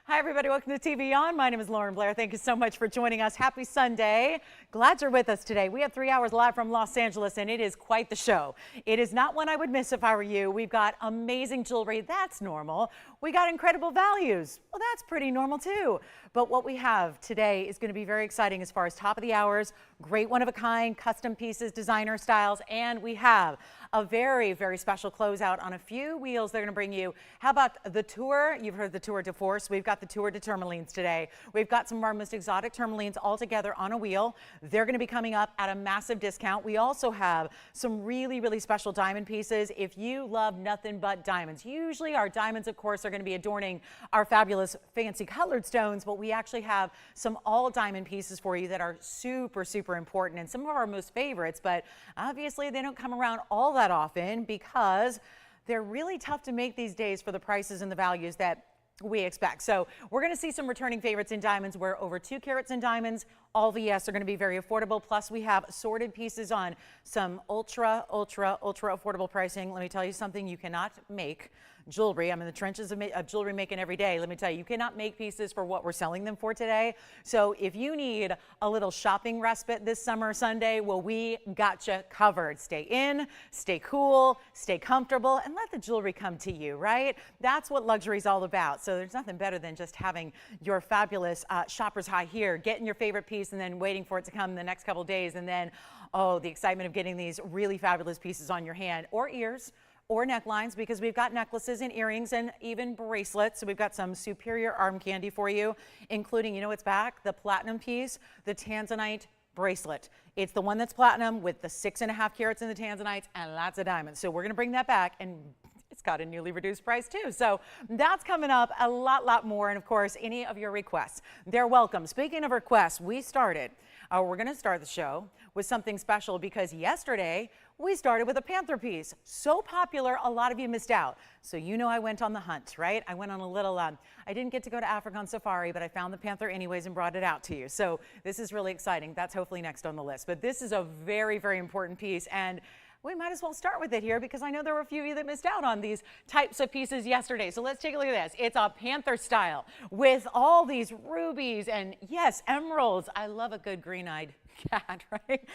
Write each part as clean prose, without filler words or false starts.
Hi, everybody. Welcome to TVON. My name is Blair. Thank you so much for joining us. Happy Sunday. Glad you're with us today. We have 3 hours live from Los Angeles, and it is quite the show. It is not one I would miss if I were you. We've got amazing jewelry. That's normal. We got incredible values. Well, that's pretty normal, too. But what we have today is going to be very exciting as far as top of the hours, great one-of-a-kind, custom pieces, designer styles, and we have a very, very special closeout on a few wheels they're going to bring you. How about the tour? You've heard the tour de force. We've got the tour de tourmalines today. We've got some of our most exotic tourmalines all together on a wheel. They're going to be coming up at a massive discount. We also have some really, really special diamond pieces. If you love nothing but diamonds, usually our diamonds, of course, are going to be adorning our fabulous fancy colored stones, but we actually have some all diamond pieces for you that are super, super important and some of our most favorites, but obviously they don't come around all that often because they're really tough to make these days for the prices and the values that we expect. So we're going to see some returning favorites in diamonds where over 2 carats in diamonds, all VS are going to be very affordable. Plus we have assorted pieces on some ultra affordable pricing. Let me tell you something, you cannot make jewelry. I'm in the trenches of jewelry making every day. Let me tell you, you cannot make pieces for what we're selling them for today. So if you need a little shopping respite this summer Sunday, well, we got you covered. Stay in, stay cool, stay comfortable, and let the jewelry come to you, right? That's what luxury is all about. So there's nothing better than just having your fabulous shopper's high here, getting your favorite piece and then waiting for it to come in the next couple of days. And then, oh, the excitement of getting these really fabulous pieces on your hand or ears or necklines, because we've got necklaces and earrings and even bracelets. So we've got some superior arm candy for you, including, you know what's back? The platinum piece, the Tanzanite bracelet. It's the one that's platinum with the 6.5 carats in the Tanzanites and lots of diamonds. So we're gonna bring that back, and it's got a newly reduced price too. So that's coming up, a lot more. And of course, any of your requests, they're welcome. Speaking of requests, we're gonna start the show with something special because yesterday we started with a Panther piece. So popular, a lot of you missed out. So you know I went on the hunt, right? I went on a little, I didn't get to go to Africa on safari, but I found the Panther anyways and brought it out to you. So this is really exciting. That's hopefully next on the list. But this is a very, very important piece, and we might as well start with it here because I know there were a few of you that missed out on these types of pieces yesterday. So let's take a look at this. It's a Panther style with all these rubies and, yes, emeralds. I love a good green-eyed cat, right?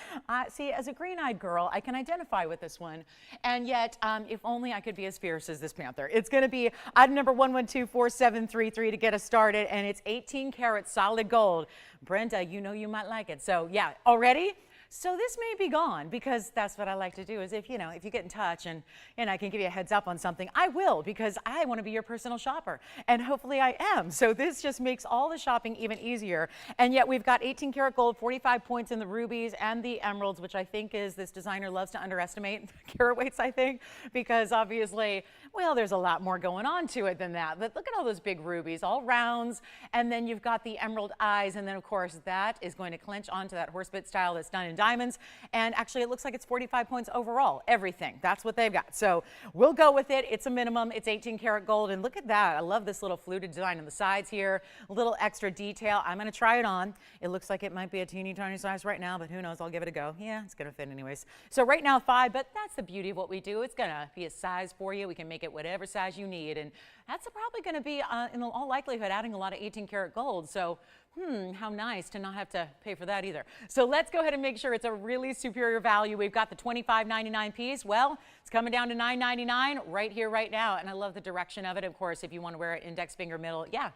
See, as a green-eyed girl, I can identify with this one. And yet, if only I could be as fierce as this Panther. It's going to be item number 1124733 to get us started, and it's 18 karat solid gold. Brenda, you know you might like it. So, yeah, already? So this may be gone because that's what I like to do is if you get in touch and I can give you a heads up on something, I will, because I want to be your personal shopper, and hopefully I am. So this just makes all the shopping even easier. And yet we've got 18 karat gold, 45 points in the rubies and the emeralds, which I think is this designer loves to underestimate carat weights, I think, because obviously, well, there's a lot more going on to it than that. But look at all those big rubies, all rounds, and then you've got the emerald eyes, and then of course that is going to clinch onto that horsebit style that's done in diamonds. And actually it looks like it's 45 points overall, everything. That's what they've got. So we'll go with it. It's a minimum. It's 18 karat gold. And look at that. I love this little fluted design on the sides here, a little extra detail. I'm going to try it on. It looks like it might be a teeny tiny size right now, but who knows? I'll give it a go. Yeah, it's going to fit anyways. So right now 5, but that's the beauty of what we do. It's going to be a size for you. We can make it whatever size you need. And that's probably going to be, in all likelihood, adding a lot of 18 karat gold. So how nice to not have to pay for that either. So let's go ahead and make sure it's a really superior value. We've got the $25.99 piece. Well, it's coming down to $9.99 right here, right now. And I love the direction of it. Of course, if you want to wear it index finger middle. Yeah.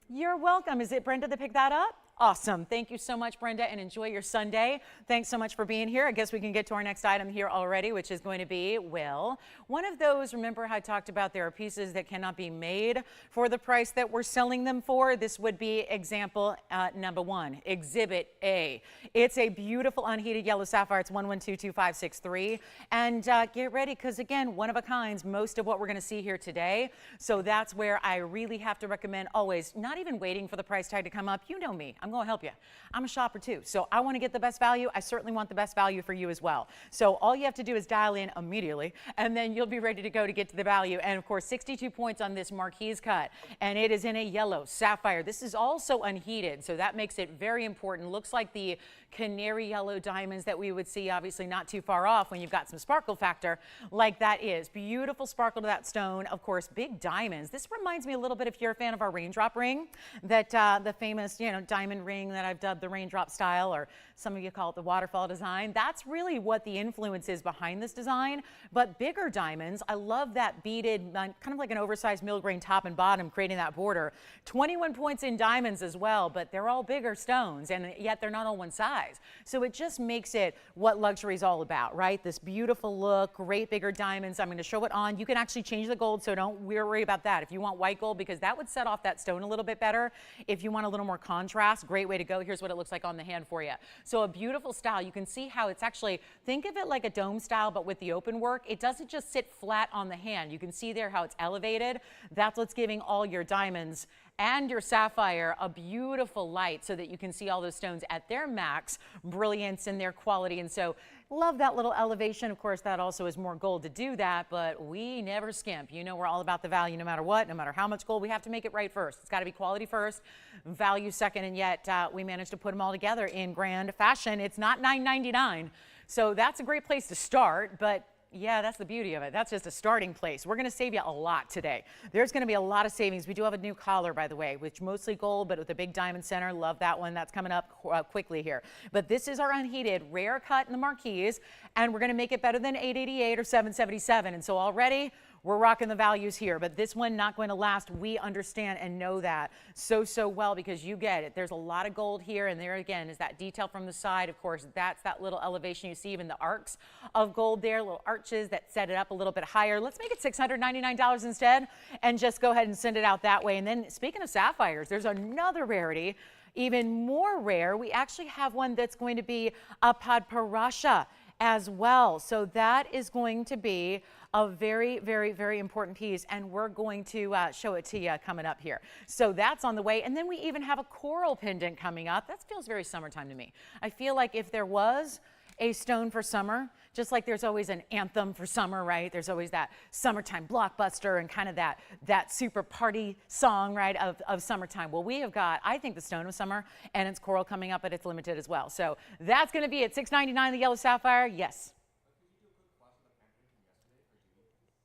You're welcome. Is it Brenda that picked that up? Awesome. Thank you so much, Brenda, and enjoy your Sunday. Thanks so much for being here. I guess we can get to our next item here already, which is going to be, well, one of those, remember how I talked about there are pieces that cannot be made for the price that we're selling them for? This would be example number 1, Exhibit A. It's a beautiful unheated yellow sapphire. It's 1122563. And get ready, because again, one of a kinds, most of what we're going to see here today. So that's where I really have to recommend always not even waiting for the price tag to come up. You know me. I'm I'm going to help you. I'm a shopper too, so I want to get the best value. I certainly want the best value for you as well. So all you have to do is dial in immediately, and then you'll be ready to go to get to the value. And of course, 62 points on this marquise cut, and it is in a yellow sapphire. This is also unheated, so that makes it very important. Looks like the canary yellow diamonds that we would see, obviously not too far off when you've got some sparkle factor like that is. Beautiful sparkle to that stone. Of course, big diamonds. This reminds me a little bit, if you're a fan of our raindrop ring, that the famous, diamond ring that I've dubbed the raindrop style, or some of you call it the waterfall design. That's really what the influence is behind this design, but bigger diamonds. I love that beaded, kind of like an oversized mill-grain top and bottom, creating that border. 21 points in diamonds as well, but they're all bigger stones, and yet they're not all one size. So it just makes it what luxury is all about, right? This beautiful look, great bigger diamonds. I'm going to show it on. You can actually change the gold, so don't worry about that. If you want white gold, because that would set off that stone a little bit better. If you want a little more contrast, great way to go. Here's what it looks like on the hand for you. So a beautiful style. You can see how it's actually, think of it like a dome style, but with the open work. It doesn't just sit flat on the hand. You can see there how it's elevated. That's what's giving all your diamonds and your sapphire a beautiful light, so that you can see all those stones at their max brilliance and their quality. And so love that little elevation. Of course, that also is more gold to do that, but we never skimp. We're all about the value no matter what, no matter how much gold. We have to make it right first. It's got to be quality first, value second, and yet we managed to put them all together in grand fashion. It's not $9.99, so that's a great place to start, but yeah, that's the beauty of it. That's just a starting place. We're going to save you a lot today. There's going to be a lot of savings. We do have a new collar, by the way, which mostly gold, but with a big diamond center. Love that one. That's coming up quickly here. But this is our unheated rare cut in the marquise, and we're going to make it better than $888 or $777. And so already we're rocking the values here, but this one not going to last. We understand and know that so well, because you get it. There's a lot of gold here, and there again is that detail from the side. Of course, that's that little elevation. You see even the arcs of gold there, little arches that set it up a little bit higher. Let's make it $699 instead, and just go ahead and send it out that way. And then speaking of sapphires, there's another rarity, even more rare. We actually have one that's going to be a Padparadscha as well. So that is going to be a very important piece, and we're going to show it to you coming up here. So that's on the way. And then we even have a coral pendant coming up. That feels very summertime to me. I feel like if there was a stone for summer, just like there's always an anthem for summer, right? There's always that summertime blockbuster and kind of that super party song, right, of summertime. Well, we have got, I think, the stone of summer, and it's coral coming up, but it's limited as well. So that's going to be at $699, the yellow sapphire. Yes.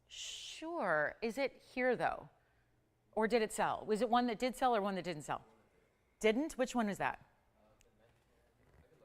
Sure. Is it here though? Or did it sell? Was it one that did sell or one that didn't sell? Didn't? Which one is that?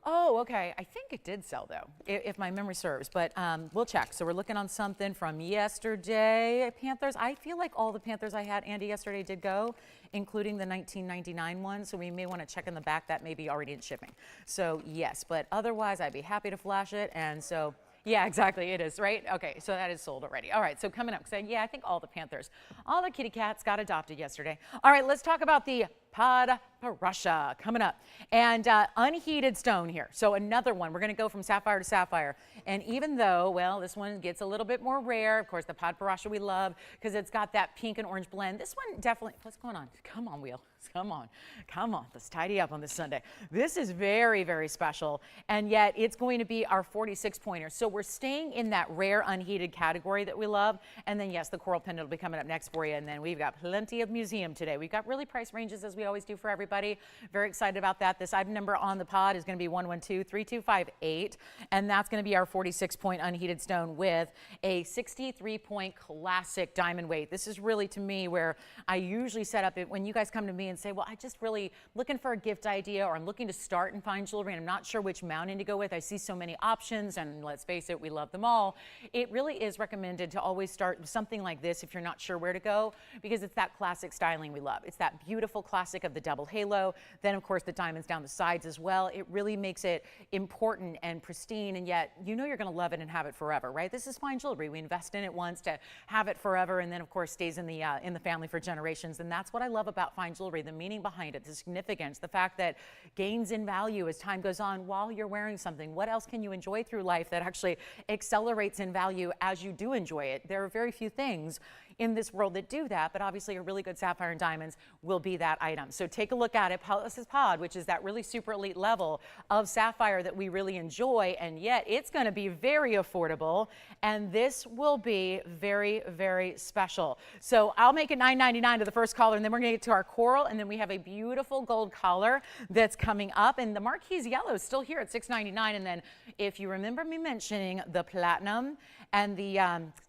Oh, okay. I think it did sell though, if my memory serves, but we'll check. So we're looking on something from yesterday. Panthers. I feel like all the Panthers I had, Andy, yesterday did go, including the 1999 one. So we may want to check in the back. That may be already in shipping. So yes, but otherwise I'd be happy to flash it. And so yeah, exactly. It is, right? Okay, so that is sold already. All right, so coming up, yeah, I think all the Panthers, all the kitty cats got adopted yesterday. All right, let's talk about the Padparadscha coming up. And unheated stone here. So another one. We're going to go from sapphire to sapphire. And even though, well, this one gets a little bit more rare. Of course, the Padparadscha we love because it's got that pink and orange blend. This one definitely, what's going on? Come on, wheel. Come on. Come on. Let's tidy up on this Sunday. This is very special. And yet it's going to be our 46-pointer. So we're staying in that rare unheated category that we love. And then, yes, the coral pendant will be coming up next for you. And then we've got plenty of museum today. We've got really price ranges as we always do for everybody. Very excited about that. This item number on the pod is going to be 112-3258, and that's going to be our 46-point unheated stone with a 63-point classic diamond weight. This is really, to me, where I usually set up it when you guys come to me and say, well, I just really looking for a gift idea, or I'm looking to start in fine jewelry and I'm not sure which mountain to go with. I see so many options, and let's face it, we love them all. It really is recommended to always start with something like this if you're not sure where to go, because it's that classic styling we love. It's that beautiful classic of the double halo. Then, of course, the diamonds down the sides as well. It really makes it important and pristine, and yet you know you're going to love it and have it forever, right? This is fine jewelry. We invest in it once to have it forever, and then, of course, stays in the family for generations. And that's what I love about fine jewelry, the meaning behind it, the significance, the fact that gains in value as time goes on while you're wearing something. What else can you enjoy through life that actually accelerates in value as you do enjoy it? There are very few things in this world that do that, but obviously a really good sapphire and diamonds will be that item. So take a look at it. This is Pod, which is that really super elite level of sapphire that we really enjoy, and yet it's going to be very affordable, and this will be very, very special. So I'll make it $9.99 to the first caller, and then we're going to get to our coral, and then we have a beautiful gold collar that's coming up, and the Marquise yellow is still here at $6.99. And then if you remember me mentioning the platinum and the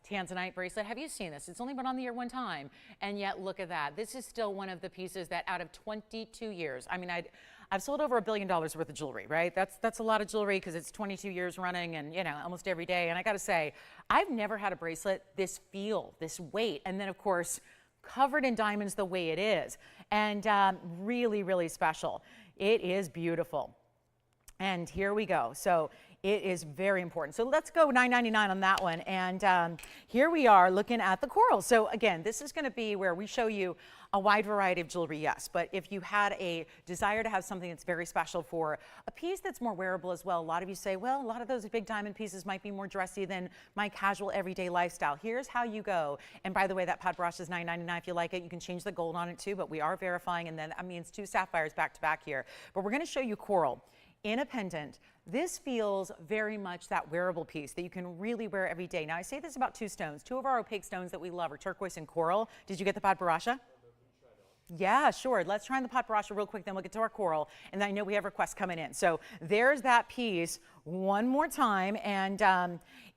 Tanzanite bracelet, have you seen this? It's only been on the air one time, and yet look at that. This is still one of the pieces that out of 22 years, I mean, I've sold over $1 billion worth of jewelry, right? That's a lot of jewelry because it's 22 years running and, you know, almost every day. And I got to say, I've never had a bracelet this feel, this weight, and then of course, covered in diamonds the way it is, and really, really special. It is beautiful. And here we go. So it is very important. So let's go $9.99 on that one. And here we are looking at the coral. So again, this is going to be where we show you a wide variety of jewelry, yes. But if you had a desire to have something that's very special for a piece that's more wearable as well, a lot of you say, well, a lot of those big diamond pieces might be more dressy than my casual everyday lifestyle. Here's how you go. And by the way, that Padparadscha is $9.99 if you like it. You can change the gold on it too, but we are verifying. And then that means 2 sapphires back to back here. But we're going to show you coral in a pendant. This feels very much that wearable piece that you can really wear every day. Now, I say this about 2 stones. 2 of our opaque stones that we love are turquoise and coral. Did you get the Padparadscha? Yeah, sure. Let's try on the Padparadscha real quick, then we'll get to our coral. And I know we have requests coming in. So there's that piece one more time, and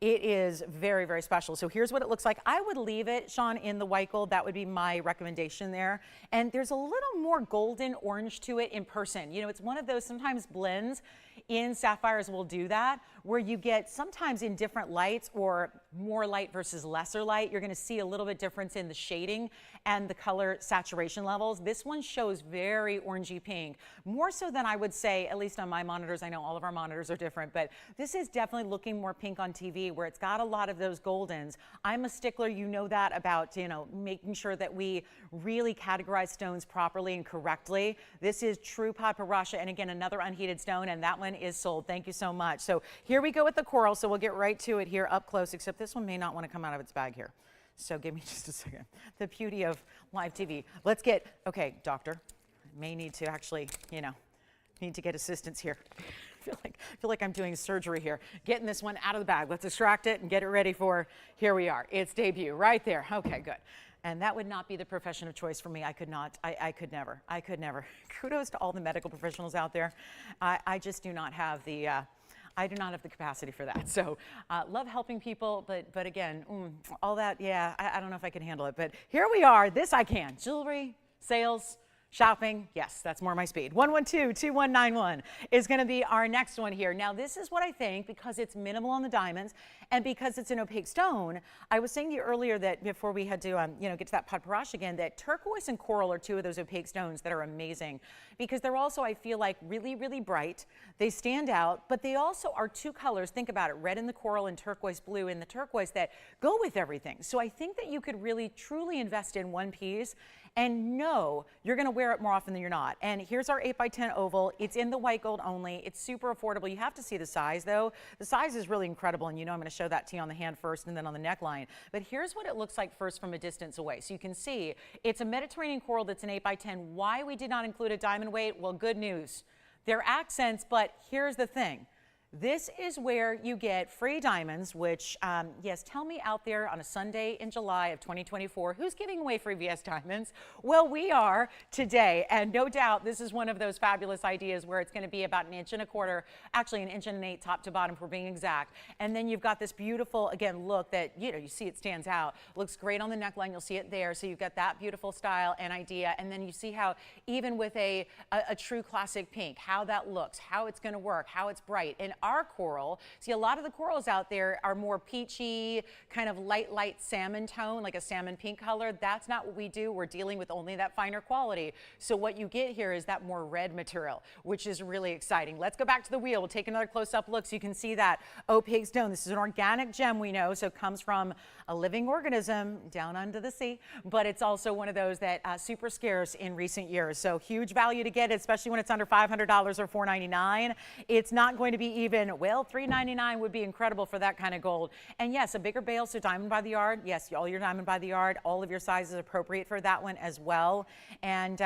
it is very, very special. So here's what it looks like. I would leave it, Sean, in the white gold. That would be my recommendation there. And there's a little more golden orange to it in person. You know, it's one of those sometimes blends in sapphires will do that, where you get sometimes in different lights or more light versus lesser light, you're going to see a little bit difference in the shading and the color saturation levels. This one shows very orangey pink, more so than I would say, at least on my monitors. I know all of our monitors are different, but this is definitely looking more pink on TV, where it's got a lot of those goldens. I'm a stickler, you know that, about, you know, making sure that we really categorize stones properly and correctly. This is true Padparadscha, and again, another unheated stone, and that one is sold. Thank you so much. So here we go with the coral, so we'll get right to it here up close, except this one may not want to come out of its bag here. So give me just a second. The beauty of live TV. Let's get, okay, doctor, may need to actually, you know, need to get assistance here. I feel like I'm doing surgery here. Getting this one out of the bag. Let's extract it and get it ready for, here we are. Its debut right there. Okay, good. And that would not be the profession of choice for me. I could not, I could never. Kudos to all the medical professionals out there. I just do not have the, I do not have the capacity for that. So love helping people, but again, all that, yeah, I don't know if I can handle it. But here we are. This I can. Jewelry, sales, shopping, yes, that's more my speed. 112-2191 is going to be our next one here. Now, this is what I think, because it's minimal on the diamonds and because it's an opaque stone. I was saying to you earlier that before we had to, you know, get to that Padparadscha again, that turquoise and coral are 2 of those opaque stones that are amazing because they're also, I feel like, really, really bright. They stand out, but they also are 2 colors. Think about it, red in the coral and turquoise blue in the turquoise that go with everything. So I think that you could really, truly invest in one piece and know you're going to wear it more often than you're not. And here's our 8x10 oval. It's in the white gold only. It's super affordable. You have to see the size, though. The size is really incredible, and you know I'm going to show that to you on the hand first and then on the neckline. But here's what it looks like first from a distance away. So you can see it's a Mediterranean coral that's an 8x10. Why we did not include a diamond weight? Well, good news. They're accents, but here's the thing. This is where you get free diamonds, which, yes, tell me out there on a Sunday in July of 2024, who's giving away free VS diamonds? Well, we are today, and no doubt this is one of those fabulous ideas where it's going to be about 1 1/4 inches, actually 1 1/8 inches top to bottom for being exact. And then you've got this beautiful, again, look that, you know, you see it stands out. Looks great on the neckline. You'll see it there. So you've got that beautiful style and idea. And then you see how even with a true classic pink, how that looks, how it's going to work, how it's bright. And our coral, see, a lot of the corals out there are more peachy, kind of light salmon tone, like a salmon pink color. That's not what we do. We're dealing with only that finer quality. So what you get here is that more red material, which is really exciting. Let's go back to the wheel. We'll take another close-up look so you can see that opaque stone. This is an organic gem, we know, so it comes from a living organism down under the sea, but it's also one of those that super scarce in recent years. So huge value to get, especially when it's under $500 or $499. It's not going to be even even, well, $3.99 would be incredible for that kind of gold. And yes, a bigger bale, so diamond by the yard. Yes, all your diamond by the yard, all of your sizes appropriate for that one as well. And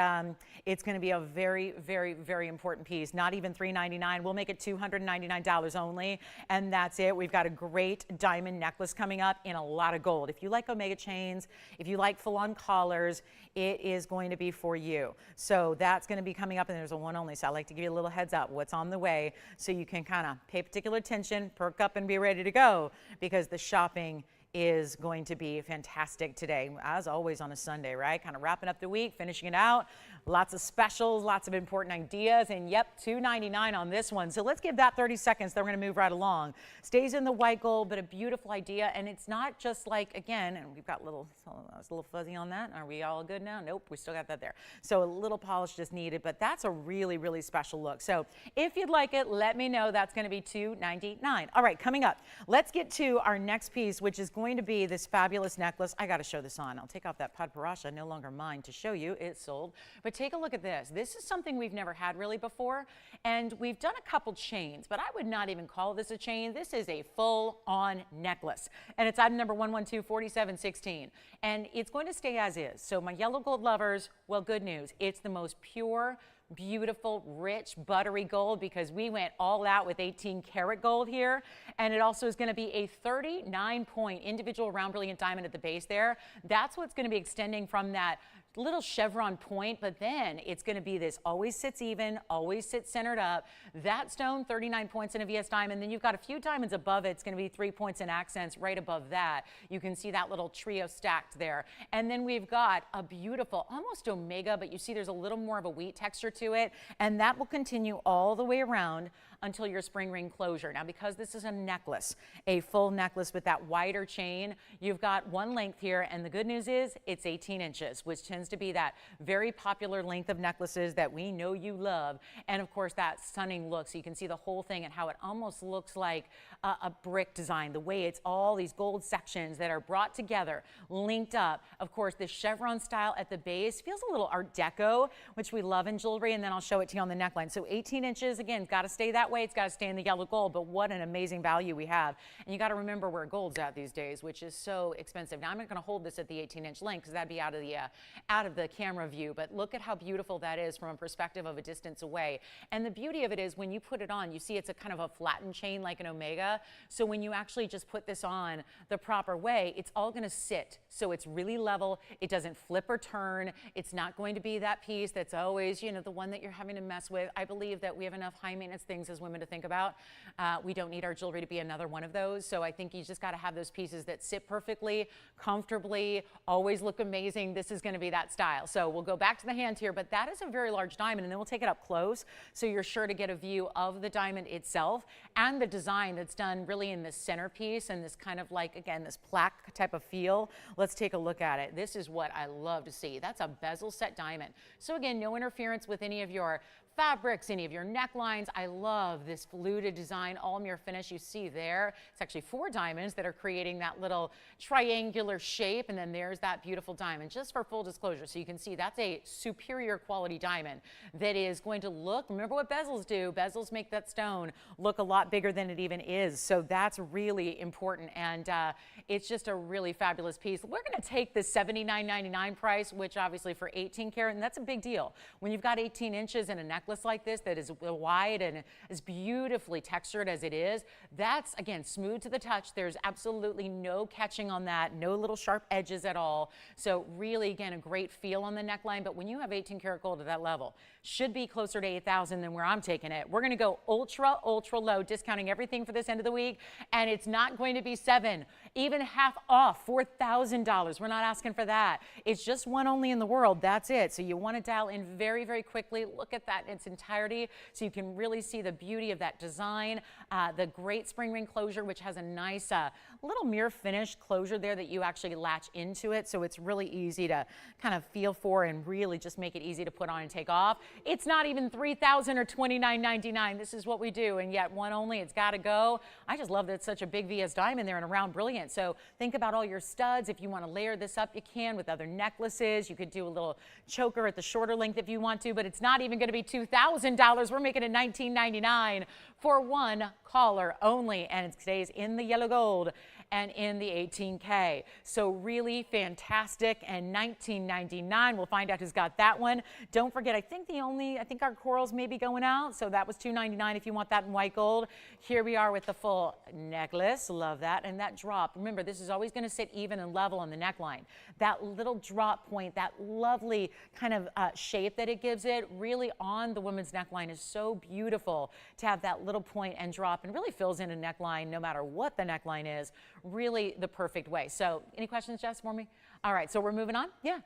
it's going to be a very, very, very important piece. Not even $3.99. We'll make it $299 only, and that's it. We've got a great diamond necklace coming up in a lot of gold. If you like omega chains, if you like full-on collars, it is going to be for you. So that's going to be coming up, and there's a one only. So I like to give you a little heads up what's on the way, so you can kind of pay particular attention, perk up, and be ready to go, because the shopping is going to be fantastic today, as always on a Sunday, right? Kind of wrapping up the week, finishing it out. Lots of specials, lots of important ideas, and yep, $2.99 on this one. So let's give that 30 seconds, then we're going to move right along. Stays in the white gold, but a beautiful idea, and it's not just like, again, and we've got I was a little fuzzy on that. Are we all good now? Nope, we still got that there. So a little polish just needed, but that's a really, really special look. So if you'd like it, let me know. That's going to be $2.99. All right, coming up, let's get to our next piece, which is going to be this fabulous necklace. I got to show this on. I'll take off that Padparadscha, no longer mine, to show you. It's sold. But take a look at this. This is something we've never had really before, and we've done a couple chains, but I would not even call this a chain. This is a full-on necklace, and it's item number 1124716, and it's going to stay as is. So my yellow gold lovers, well, good news. It's the most pure, beautiful, rich, buttery gold, because we went all out with 18 karat gold here. And it also is going to be a 39-point individual round brilliant diamond at the base there. That's what's going to be extending from that little chevron point, but then it's going to be this always sits even, always sits centered up. That stone, 39 points in a VS diamond. Then you've got a few diamonds above it. It's going to be 3 points in accents right above that. You can see that little trio stacked there. And then we've got a beautiful, almost omega, but you see there's a little more of a wheat texture to it. And that will continue all the way around until your spring ring closure. Now, because this is a necklace, a full necklace with that wider chain, you've got one length here, and the good news is it's 18 inches, which tends to be that very popular length of necklaces that we know you love. And of course, that stunning look, so you can see the whole thing and how it almost looks like a brick design, the way it's all these gold sections that are brought together, linked up. Of course, the chevron style at the base feels a little Art Deco, which we love in jewelry, and then I'll show it to you on the neckline. So 18 inches, again, got to stay that way. It's got to stay in the yellow gold, but what an amazing value we have. And you got to remember where gold's at these days, which is so expensive. Now, I'm not going to hold this at the 18-inch length, because that'd be out of the camera view, but look at how beautiful that is from a perspective of a distance away. And the beauty of it is when you put it on, you see it's a kind of a flattened chain like an omega. So when you actually just put this on the proper way, it's all going to sit. So it's really level. It doesn't flip or turn. It's not going to be that piece that's always, you know, the one that you're having to mess with. I believe that we have enough high maintenance things as women to think about. We don't need our jewelry to be another one of those. So I think you just got to have those pieces that sit perfectly, comfortably, always look amazing. This is going to be that style. So we'll go back to the hand here, but that is a very large diamond, and then we'll take it up close so you're sure to get a view of the diamond itself and the design that's done really in this centerpiece and this kind of like, again, this plaque type of feel. Let's take a look at it. This is what I love to see. That's a bezel set diamond. So again, no interference with any of your fabrics, any of your necklines. I love this fluted design, all mirror finish you see there. It's actually 4 diamonds that are creating that little triangular shape, and then there's that beautiful diamond. Just for full disclosure, so you can see that's a superior quality diamond that is going to look, remember what bezels do, bezels make that stone look a lot bigger than it even is. So that's really important, and it's just a really fabulous piece. We're going to take this $79.99 price, which obviously for 18 karat, and that's a big deal. When you've got 18 inches in a necklace like this that is wide and as beautifully textured as it is, that's, again, smooth to the touch. There's absolutely no catching on that, no little sharp edges at all. So really, again, a great feel on the neckline. But when you have 18 karat gold at that level, should be closer to 8,000 than where I'm taking it. We're going to go ultra, ultra low, discounting everything for this end of the week, and it's not going to be 7, even half off, $4,000. We're not asking for that. It's just one only in the world. That's it. So you want to dial in very, very quickly. Look at that in its entirety so you can really see the beauty of that design, the great spring ring closure, which has a nice little mirror finish closure there that you actually latch into it. So it's really easy to kind of feel for and really just make it easy to put on and take off. It's not even $3,000 or $29.99. This is what we do, and yet one only. It's got to go. I just love that it's such a big VS diamond there and a round brilliant. So think about all your studs. If you want to layer this up, you can with other necklaces. You could do a little choker at the shorter length if you want to, but it's not even going to be $2,000. $2,000. We're making it $19.99 for one caller only, and it stays in the yellow gold and in the 18K. So really fantastic, and $19.99. We'll find out who's got that one. Don't forget, I think our corals may be going out, so that was $2.99 if you want that in white gold. Here we are with the full necklace. Love that. And that drop, remember, this is always going to sit even and level on the neckline. That little drop point, that lovely kind of shape that it gives it, really on the woman's neckline is so beautiful to have that little point and drop, and really fills in a neckline no matter what the neckline is. Really the perfect way. So any questions, Jess, for me? All right, so we're moving on. Yeah.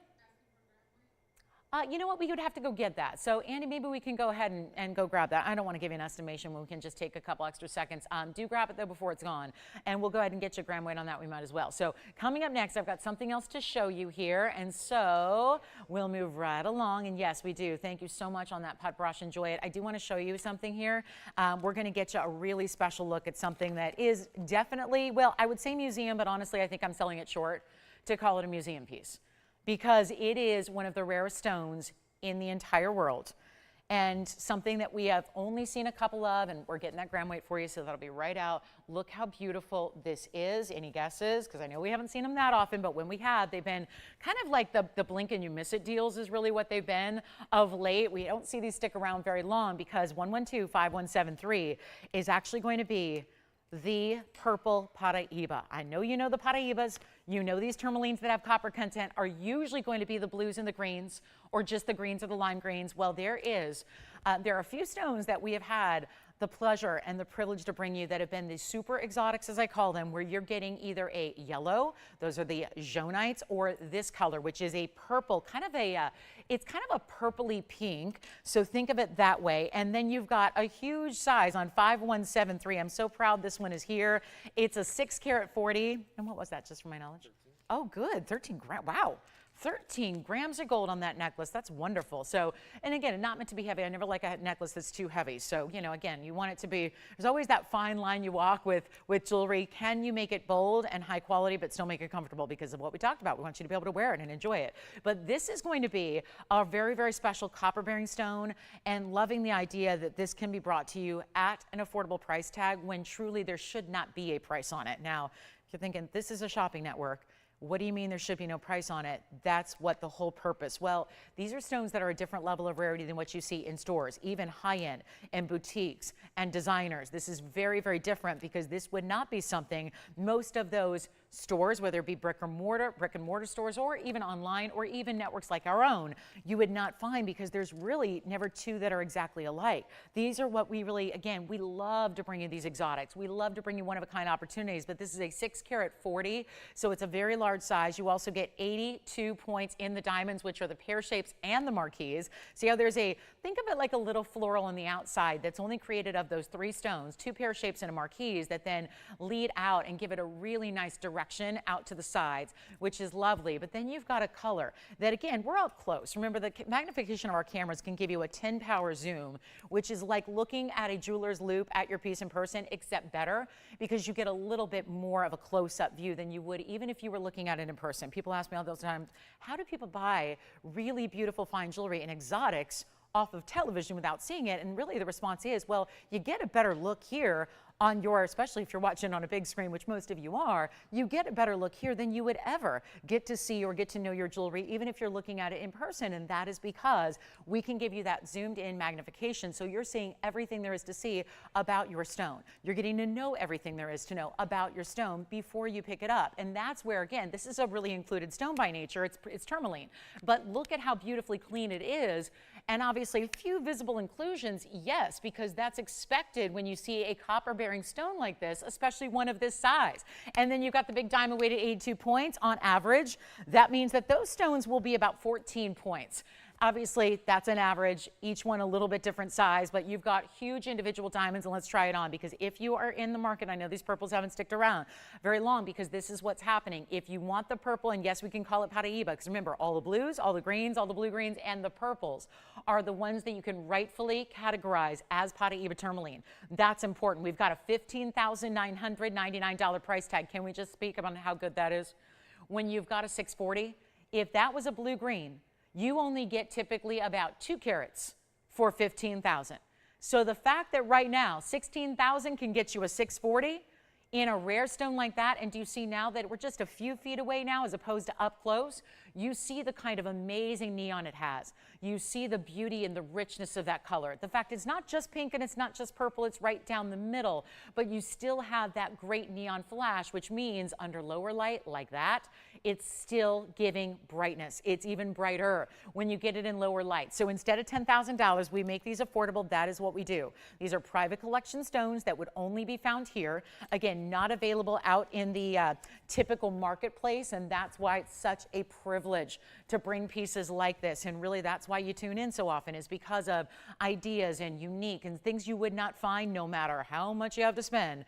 You know what? We would have to go get that. So, Andy, maybe we can go ahead and go grab that. I don't want to give you an estimation when we can just take a couple extra seconds. Do grab it, though, before it's gone. And we'll go ahead and get you a gram weight on that. We might as well. So, coming up next, I've got something else to show you here. And so, we'll move right along. And, yes, we do. Thank you so much on that Padparadscha. Enjoy it. I do want to show you something here. We're going to get you a really special look at something that is definitely, well, I would say museum, but honestly, I think I'm selling it short to call it a museum piece, because it is one of the rarest stones in the entire world, and something that we have only seen a couple of, and we're getting that gram weight for you, so that'll be right out. Look how beautiful this is. Any guesses? Because I know we haven't seen them that often, but when we have, they've been kind of like the blink and you miss it deals is really what they've been of late. We don't see these stick around very long, because 112-5173 is actually going to be the purple Paraiba. I know you know the Paraibas. You know these tourmalines that have copper content are usually going to be the blues and the greens, or just the greens or the lime greens. Well, there are a few stones that we have had the pleasure and the privilege to bring you that have been the super exotics, as I call them, where you're getting either a yellow, those are the jaunites, or this color, which is a purple, it's kind of a purpley pink. So think of it that way. And then you've got a huge size on 5173. I'm so proud this one is here. It's a 6 carat 40. And what was that, just for my knowledge? 13. Oh, good. 13 grams. Wow. 13 grams of gold on that necklace. That's wonderful. So, and again, not meant to be heavy. I never like a necklace that's too heavy. So, you know, again, you want it to be, there's always that fine line you walk with jewelry. Can you make it bold and high quality, but still make it comfortable? Because of what we talked about, we want you to be able to wear it and enjoy it. But this is going to be a very, very special copper bearing stone, and loving the idea that this can be brought to you at an affordable price tag, when truly there should not be a price on it. Now, if you're thinking this is a shopping network, what do you mean there should be no price on it? That's what the whole purpose. Well, these are stones that are a different level of rarity than what you see in stores, even high-end and boutiques and designers. This is very, very different, because this would not be something most of those stores, whether it be brick and mortar stores, or even online, or even networks like our own, you would not find, because there's really never two that are exactly alike. These are what we really, again, we love to bring you these exotics. We love to bring you one-of-a-kind opportunities, but this is a 6 carat 40, so it's a very large size. You also get 82 points in the diamonds, which are the pear shapes and the marquise. See how there's think of it like a little floral on the outside that's only created of those 3 stones, 2 pear shapes and a marquise, that then lead out and give it a really nice direction out to the sides, which is lovely. But then you've got a color that, again, we're up close. Remember, the magnification of our cameras can give you a 10 power zoom, which is like looking at a jeweler's loupe at your piece in person, except better, because you get a little bit more of a close-up view than you would even if you were looking at it in person. People ask me all those times, how do people buy really beautiful fine jewelry and exotics off of television without seeing it? And really the response is, well, you get a better look here on your, especially if you're watching on a big screen, which most of you are, you get a better look here than you would ever get to see or get to know your jewelry, even if you're looking at it in person. And that is because we can give you that zoomed in magnification, so you're seeing everything there is to see about your stone. You're getting to know everything there is to know about your stone before you pick it up. And that's where, again, this is a really included stone by nature. It's tourmaline. But look at how beautifully clean it is. And obviously a few visible inclusions, yes, because that's expected when you see a copper bearing stone like this, especially one of this size. And then you've got the big diamond weighted 82 points on average. That means that those stones will be about 14 points. Obviously, that's an average, each one a little bit different size, but you've got huge individual diamonds, and let's try it on, because if you are in the market, I know these purples haven't sticked around very long, because this is what's happening. If you want the purple, and yes, we can call it Paraiba, because remember, all the blues, all the greens, all the blue greens, and the purples are the ones that you can rightfully categorize as Paraiba tourmaline. That's important. We've got a $15,999 price tag. Can we just speak about how good that is? When you've got a 640, if that was a blue green, you only get typically about 2 carats for $15,000. So the fact that right now $16,000 can get you a 640 in a rare stone like that, and do you see now that we're just a few feet away now as opposed to up close? You see the kind of amazing neon it has. You see the beauty and the richness of that color. The fact it's not just pink and it's not just purple, it's right down the middle, but you still have that great neon flash, which means under lower light like that, it's still giving brightness. It's even brighter when you get it in lower light. So instead of $10,000, we make these affordable. That is what we do. These are private collection stones that would only be found here. Again, not available out in the typical marketplace, and that's why it's such a privilege to bring pieces like this. And really that's why you tune in so often, is because of ideas and unique and things you would not find no matter how much you have to spend.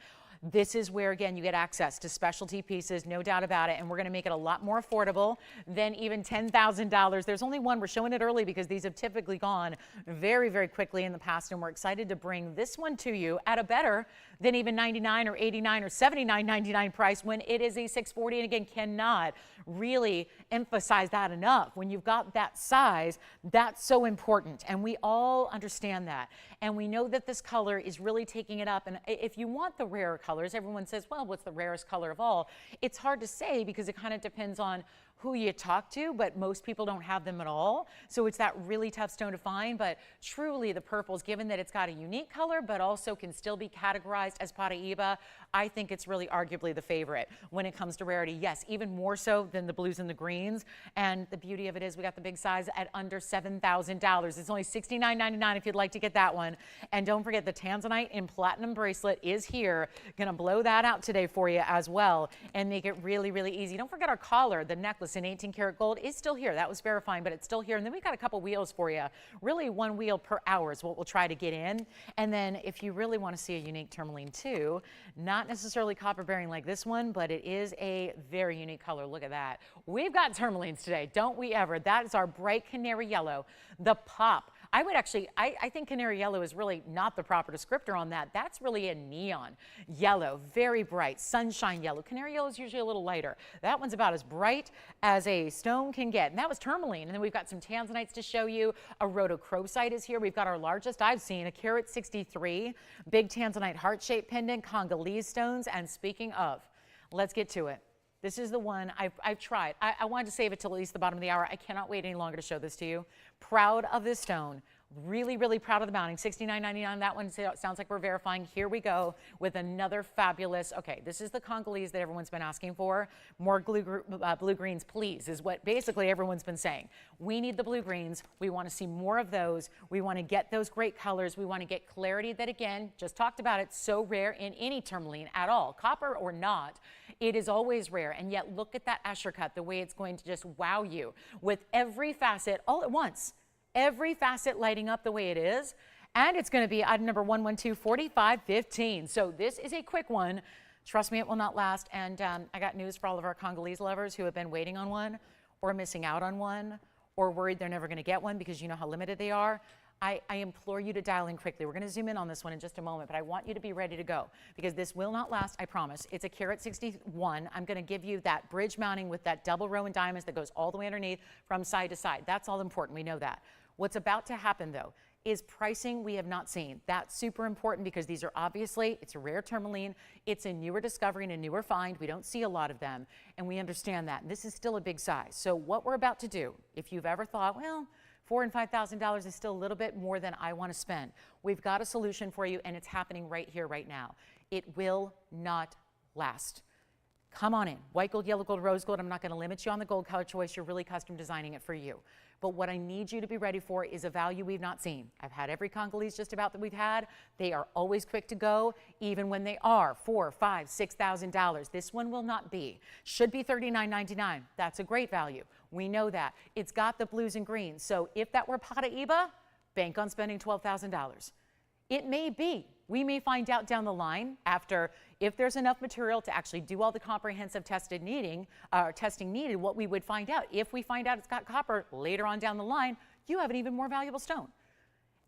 This is where, again, you get access to specialty pieces, no doubt about it, and we're going to make it a lot more affordable than even $10,000. There's only one. We're showing it early because these have typically gone very, very quickly in the past, and we're excited to bring this one to you at a better than even $99 or $89 or $79.99 price when it is a 640. And again, cannot really emphasize that enough. When you've got that size, that's so important, and we all understand that. And we know that this color is really taking it up. And if you want the rarer colors, everyone says, well, what's the rarest color of all? It's hard to say because it kind of depends on who you talk to, but most people don't have them at all. So it's that really tough stone to find. But truly the purples, given that it's got a unique color, but also can still be categorized as Paraiba, I think it's really arguably the favorite when it comes to rarity. Yes, even more so than the blues and the greens. And the beauty of it is we got the big size at under $7,000. It's only $69.99 if you'd like to get that one. And don't forget the Tanzanite in platinum bracelet is here. Gonna blow that out today for you as well and make it really, really easy. Don't forget our collar, the necklace in 18 karat gold is still here. That was verifying, but it's still here. And then we've got a couple wheels for you. Really one wheel per hour is what we'll try to get in. And then if you really want to see a unique tourmaline too, not necessarily copper bearing like this one, but it is a very unique color. Look at that. We've got tourmalines today, don't we ever? That is our bright canary yellow, the pop. I would actually, I think canary yellow is really not the proper descriptor on that. That's really a neon yellow, very bright, sunshine yellow. Canary yellow is usually a little lighter. That one's about as bright as a stone can get. And that was tourmaline. And then we've got some tanzanites to show you. A rhodochrosite is here. We've got our largest I've seen, a carat 63, big tanzanite heart-shaped pendant, Congolese stones. And speaking of, let's get to it. This is the one I've tried. I wanted to save it till at least the bottom of the hour. I cannot wait any longer to show this to you. Proud of this stone. Really, really proud of the mounting. $69.99. That one sounds like we're verifying. Here we go with another fabulous. Okay, this is the Congolese that everyone's been asking for. More blue greens, please, is what basically everyone's been saying. We need the blue greens. We want to see more of those. We want to get those great colors. We want to get clarity that, again, just talked about it, so rare in any tourmaline at all, copper or not. It is always rare. And yet look at that Asher cut, the way it's going to just wow you with every facet all at once. Every facet lighting up the way it is. And it's going to be item number 112-4515. So this is a quick one. Trust me, it will not last. And I got news for all of our Congolese lovers who have been waiting on one or missing out on one or worried they're never going to get one because you know how limited they are. I implore you to dial in quickly. We're going to zoom in on this one in just a moment, but I want you to be ready to go because this will not last, I promise. It's a carat 61. I'm going to give you that bridge mounting with that double row in diamonds that goes all the way underneath from side to side. That's all important. We know that. What's about to happen, though, is pricing we have not seen. That's super important because these are obviously, it's a rare tourmaline. It's a newer discovery and a newer find. We don't see a lot of them, and we understand that. And this is still a big size. So what we're about to do, if you've ever thought, well, $4,000 and $5,000 is still a little bit more than I want to spend, we've got a solution for you, and it's happening right here, right now. It will not last. Come on in. White gold, yellow gold, rose gold. I'm not going to limit you on the gold color choice. You're really custom designing it for you. But what I need you to be ready for is a value we've not seen. I've had every Congolese just about that we've had. They are always quick to go, even when they are $4,000, $5,000, $6,000. This one will not be. Should be $39.99. That's a great value. We know that. It's got the blues and greens. So if that were Paraiba, bank on spending $12,000. It may be. We may find out down the line after, if there's enough material to actually do all the comprehensive testing needed, what we would find out. If we find out it's got copper later on down the line, you have an even more valuable stone.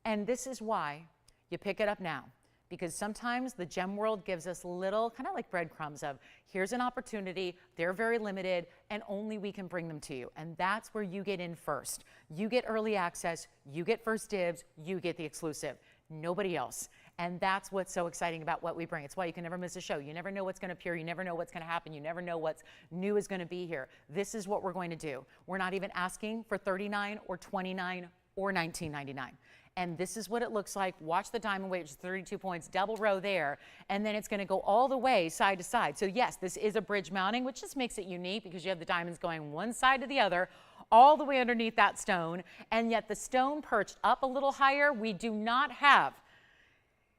And this is why you pick it up now. because sometimes the gem world gives us little, kind of like breadcrumbs of, here's an opportunity, they're very limited, and only we can bring them to you. And that's where you get in first. You get early access, you get first dibs, you get the exclusive. Nobody else. And that's what's so exciting about what we bring. It's why you can never miss a show. You never know what's going to appear. You never know what's going to happen. You never know what's new is going to be here. This is what we're going to do. We're not even asking for $39 or $29 or $19.99. And this is what it looks like. Watch the diamond weight, which is 32 points, double row there. And then it's going to go all the way side to side. So yes, this is a bridge mounting, which just makes it unique because you have the diamonds going one side to the other, all the way underneath that stone. And yet the stone perched up a little higher. We do not have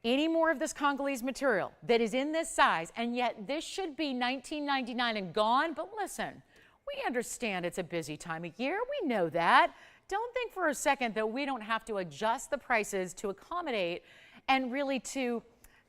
any more of this Congolese material that is in this size, and yet this should be $19.99 and gone. But listen, we understand it's a busy time of year. We know that. Don't think for a second that we don't have to adjust the prices to accommodate and really to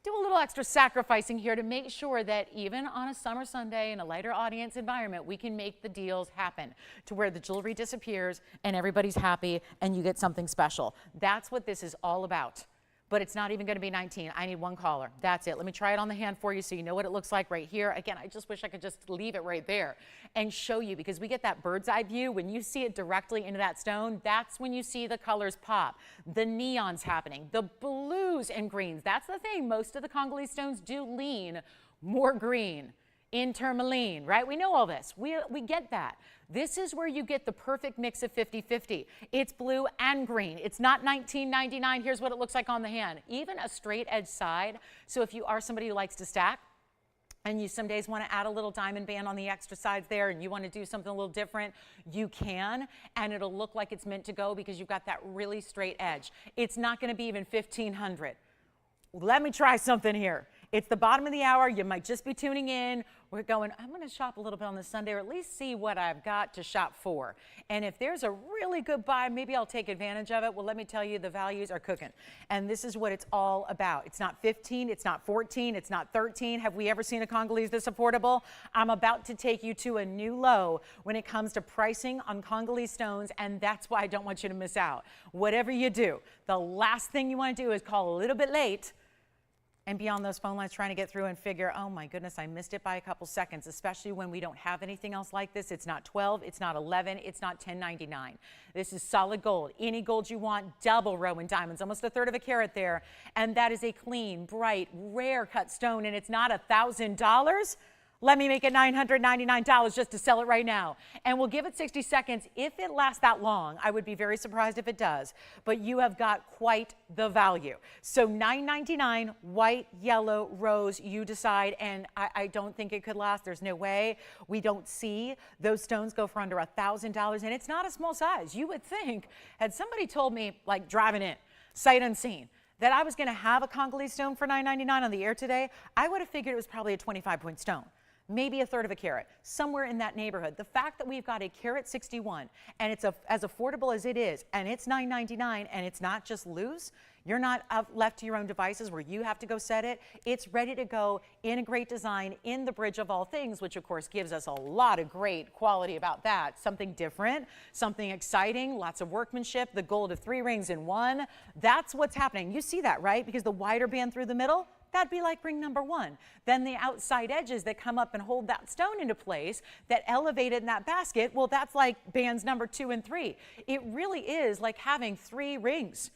do a little extra sacrificing here to make sure that even on a summer Sunday in a lighter audience environment, we can make the deals happen to where the jewelry disappears and everybody's happy and you get something special. That's what this is all about. But it's not even going to be 19. I need one caller. That's it. Let me try it on the hand for you so you know what it looks like right here. Again, I just wish I could just leave it right there and show you, because we get that bird's eye view. When you see it directly into that stone, that's when you see the colors pop. The neons happening, the blues and greens. That's the thing. Most of the Congolese stones do lean more green in tourmaline, right? We know all this. We get that. This is where you get the perfect mix of 50-50. It's blue and green. It's not $19.99. Here's what it looks like on the hand. Even a straight edge side. So if you are somebody who likes to stack, and you some days want to add a little diamond band on the extra sides there, and you want to do something a little different, you can, and it'll look like it's meant to go because you've got that really straight edge. It's not going to be even $1,500. Let me try something here. It's the bottom of the hour. You might just be tuning in. We're going, I'm going to shop a little bit on this Sunday, or at least see what I've got to shop for. And if there's a really good buy, maybe I'll take advantage of it. Well, let me tell you, the values are cooking. And this is what it's all about. It's not 15, it's not 14, it's not 13. Have we ever seen a Congolese this affordable? I'm about to take you to a new low when it comes to pricing on Congolese stones, and that's why I don't want you to miss out. Whatever you do, the last thing you want to do is call a little bit late and be on those phone lines trying to get through and figure, oh my goodness, I missed it by a couple seconds, especially when we don't have anything else like this. It's not 12, it's not 11, it's not $10.99. This is solid gold. Any gold you want, double row in diamonds, almost a third of a carat there. And that is a clean, bright, rare cut stone, and it's not $1,000. Let me make it $999 just to sell it right now. And we'll give it 60 seconds. If it lasts that long, I would be very surprised if it does. But you have got quite the value. So $999, white, yellow, rose, you decide. And I don't think it could last. There's no way. We don't see those stones go for under $1,000. And it's not a small size. You would think, had somebody told me, like driving in, sight unseen, that I was going to have a Congolese stone for $999 on the air today, I would have figured it was probably a 25-point stone. Maybe a third of a carat, somewhere in that neighborhood. The fact that we've got a carat 61 and it's as affordable as it is, and it's $999, and it's not just loose, you're not left to your own devices where you have to go set it. It's ready to go in a great design in the bridge of all things, which of course gives us a lot of great quality about that. Something different, something exciting, lots of workmanship, the gold of 3 rings in one. That's what's happening. You see that, right? Because the wider band through the middle, that'd be like ring number 1. Then the outside edges that come up and hold that stone into place, that elevate it in that basket, well, that's like bands number 2 and 3. It really is like having 3 rings.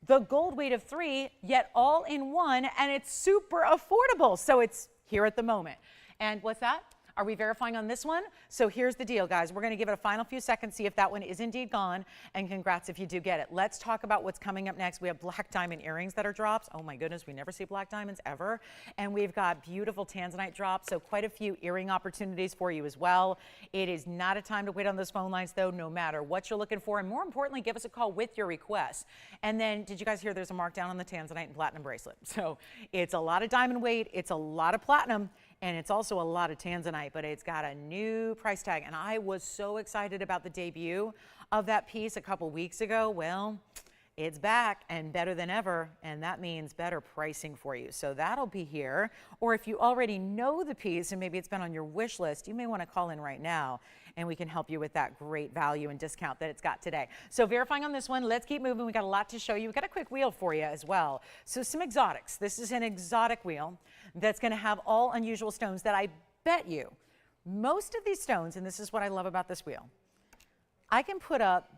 The gold weight of 3, yet all in one, and it's super affordable. So it's here at the moment. And what's that? Are we verifying on this one? So here's the deal, guys. We're going to give it a final few seconds, see if that one is indeed gone, and congrats if you do get it. Let's talk about what's coming up next. We have black diamond earrings that are drops. Oh my goodness, we never see black diamonds ever. And we've got beautiful Tanzanite drops, so quite a few earring opportunities for you as well. It is not a time to wait on those phone lines, though, no matter what you're looking for. And more importantly, give us a call with your requests. And then, did you guys hear there's a markdown on the Tanzanite and platinum bracelet? So it's a lot of diamond weight, it's a lot of platinum, and it's also a lot of Tanzanite, but it's got a new price tag. And I was so excited about the debut of that piece a couple weeks ago. Well, It's back and better than ever, and that means better pricing for you. So that'll be here. Or if you already know the piece and maybe it's been on your wish list, you may want to call in right now and we can help you with that great value and discount that it's got today. So verifying on this one, let's keep moving. We got a lot to show you. We got a quick wheel for you as well. So some exotics. This is an exotic wheel that's going to have all unusual stones that I bet you most of these stones, and this is what I love about this wheel, I can put up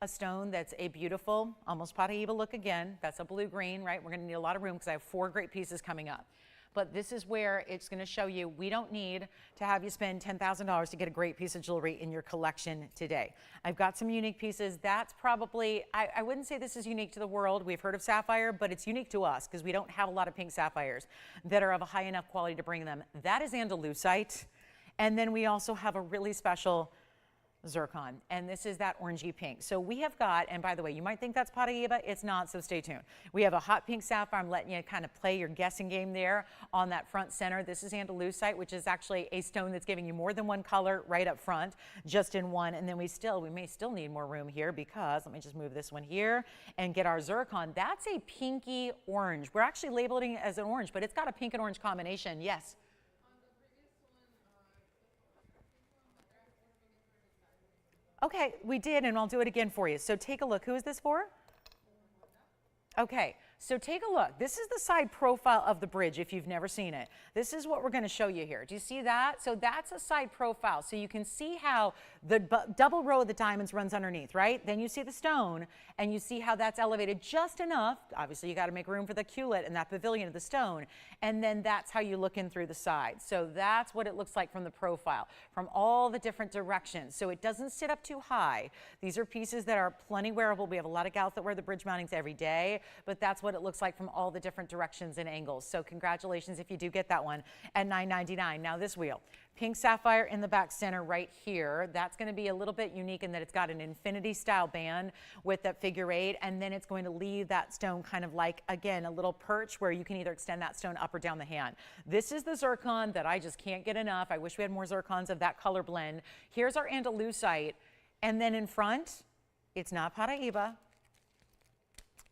a stone that's a beautiful, almost Paraiba look again. That's a blue-green, right? We're going to need a lot of room because I have 4 great pieces coming up. But this is where it's going to show you we don't need to have you spend $10,000 to get a great piece of jewelry in your collection today. I've got some unique pieces. That's probably, I wouldn't say this is unique to the world. We've heard of sapphire, but it's unique to us because we don't have a lot of pink sapphires that are of a high enough quality to bring them. That is Andalusite. And then we also have a really special zircon, and this is that orangey pink. So we have got, and by the way, you might think that's Paraiba, it's not, so stay tuned. We have a hot pink sapphire. I'm letting you kind of play your guessing game there on that front center. This is Andalusite, which is actually a stone that's giving you more than one color right up front, just in one. And then we may still need more room here because, let me just move this one here and get our zircon. That's a pinky orange. We're actually labeling it as an orange, but it's got a pink and orange combination. Yes? Okay, we did, and I'll do it again for you. So take a look. Who is this for? Okay, so take a look. This is the side profile of the bridge if you've never seen it. This is what we're going to show you here. Do you see that? So that's a side profile. So you can see how the double row of the diamonds runs underneath, right? Then you see the stone, and you see how that's elevated just enough. Obviously, you got to make room for the culet and that pavilion of the stone. And then that's how you look in through the side. So that's what it looks like from the profile, from all the different directions. So it doesn't sit up too high. These are pieces that are plenty wearable. We have a lot of gals that wear the bridge mountings every day, but that's what it looks like from all the different directions and angles. So congratulations if you do get that one at $9.99. Now this wheel, pink sapphire in the back center right here. That's going to be a little bit unique in that it's got an infinity style band with that figure 8, and then it's going to leave that stone kind of like, again, a little perch where you can either extend that stone up or down the hand. This is the zircon that I just can't get enough. I wish we had more zircons of that color blend. Here's our Andalusite, and then in front, it's not Paraiba.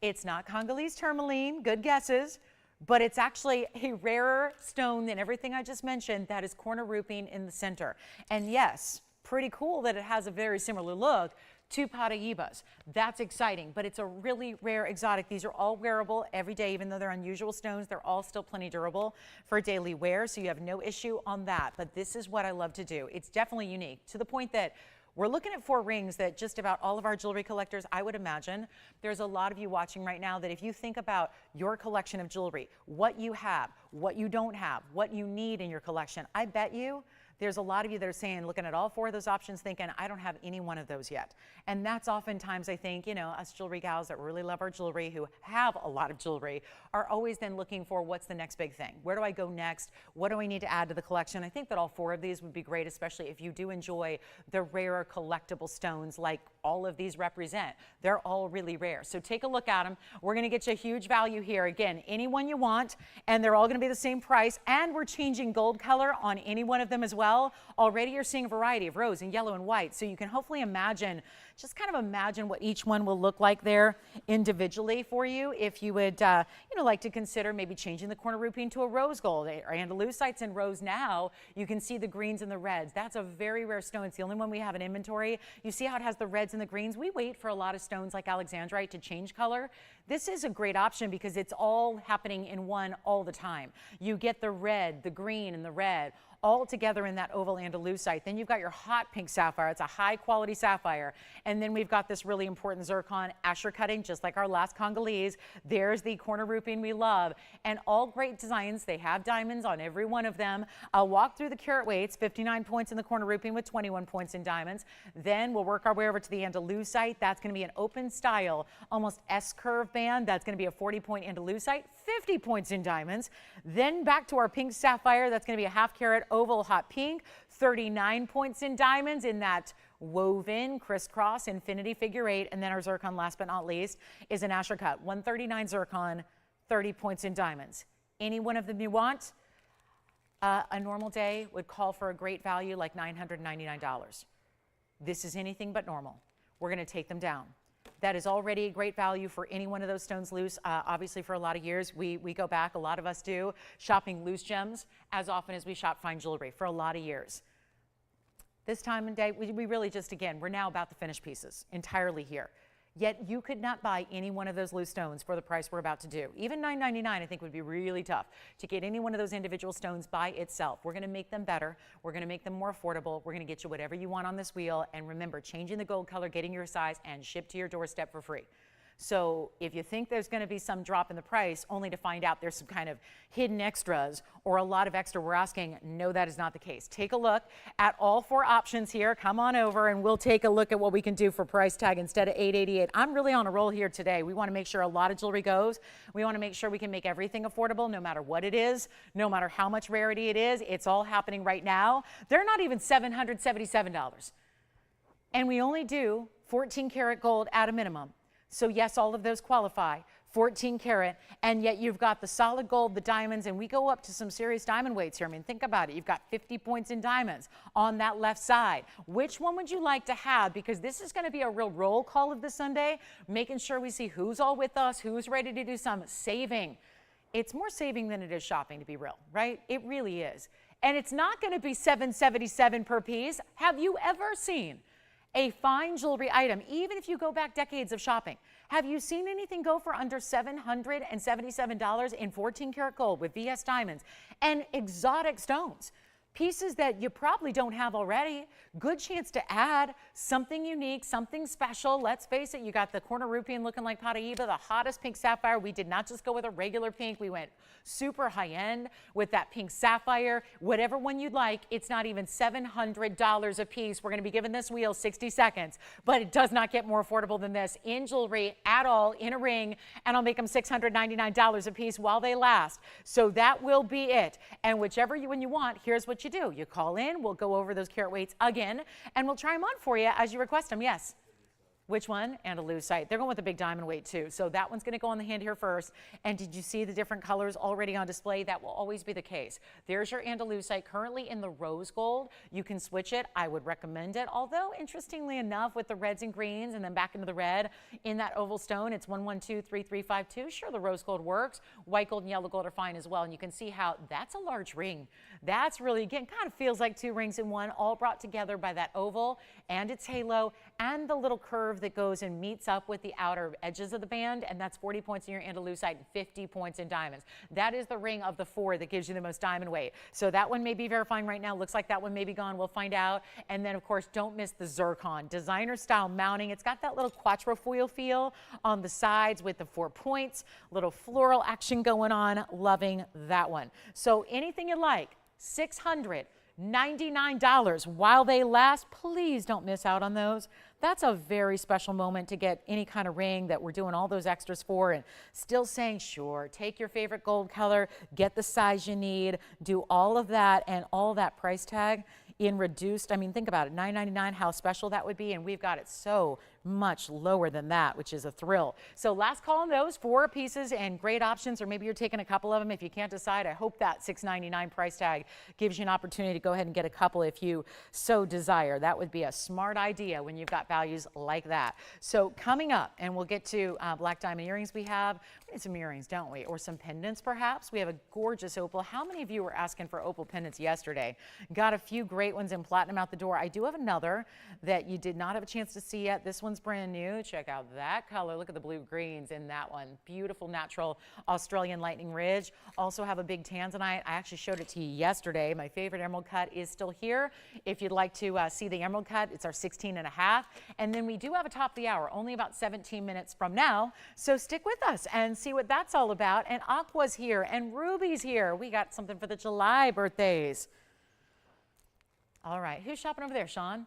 It's not Congolese tourmaline, good guesses, but it's actually a rarer stone than everything I just mentioned that is corner ruping in the center. And yes, pretty cool that it has a very similar look to Paraibas. That's exciting, but it's a really rare exotic. These are all wearable every day, even though they're unusual stones, they're all still plenty durable for daily wear, so you have no issue on that. But this is what I love to do. It's definitely unique to the point that we're looking at 4 rings that just about all of our jewelry collectors, I would imagine, there's a lot of you watching right now that if you think about your collection of jewelry, what you have, what you don't have, what you need in your collection, I bet you there's a lot of you that are saying, looking at all 4 of those options, thinking, I don't have any one of those yet. And that's oftentimes, I think, you know, us jewelry gals that really love our jewelry, who have a lot of jewelry, are always then looking for what's the next big thing? Where do I go next? What do I need to add to the collection? I think that all 4 of these would be great, especially if you do enjoy the rarer collectible stones like all of these represent. They're all really rare. So take a look at them. We're going to get you a huge value here. Again, any one you want, and they're all going to be the same price, and we're changing gold color on any one of them as well. Already you're seeing a variety of rose and yellow and white, so you can hopefully imagine, just kind of imagine what each one will look like there individually for you if you would you know, like to consider maybe changing the corner rupee to a rose gold. Or Andalusites in rose now, you can see the greens and the reds. That's a very rare stone. It's the only one we have in inventory. You see how it has the reds and the greens? We wait for a lot of stones like Alexandrite to change color. This is a great option because it's all happening in one all the time. You get the red, the green, and the red all together in that oval Andalusite. Then you've got your hot pink sapphire. It's a high quality sapphire. And then we've got this really important zircon asher cutting, just like our last Congolese. There's the corner rupee we love. And all great designs. They have diamonds on every one of them. I'll walk through the carat weights, 59 points in the corner rupee with 21 points in diamonds. Then we'll work our way over to the Andalusite. That's going to be an open style, almost S-curve band. That's going to be a 40-point Andalusite, 50 points in diamonds. Then back to our pink sapphire. That's going to be a half carat oval hot pink, 39 points in diamonds in that woven crisscross infinity figure 8. And then our zircon, last but not least, is an asher cut, 139 zircon, 30 points in diamonds. Any one of them you want? A normal day would call for a great value like $999. This is anything but normal. We're going to take them down That is already a great value for any one of those stones loose. Obviously, for a lot of years, we go back, a lot of us do, shopping loose gems as often as we shop fine jewelry for a lot of years. This time and day, we really just, again, we're now about the finished pieces entirely here. Yet you could not buy any one of those loose stones for the price we're about to do. Even $9.99 I think would be really tough to get any one of those individual stones by itself. We're going to make them better. We're going to make them more affordable. We're going to get you whatever you want on this wheel. And remember, changing the gold color, getting your size, and shipped to your doorstep for free. So if you think there's going to be some drop in the price, only to find out there's some kind of hidden extras or a lot of extra we're asking, no, that is not the case. Take a look at all 4 options here. Come on over and we'll take a look at what we can do for price tag instead of $888. I'm really on a roll here today. We want to make sure a lot of jewelry goes. We want to make sure we can make everything affordable no matter what it is, no matter how much rarity it is. It's all happening right now. They're not even $777. And we only do 14 karat gold at a minimum. So yes, all of those qualify, 14 karat, and yet you've got the solid gold, the diamonds, and we go up to some serious diamond weights here. I mean, think about it. You've got 50 points in diamonds on that left side. Which one would you like to have? Because this is going to be a real roll call of the Sunday, making sure we see who's all with us, who's ready to do some saving. It's more saving than it is shopping, to be real, right? It really is. And it's not going to be $777 per piece. Have you ever seen a fine jewelry item, even if you go back decades of shopping? Have you seen anything go for under $777 in 14 karat gold with VS diamonds and exotic stones? Pieces that you probably don't have already. Good chance to add something unique, something special. Let's face it, you got the corner rupian looking like Paraiba, the hottest pink sapphire. We did not just go with a regular pink. We went super high end with that pink sapphire. Whatever one you'd like, it's not even $700 a piece. We're going to be giving this wheel 60 seconds, but it does not get more affordable than this in jewelry at all, in a ring, and I'll make them $699 a piece while they last. So that will be it. And whichever one you want, here's what you do. You call in, we'll go over those carat weights again, and we'll try them on for you as you request them. Yes. Which one? Andalusite. They're going with a big diamond weight too. So that one's going to go on the hand here first. And did you see the different colors already on display? That will always be the case. There's your Andalusite currently in the rose gold. You can switch it. I would recommend it. Although, interestingly enough, with the reds and greens and then back into the red in that oval stone, it's 1123352. Sure, the rose gold works. White gold and yellow gold are fine as well. And you can see how that's a large ring. That's really, again, kind of feels like 2 rings in one, all brought together by that oval and its halo and the little curve that goes and meets up with the outer edges of the band, and that's 40 points in your Andalusite and 50 points in diamonds. That is the ring of the 4 that gives you the most diamond weight. So that one may be verifying right now. Looks like that one may be gone. We'll find out. And then, of course, don't miss the zircon. Designer style mounting. It's got that little quatrefoil feel on the sides with the 4 points. Little floral action going on. Loving that one. So anything you like, $699 while they last. Please don't miss out on those. That's a very special moment to get any kind of ring that we're doing all those extras for and still saying, sure, take your favorite gold color, get the size you need, do all of that and all that price tag in reduced. I mean, think about it, $9.99, how special that would be. And we've got it so much lower than that, which is a thrill. So last call on those 4 pieces and great options, or maybe you're taking a couple of them. If you can't decide, I hope that $6.99 price tag gives you an opportunity to go ahead and get a couple if you so desire. That would be a smart idea when you've got values like that. So coming up, and we'll get to black diamond earrings we have. We need some earrings, don't we? Or some pendants perhaps. We have a gorgeous opal. How many of you were asking for opal pendants yesterday? Got a few great ones in platinum out the door. I do have another that you did not have a chance to see yet. This one's brand new. Check out that color. Look at the blue greens in that one. Beautiful natural Australian lightning ridge. Also have a big Tanzanite. I actually showed it to you yesterday. My favorite emerald cut is still here. If you'd like to see the emerald cut, it's our 16.5. And then we do have a top of the hour, only about 17 minutes from now. So stick with us and see what that's all about. And Aqua's here and Ruby's here. We got something for the July birthdays. All right, who's shopping over there, Sean?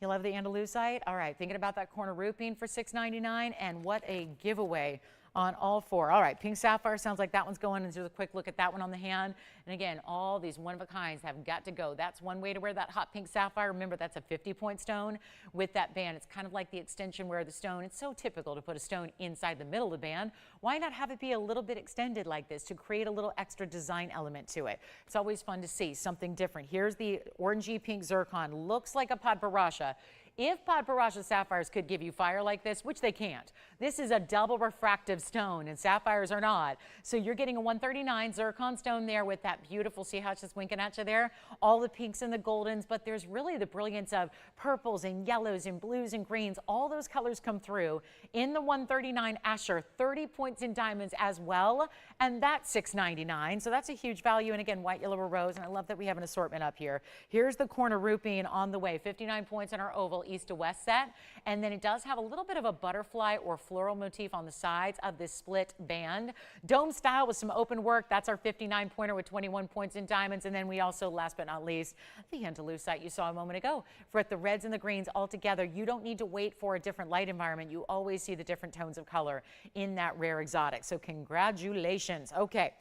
You love the Andalusite? All right, thinking about that corner rupian for $6.99, and what a giveaway on all 4. All right, pink sapphire sounds like that one's going. And just a quick look at that one on the hand. And again, all these one-of-a-kinds have got to go. That's one way to wear that hot pink sapphire. Remember, that's a 50-point stone with that band. It's kind of like the extension where the stone, it's so typical to put a stone inside the middle of the band. Why not have it be a little bit extended like this to create a little extra design element to it? It's always fun to see something different. Here's the orangey pink zircon. Looks like a Padparadscha. If Padparadscha sapphires could give you fire like this, which they can't, this is a double refractive stone and sapphires are not. So you're getting a 139 zircon stone there with that beautiful, see how it's just winking at you there? All the pinks and the goldens, but there's really the brilliance of purples and yellows and blues and greens. All those colors come through in the 139 Asher, 30 points in diamonds as well, and that's $6.99. So that's a huge value. And again, white, yellow, or rose, and I love that we have an assortment up here. Here's the corner rupee on the way, 59 points in our oval east to west set, and then it does have a little bit of a butterfly or floral motif on the sides of this split band. Dome style with some open work. That's our 59 pointer with 21 points in diamonds. And then we also, last but not least, the Andalusite you saw a moment ago. For the reds and the greens all together, you don't need to wait for a different light environment. You always see the different tones of color in that rare exotic. So congratulations. Okay.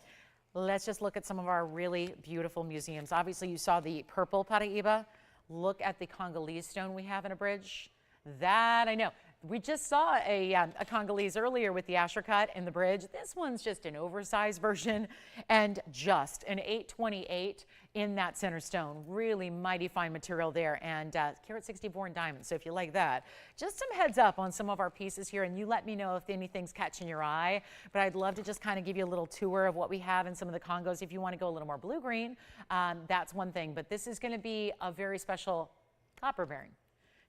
Let's just look at some of our really beautiful museums. Obviously, you saw the purple Paraiba. Look at the Congolese stone we have in a bridge. That I know. We just saw a Congolese earlier with the Asher cut in the bridge. This one's just an oversized version and just an 828 in that center stone. Really mighty fine material there, and carat 64 in diamonds. So if you like that, just some heads up on some of our pieces here, and you let me know if anything's catching your eye. But I'd love to just kind of give you a little tour of what we have in some of the Congos. If you want to go a little more blue-green, that's one thing. But this is going to be a very special copper bearing.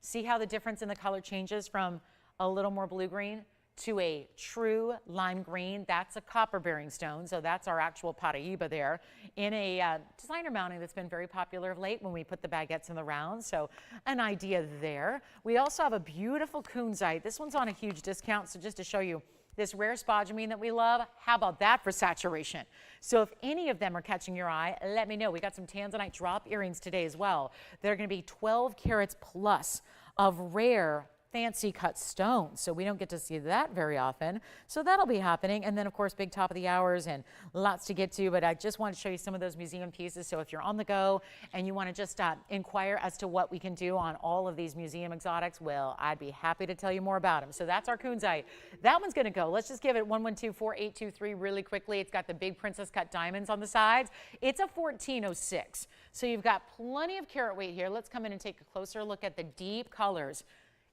See how the difference in the color changes from a little more blue-green to a true lime green. That's a copper-bearing stone, so that's our actual Paraiba there in a designer mounting that's been very popular of late when we put the baguettes in the rounds, so an idea there. We also have a beautiful Kunzite. This one's on a huge discount, so just to show you this rare spodumene that we love, how about that for saturation? So if any of them are catching your eye, let me know. We got some Tanzanite drop earrings today as well. They're going to be 12 carats plus of rare fancy cut stones, so we don't get to see that very often. So that'll be happening. And then of course, big top of the hours and lots to get to, but I just want to show you some of those museum pieces. So if you're on the go and you want to just inquire as to what we can do on all of these museum exotics, well, I'd be happy to tell you more about them. So that's our Kunzite. That one's going to go. Let's just give it 1124823 really quickly. It's got the big princess cut diamonds on the sides. It's a 1406. So you've got plenty of carat weight here. Let's come in and take a closer look at the deep colors.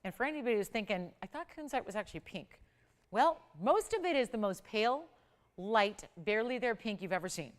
And for anybody who's thinking, I thought Kunzite was actually pink. Well, most of it is the most pale, light, barely there pink you've ever seen.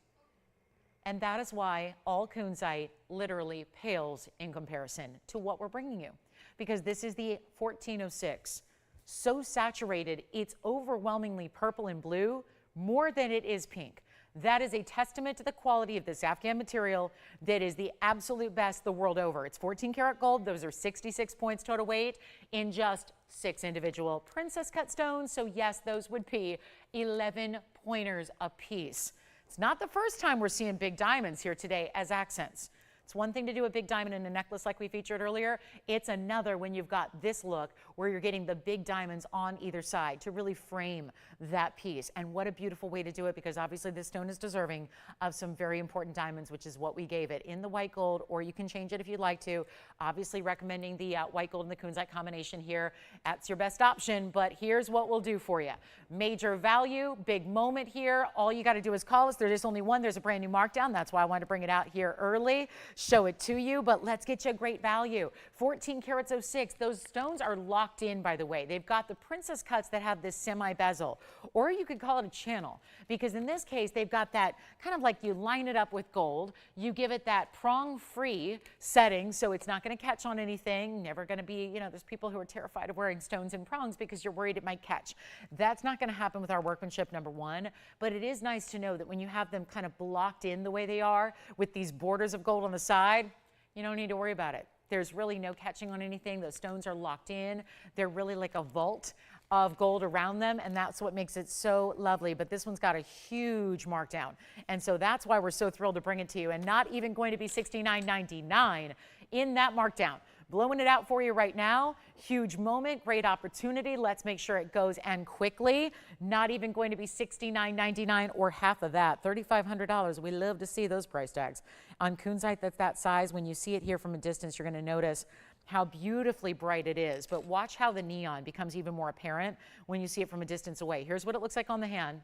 And that is why all Kunzite literally pales in comparison to what we're bringing you. Because this is the 1406. So saturated, it's overwhelmingly purple and blue, more than it is pink. That is a testament to the quality of this Afghan material that is the absolute best the world over. It's 14 karat gold. Those are 66 points total weight in just 6 individual princess cut stones. So yes, those would be 11 pointers a piece. It's not the first time we're seeing big diamonds here today as accents. It's one thing to do a big diamond in a necklace like we featured earlier. It's another when you've got this look where you're getting the big diamonds on either side to really frame that piece. And what a beautiful way to do it, because obviously this stone is deserving of some very important diamonds, which is what we gave it in the white gold, or you can change it if you'd like to. Obviously recommending the white gold and the Kunzite combination here. That's your best option, but here's what we'll do for you. Major value, big moment here. All you got to do is call us. There's just only one. There's a brand new markdown. That's why I wanted to bring it out here early. Show it to you, but let's get you a great value. 14 carats 06. Those stones are locked in, by the way. They've got the princess cuts that have this semi-bezel, or you could call it a channel, because in this case, they've got that kind of like you line it up with gold. You give it that prong-free setting, so it's not going to catch on anything. Never going to be, you know, there's people who are terrified of wearing stones and prongs because you're worried it might catch. That's not going to happen with our workmanship, number one, but it is nice to know that when you have them kind of blocked in the way they are with these borders of gold on the side, you don't need to worry about it. There's really no catching on anything. Those stones are locked in. They're really like a vault of gold around them, and that's what makes it so lovely. But this one's got a huge markdown, and so that's why we're so thrilled to bring it to you, and not even going to be $69.99 in that markdown. Blowing it out for you right now. Huge moment, great opportunity. Let's make sure it goes and quickly. Not even going to be $69.99 or half of that. $3,500. We love to see those price tags. On Kunzite that's that size, when you see it here from a distance, you're going to notice how beautifully bright it is. But watch how the neon becomes even more apparent when you see it from a distance away. Here's what it looks like on the hand.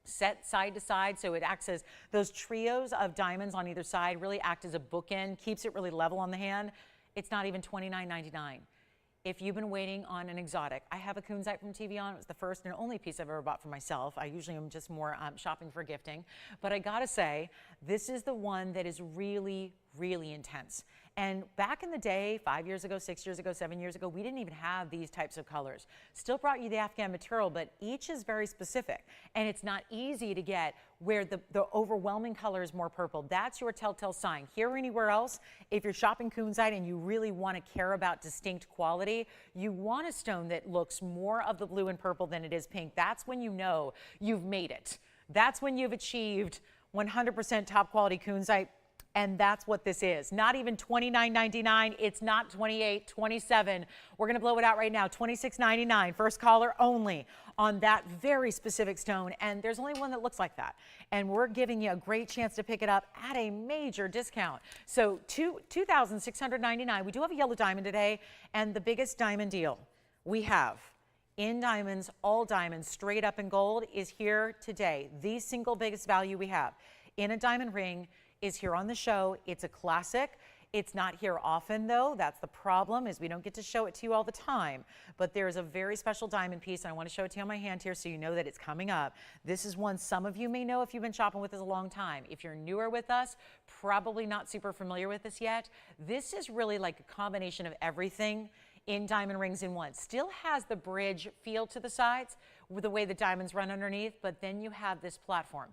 Set side to side, so it acts as those trios of diamonds on either side really act as a bookend, keeps it really level on the hand. It's not even $29.99. if you've been waiting on an exotic. I have a Kunzite from TVON. It was the first and only piece I've ever bought for myself. I usually am just more shopping for gifting. But I gotta say, this is the one that is really, really intense. And back in the day, 5 years ago, 6 years ago, 7 years ago, we didn't even have these types of colors. Still brought you the Afghan material, but each is very specific. And it's not easy to get where the overwhelming color is more purple. That's your telltale sign. Here or anywhere else, if you're shopping Kunzite and you really want to care about distinct quality, you want a stone that looks more of the blue and purple than it is pink. That's when you know you've made it. That's when you've achieved 100% top quality Kunzite. And that's what this is. Not even $29.99. It's not $28, $27. We're going to blow it out right now. $26.99. First caller only on that very specific stone. And there's only one that looks like that. And we're giving you a great chance to pick it up at a major discount. So $2,699. We do have a yellow diamond today. And the biggest diamond deal we have in diamonds, all diamonds, straight up in gold, is here today. The single biggest value we have in a diamond ring is here on the show. It's a classic. It's not here often though. That's the problem, is we don't get to show it to you all the time. But there's a very special diamond piece, and I want to show it to you on my hand here so you know that it's coming up. This is one some of you may know if you've been shopping with us a long time. If you're newer with us, probably not super familiar with this yet. This is really like a combination of everything in diamond rings in one. Still has the bridge feel to the sides with the way the diamonds run underneath, but then you have this platform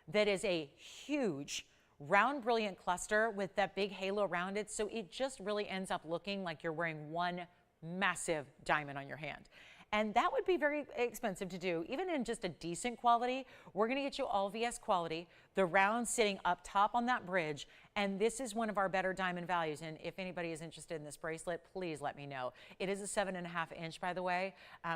that is a huge round brilliant cluster with that big halo around it, so it just really ends up looking like you're wearing one massive diamond on your hand. And that would be very expensive to do, even in just a decent quality. We're gonna get you all VS quality, the round sitting up top on that bridge, and this is one of our better diamond values. And if anybody is interested in this bracelet, please let me know. It is a 7.5 inch, by the way,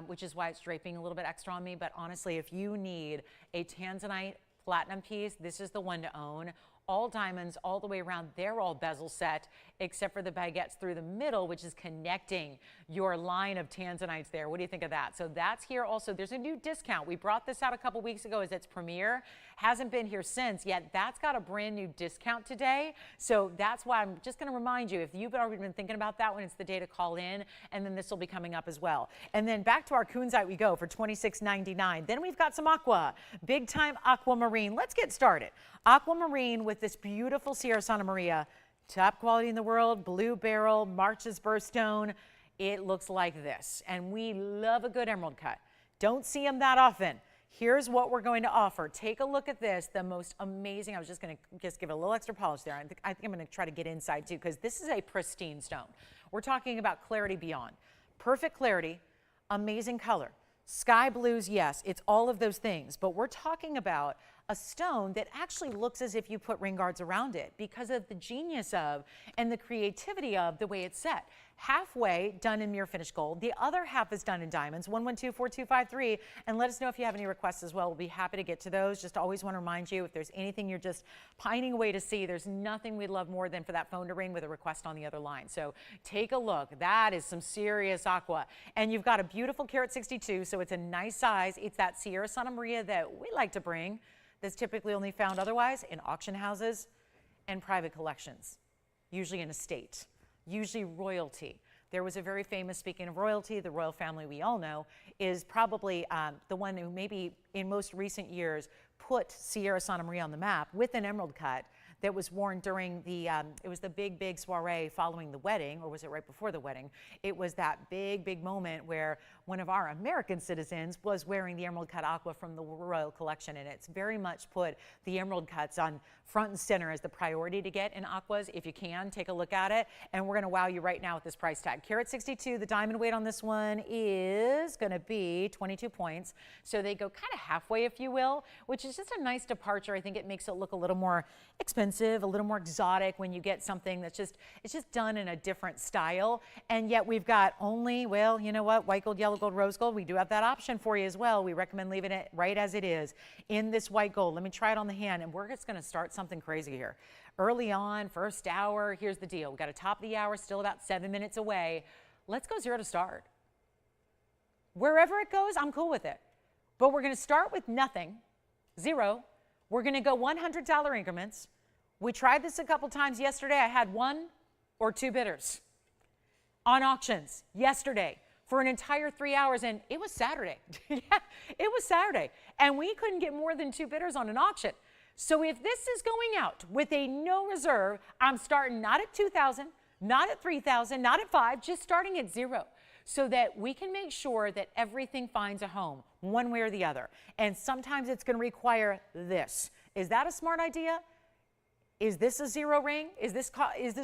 which is why it's draping a little bit extra on me. But honestly, if you need a Tanzanite platinum piece, this is the one to own. All diamonds all the way around. They're all bezel set, except for the baguettes through the middle, which is connecting your line of Tanzanites there. What do you think of that? So that's here also. There's a new discount. We brought this out a couple weeks ago as its premiere. Hasn't been here since, yet that's got a brand new discount today. So that's why I'm just going to remind you, if you've already been thinking about that one, it's the day to call in, and then this will be coming up as well. And then back to our Kunzite we go for $26.99. Then we've got some aqua, big time aquamarine. Let's get started. Aquamarine with this beautiful Sierra Santa Maria, top quality in the world, blue beryl, March's birthstone. It looks like this, and we love a good emerald cut. Don't see them that often. Here's what we're going to offer. Take a look at this, the most amazing. I was just going to give it a little extra polish there. I think I'm going to try to get inside too, because this is a pristine stone. We're talking about clarity beyond. Perfect clarity, amazing color. Sky blues, yes, it's all of those things, but we're talking about a stone that actually looks as if you put ring guards around it because of the genius of and the creativity of the way it's set. Halfway done in mirror finished gold. The other half is done in diamonds, 112-4253. And let us know if you have any requests as well. We'll be happy to get to those. Just always want to remind you, if there's anything you're just pining away to see, there's nothing we'd love more than for that phone to ring with a request on the other line. So take a look. That is some serious aqua. And you've got a beautiful carat 62, so it's a nice size. It's that Sierra Santa Maria that we like to bring, that's typically only found otherwise in auction houses and private collections, usually in estate, usually royalty. There was a very famous, speaking of royalty, the royal family we all know is probably the one who maybe in most recent years put Sierra Santa Maria on the map with an emerald cut that was worn during the, it was the big soiree following the wedding, or was it right before the wedding? It was that big moment where one of our American citizens was wearing the emerald cut aqua from the royal collection, and it's very much put the emerald cuts on front and center as the priority to get in aquas. If you can, take a look at it, and we're gonna wow you right now with this price tag. Carat 62, the diamond weight on this one is gonna be 22 points. So they go kind of halfway, if you will, which is just a nice departure. I think it makes it look a little more expensive, a little more exotic when you get something that's just, it's just done in a different style. And yet we've got only, well, you know what, white gold, yellow gold, rose gold. We do have that option for you as well. We recommend leaving it right as it is in this white gold. Let me try it on the hand, and we're just gonna start something crazy here. Early on, first hour, here's the deal. We've got a top of the hour, still about 7 minutes away. Let's go zero to start. Wherever it goes, I'm cool with it. But we're gonna start with nothing, zero. We're gonna go $100 increments. We tried this a couple times yesterday. I had 1 or 2 bidders. on auctions yesterday for an entire 3 hours, and it was Saturday. Yeah, it was Saturday, and we couldn't get more than 2 bidders on an auction. So if this is going out with a no reserve, I'm starting not at 2,000, not at 3,000, not at 5, just starting at 0, so that we can make sure that everything finds a home one way or the other. And sometimes it's going to require this. Is that a smart idea? Is this a 0 ring? Is this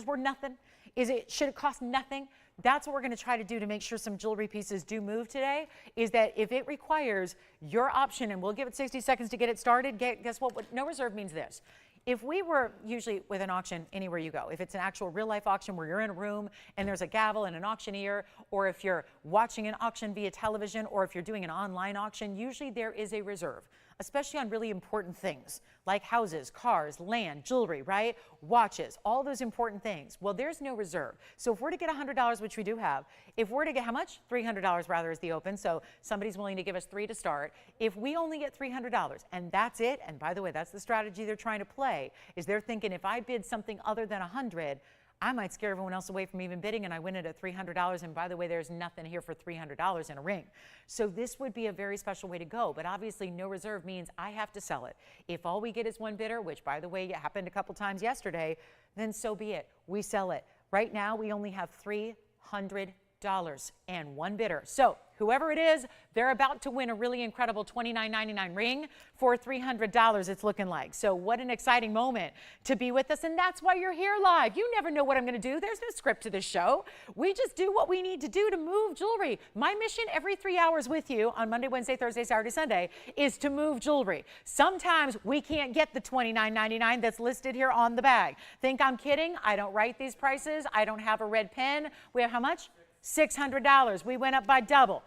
worth nothing? Should it cost nothing? That's what we're going to try to do to make sure some jewelry pieces do move today, is that if it requires your option, and we'll give it 60 seconds to get it started, guess what? No reserve means this. If we were usually with an auction anywhere you go, if it's an actual real life auction where you're in a room and there's a gavel and an auctioneer, or if you're watching an auction via television, or if you're doing an online auction, usually there is a reserve, especially on really important things like houses, cars, land, jewelry, right? Watches, all those important things. Well, there's no reserve. So if we're to get $100, which we do have, if we're to get how much? $300 rather is the open. So somebody's willing to give us 3 to start. If we only get $300 and that's it, and by the way, that's the strategy they're trying to play, is they're thinking if I bid something other than 100, I might scare everyone else away from even bidding, and I win it at $300, and by the way, there's nothing here for $300 in a ring. So this would be a very special way to go, but obviously no reserve means I have to sell it. If all we get is 1 bidder, which by the way happened a couple times yesterday, then so be it. We sell it. Right now we only have $300 and 1 bidder. So whoever it is, they're about to win a really incredible $29.99 ring for $300, it's looking like. So what an exciting moment to be with us, and that's why you're here live. You never know what I'm going to do. There's no script to this show. We just do what we need to do to move jewelry. My mission every 3 hours with you on Monday, Wednesday, Thursday, Saturday, Sunday is to move jewelry. Sometimes we can't get the $29.99 that's listed here on the bag. Think I'm kidding? I don't write these prices. I don't have a red pen. We have how much? $600. We went up by double.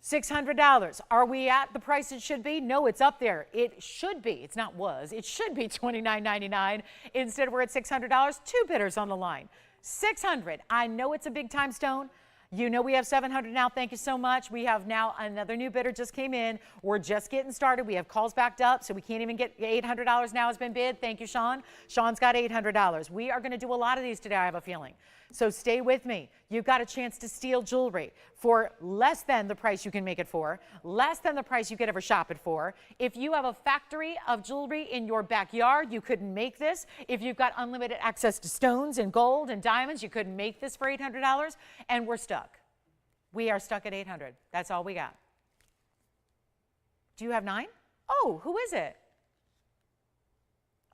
$600. Are we at the price it should be? No, it's up there. It should be. It's not was. It should be $29.99. Instead, we're at $600. 2 bidders on the line. $600. I know it's a big time stone. You know we have 700 now. Thank you so much. We have now another new bidder just came in. We're just getting started. We have calls backed up, so we can't even get $800 now has been bid. Thank you, Sean. Sean's got $800. We are going to do a lot of these today, I have a feeling. So stay with me. You've got a chance to steal jewelry for less than the price you can make it for, less than the price you could ever shop it for. If you have a factory of jewelry in your backyard, you couldn't make this. If you've got unlimited access to stones and gold and diamonds, you couldn't make this for $800, and we're stuck. We are stuck at $800. That's all we got. Do you have 9? Oh, who is it?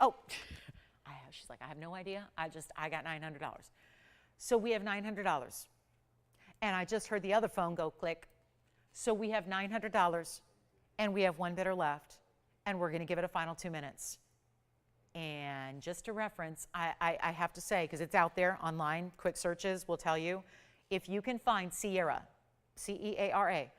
Oh, she's like, I have no idea. I got $900. So we have $900. And I just heard the other phone go click. So we have $900 and we have 1 bidder left, and we're going to give it a final 2 minutes. And just a reference, I have to say, because it's out there online, quick searches will tell you, if you can find Sierra, C-E-A-R-A,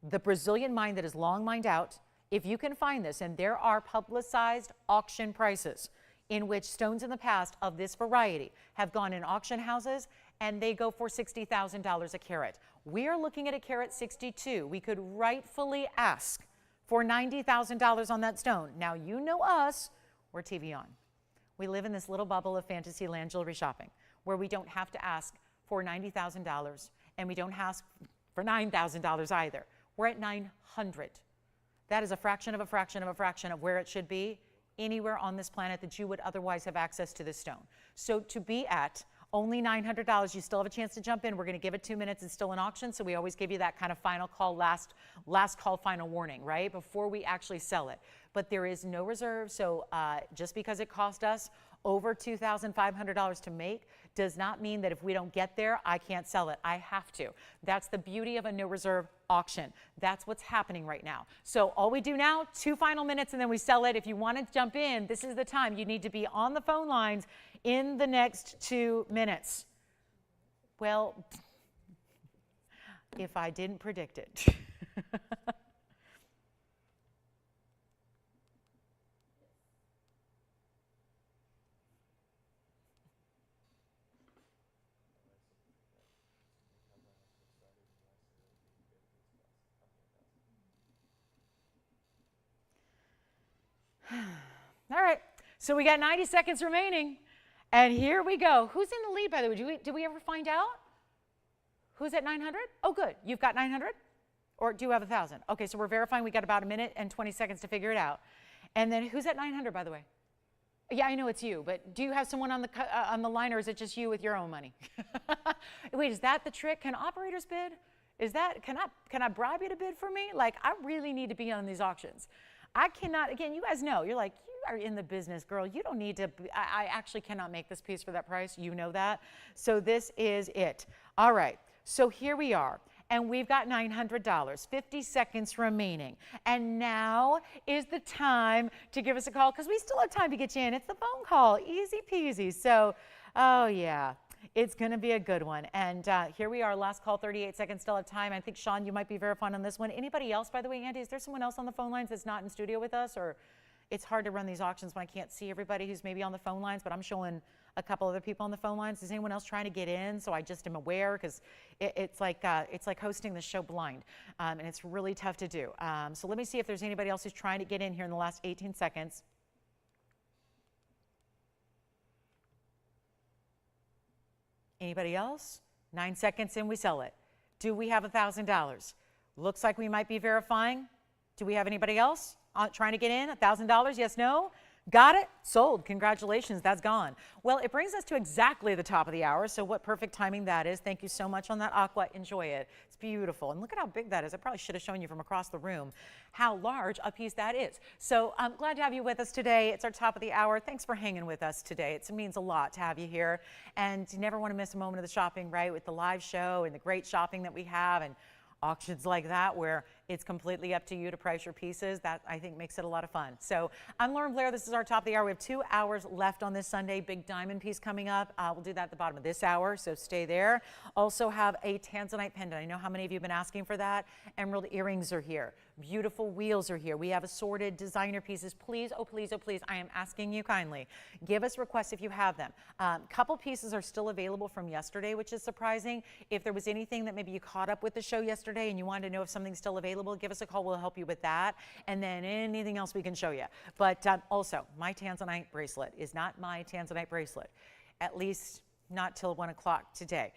the Brazilian mine that is long mined out, if you can find this, and there are publicized auction prices in which stones in the past of this variety have gone in auction houses, and they go for $60,000 a carat. We are looking at a carat 62. We could rightfully ask for $90,000 on that stone. Now, you know us, we're TVON. We live in this little bubble of fantasy land jewelry shopping where we don't have to ask for $90,000, and we don't ask for $9,000 either. We're at $900. That is a fraction of a fraction of a fraction of where it should be anywhere on this planet that you would otherwise have access to this stone. So to be at only $900, you still have a chance to jump in. We're going to give it 2 minutes. It's still an auction, so we always give you that kind of final call, last call, final warning, right, before we actually sell it. But there is no reserve, so just because it cost us over $2,500 to make does not mean that if we don't get there, I can't sell it. I have to. That's the beauty of a no reserve auction. That's what's happening right now. So all we do now, 2 final minutes, and then we sell it. If you want to jump in, this is the time. You need to be on the phone lines in the next 2 minutes. Well, if I didn't predict it. All right, so we got 90 seconds remaining, and here we go. Who's in the lead, by the way? Did we ever find out? Who's at 900? Oh, good. You've got 900? Or do you have 1,000? Okay, so we're verifying. We got about a minute and 20 seconds to figure it out. And then who's at 900, by the way? Yeah, I know it's you, but do you have someone on the line, or is it just you with your own money? Wait, is that the trick? Can operators bid? Is that, can I bribe you to bid for me? Like, I really need to be on these auctions. I cannot, again, you guys know, you're like, you are in the business, girl. You don't need to, I actually cannot make this piece for that price. You know that. So this is it. All right, so here we are. And we've got $900, 50 seconds remaining. And now is the time to give us a call, because we still have time to get you in. It's the phone call, easy peasy. So, oh yeah, it's gonna be a good one. And here we are, last call, 38 seconds, still have time. I think, Sean, you might be verifying on this one. Anybody else, by the way, Andy, is there someone else on the phone lines that's not in studio with us? Or it's hard to run these auctions when I can't see everybody who's maybe on the phone lines, but I'm showing a couple other people on the phone lines. Is anyone else trying to get in? So I just am aware, because it's like hosting the show blind, and it's really tough to do. So let me see if there's anybody else who's trying to get in here in the last 18 seconds. Anybody else? 9 seconds in, we sell it. Do we have $1,000? Looks like we might be verifying. Do we have anybody else trying to get in? $1,000? Yes, no? Got it? Sold. Congratulations. That's gone. Well, it brings us to exactly the top of the hour. So what perfect timing that is. Thank you so much on that, Aqua. Enjoy it. It's beautiful. And look at how big that is. I probably should have shown you from across the room how large a piece that is. So I'm glad to have you with us today. It's our top of the hour. Thanks for hanging with us today. It means a lot to have you here. And you never want to miss a moment of the shopping, right? With the live show and the great shopping that we have, and auctions like that where it's completely up to you to price your pieces. That, I think, makes it a lot of fun. So I'm Lauren Blair. This is our top of the hour. We have 2 hours left on this Sunday. Big diamond piece coming up. We'll do that at the bottom of this hour, so stay there. Also have a Tanzanite pendant. I know how many of you have been asking for that. Emerald earrings are here. Beautiful wheels are here. We have assorted designer pieces. Please, oh please, oh please, I am asking you kindly, give us requests if you have them. Couple pieces are still available from yesterday, which is surprising. If there was anything that maybe you caught up with the show yesterday and you wanted to know if something's still available, give us a call. We'll help you with that. And then anything else we can show you. But also, my Tanzanite bracelet is not my Tanzanite bracelet, at least not till 1 o'clock today.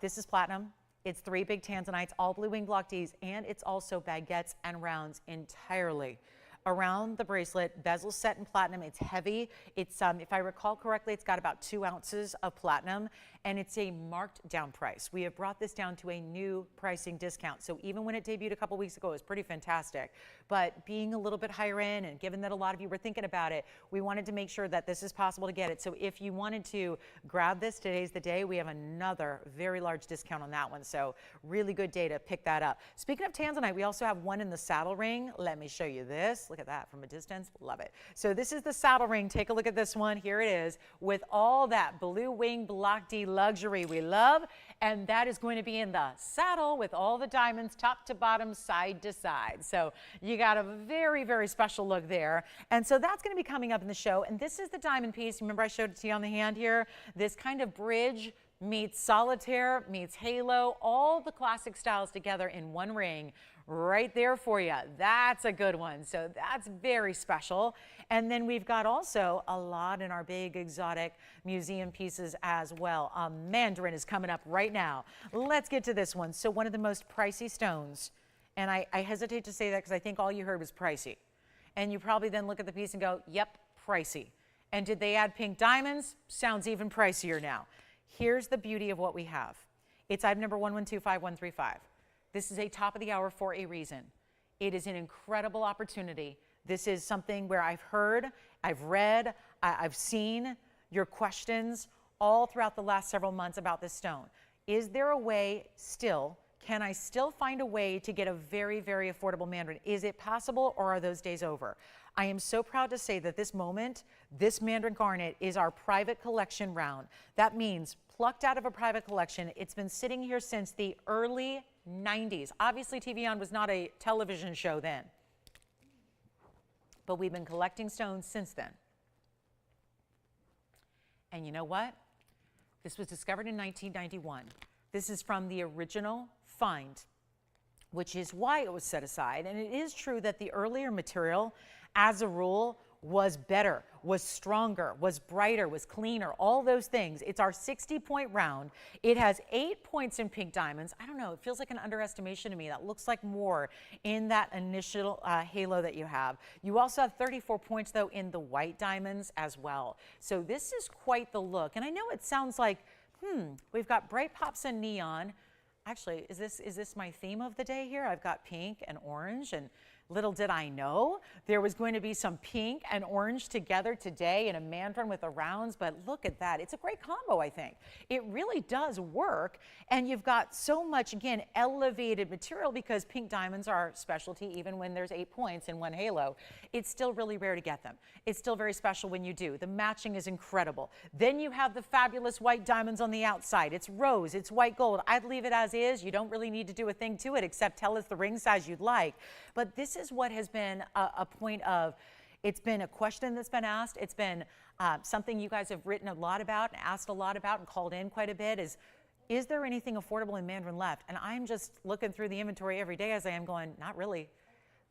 This is platinum. It's 3 big Tanzanites, all blue wing block Ds, and it's also baguettes and rounds entirely around the bracelet. Bezel set in platinum. It's heavy. It's, if I recall correctly, it's got about 2 ounces of platinum, and it's a marked down price. We have brought this down to a new pricing discount. So even when it debuted a couple weeks ago, it was pretty fantastic. But being a little bit higher end, and given that a lot of you were thinking about it, we wanted to make sure that this is possible to get it. So if you wanted to grab this, today's the day. We have another very large discount on that one. So really good day to pick that up. Speaking of Tanzanite, we also have one in the saddle ring. Let me show you this. Look at that from a distance. Love it. So this is the saddle ring. Take a look at this one. Here it is with all that blue wing block D luxury we love. And that is going to be in the saddle with all the diamonds top to bottom, side to side. So you got a very, very special look there. And so that's going to be coming up in the show. And this is the diamond piece. Remember I showed it to you on the hand here? This kind of bridge meets solitaire, meets halo, all the classic styles together in one ring right there for you. That's a good one. So that's very special. And then we've got also a lot in our big exotic museum pieces as well. Mandarin is coming up right now. Let's get to this one. So one of the most pricey stones, and I hesitate to say that because I think all you heard was pricey. And you probably then look at the piece and go, yep, pricey. And did they add pink diamonds? Sounds even pricier now. Here's the beauty of what we have. It's item number 1125-135. This is a top of the hour for a reason. It is an incredible opportunity. This is something where I've heard, I've read, I've seen your questions all throughout the last several months about this stone. Is there a way still, can I still find a way to get a very, very affordable Mandarin? Is it possible, or are those days over? I am so proud to say that this moment, this Mandarin garnet is our private collection round. That means plucked out of a private collection. It's been sitting here since the early 90s. Obviously, TVON was not a television show then, but we've been collecting stones since then. And you know what? This was discovered in 1991. This is from the original find, which is why it was set aside. And it is true that the earlier material, as a rule, was better, was stronger, was brighter, was cleaner, all those things. It's our 60-point round. It has 8 points in pink diamonds. I don't know, it feels like an underestimation to me. That looks like more in that initial halo that you have. You also have 34 points though in the white diamonds as well. So this is quite the look. And I know it sounds like, we've got bright pops and neon. Actually, is this my theme of the day here? I've got pink and orange, and little did I know there was going to be some pink and orange together today in a Mandarin with the rounds, but look at that. It's a great combo, I think. It really does work, and you've got so much, again, elevated material because pink diamonds are specialty even when there's 8 points in one halo. It's still really rare to get them. It's still very special when you do. The matching is incredible. Then you have the fabulous white diamonds on the outside. It's rose, it's white gold. I'd leave it as is. You don't really need to do a thing to it except tell us the ring size you'd like. But this is what has been a point of, it's been a question that's been asked. It's been something you guys have written a lot about and asked a lot about and called in quite a bit is there anything affordable in Mandarin left? And I'm just looking through the inventory every day as I am going, not really.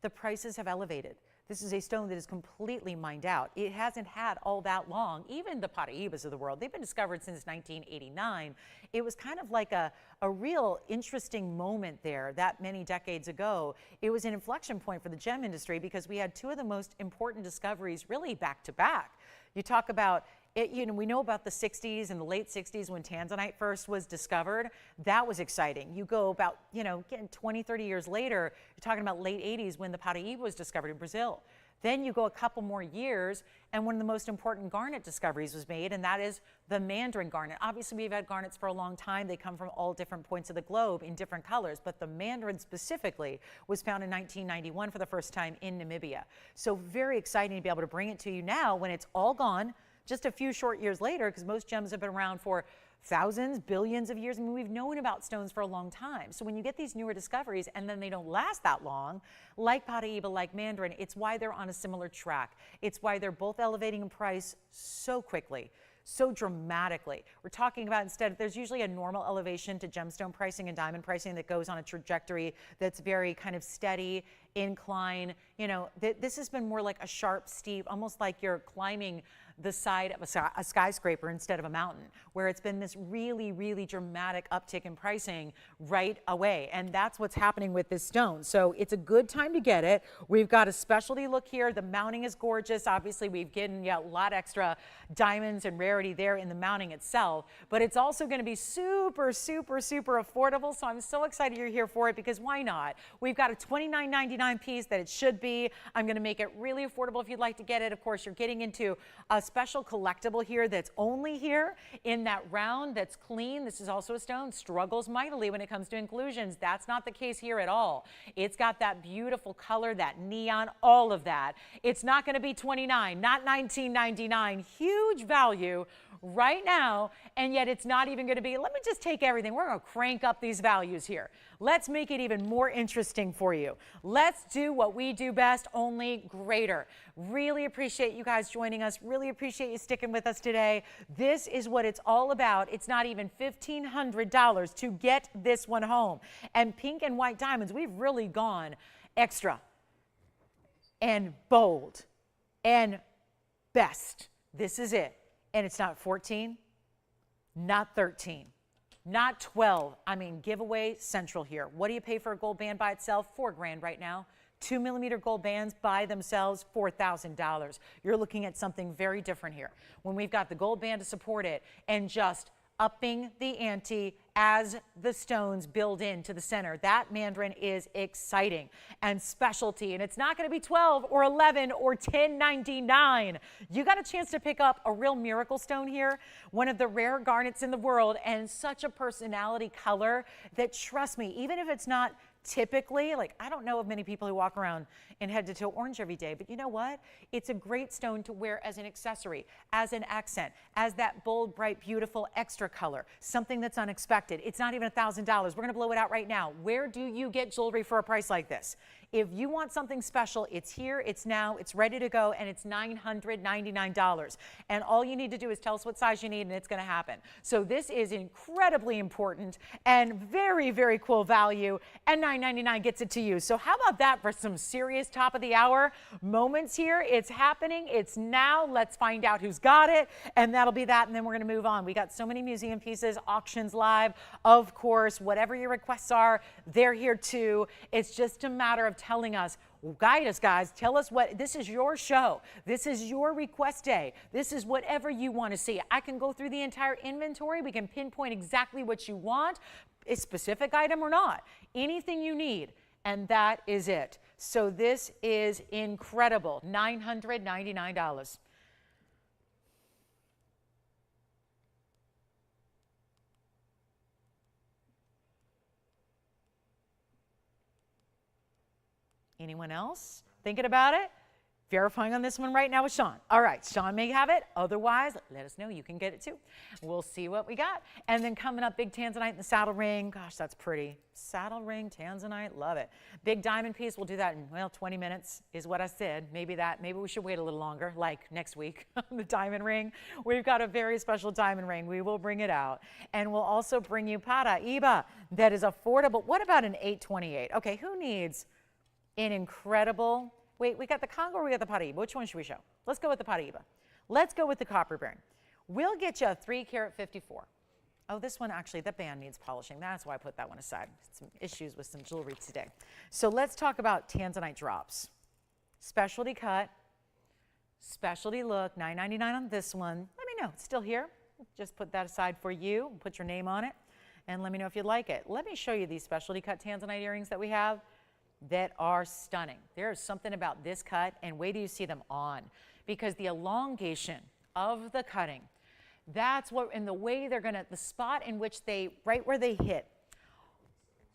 The prices have elevated. This is a stone that is completely mined out. It hasn't had all that long. Even the Paraibas of the world, they've been discovered since 1989. It was kind of like a real interesting moment there that many decades ago. It was an inflection point for the gem industry because we had two of the most important discoveries really back to back. You talk about it, we know about the 60s and the late 60s when Tanzanite first was discovered. That was exciting. You go about, getting 20, 30 years later, you're talking about late 80s when the Paraiba was discovered in Brazil. Then you go a couple more years and one of the most important garnet discoveries was made, and that is the Mandarin garnet. Obviously, we've had garnets for a long time. They come from all different points of the globe in different colors, but the Mandarin specifically was found in 1991 for the first time in Namibia. So very exciting to be able to bring it to you now when it's all gone. Just a few short years later, because most gems have been around for thousands, billions of years. I mean, we've known about stones for a long time. So when you get these newer discoveries and then they don't last that long, like Paraiba, like Mandarin, it's why they're on a similar track. It's why they're both elevating in price so quickly, so dramatically. We're talking about instead, there's usually a normal elevation to gemstone pricing and diamond pricing that goes on a trajectory that's very kind of steady, incline. This has been more like a sharp, steep, almost like you're climbing the side of a skyscraper instead of a mountain, where it's been this really, really dramatic uptick in pricing right away. And that's what's happening with this stone. So it's a good time to get it. We've got a specialty look here. The mounting is gorgeous. Obviously, we've given a lot extra diamonds and rarity there in the mounting itself, but it's also going to be super, super, super affordable. So I'm so excited you're here for it because why not? We've got a $29.99 piece that it should be. I'm going to make it really affordable if you'd like to get it. Of course, you're getting into a special collectible here that's only here in that round that's clean. This is also a stone, struggles mightily when it comes to inclusions. That's not the case here at all. It's got that beautiful color, that neon, all of that. It's not going to be $29, not $19.99. Huge value right now, and yet it's not even going to be, let me just take everything. We're going to crank up these values here. Let's make it even more interesting for you. Let's do what we do best, only greater. Really appreciate you guys joining us. Really appreciate you sticking with us today. This is what it's all about. It's not even $1,500 to get this one home. And pink and white diamonds, we've really gone extra and bold and best. This is it. And it's not 14, not 13, not 12. I mean, giveaway central here. What do you pay for a gold band by itself? $4 grand right now. 2mm gold bands by themselves, $4,000. You're looking at something very different here. When we've got the gold band to support it and just upping the ante as the stones build into the center. That Mandarin is exciting and specialty, and it's not going to be 12 or 11 or $10.99. You got a chance to pick up a real miracle stone here, one of the rare garnets in the world, and such a personality color that, trust me, even if it's not typically, like, I don't know of many people who walk around in head to toe orange every day, but you know what? It's a great stone to wear as an accessory, as an accent, as that bold, bright, beautiful extra color, something that's unexpected. It's not even $1,000. We're going to blow it out right now. Where do you get jewelry for a price like this? If you want something special, it's here, it's now, it's ready to go, and it's $999. And all you need to do is tell us what size you need, and it's going to happen. So this is incredibly important and very, very cool value, and $49.99 gets it to you. So how about that for some serious top of the hour moments here? It's happening. It's now. Let's find out who's got it. And that'll be that. And then we're going to move on. We got so many museum pieces, auctions live. Of course, whatever your requests are, they're here too. It's just a matter of telling us, guide us, guys. Tell us what, this is your show. This is your request day. This is whatever you want to see. I can go through the entire inventory. We can pinpoint exactly what you want, a specific item or not, anything you need. And that is it. So this is incredible. $999. Anyone else thinking about it? Verifying on this one right now with Sean. All right, Sean may have it. Otherwise, let us know. You can get it too. We'll see what we got. And then coming up, big Tanzanite in the saddle ring. Gosh, that's pretty. Saddle ring, Tanzanite, love it. Big diamond piece, we'll do that in, well, 20 minutes is what I said. Maybe we should wait a little longer, like next week. The diamond ring. We've got a very special diamond ring. We will bring it out. And we'll also bring you Paraiba that is affordable. What about an 828? Okay, who needs an incredible, wait, we got the Congo or we got the Paraiba? Which one should we show? Let's go with the Paraiba. Let's go with the copper bearing. We'll get you a 3 carat 54. Oh, this one actually, the band needs polishing. That's why I put that one aside. Some issues with some jewelry today. So let's talk about Tanzanite drops. Specialty cut, specialty look, $9.99 on this one. Let me know, it's still here. Just put that aside for you, put your name on it, and let me know if you'd like it. Let me show you these specialty cut Tanzanite earrings that we have that are stunning. There is something about this cut, and wait till you see them on, because the elongation of the cutting, that's what, in the way they're gonna, the spot in which they, right where they hit,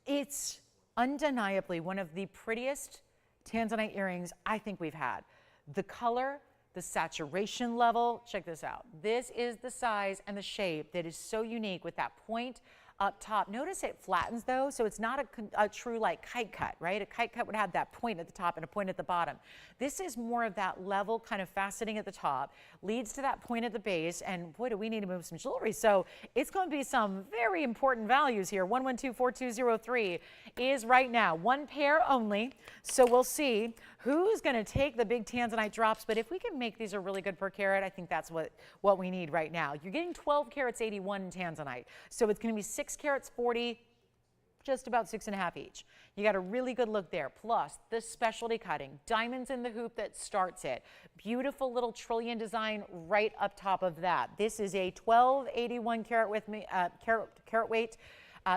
it's undeniably one of the prettiest Tanzanite earrings I think we've had. The color, the saturation level, check this out. This is the size and the shape that is so unique with that point up top. Notice it flattens though, so it's not a true like kite cut, right? A kite cut would have that point at the top and a point at the bottom. This is more of that level kind of faceting at the top, leads to that point at the base, and boy, do we need to move some jewelry. So it's going to be some very important values here. 1124203 is right now one pair only, so we'll see who's going to take the big Tanzanite drops. But if we can make these a really good per carat, I think that's what we need right now. You're getting 12 carats 81 in Tanzanite, so it's going to be 6 carats 40, just about 6.5 each. You got a really good look there. Plus the specialty cutting, diamonds in the hoop that starts it. Beautiful little trillion design right up top of that. This is a 1281 carat with me, carat weight.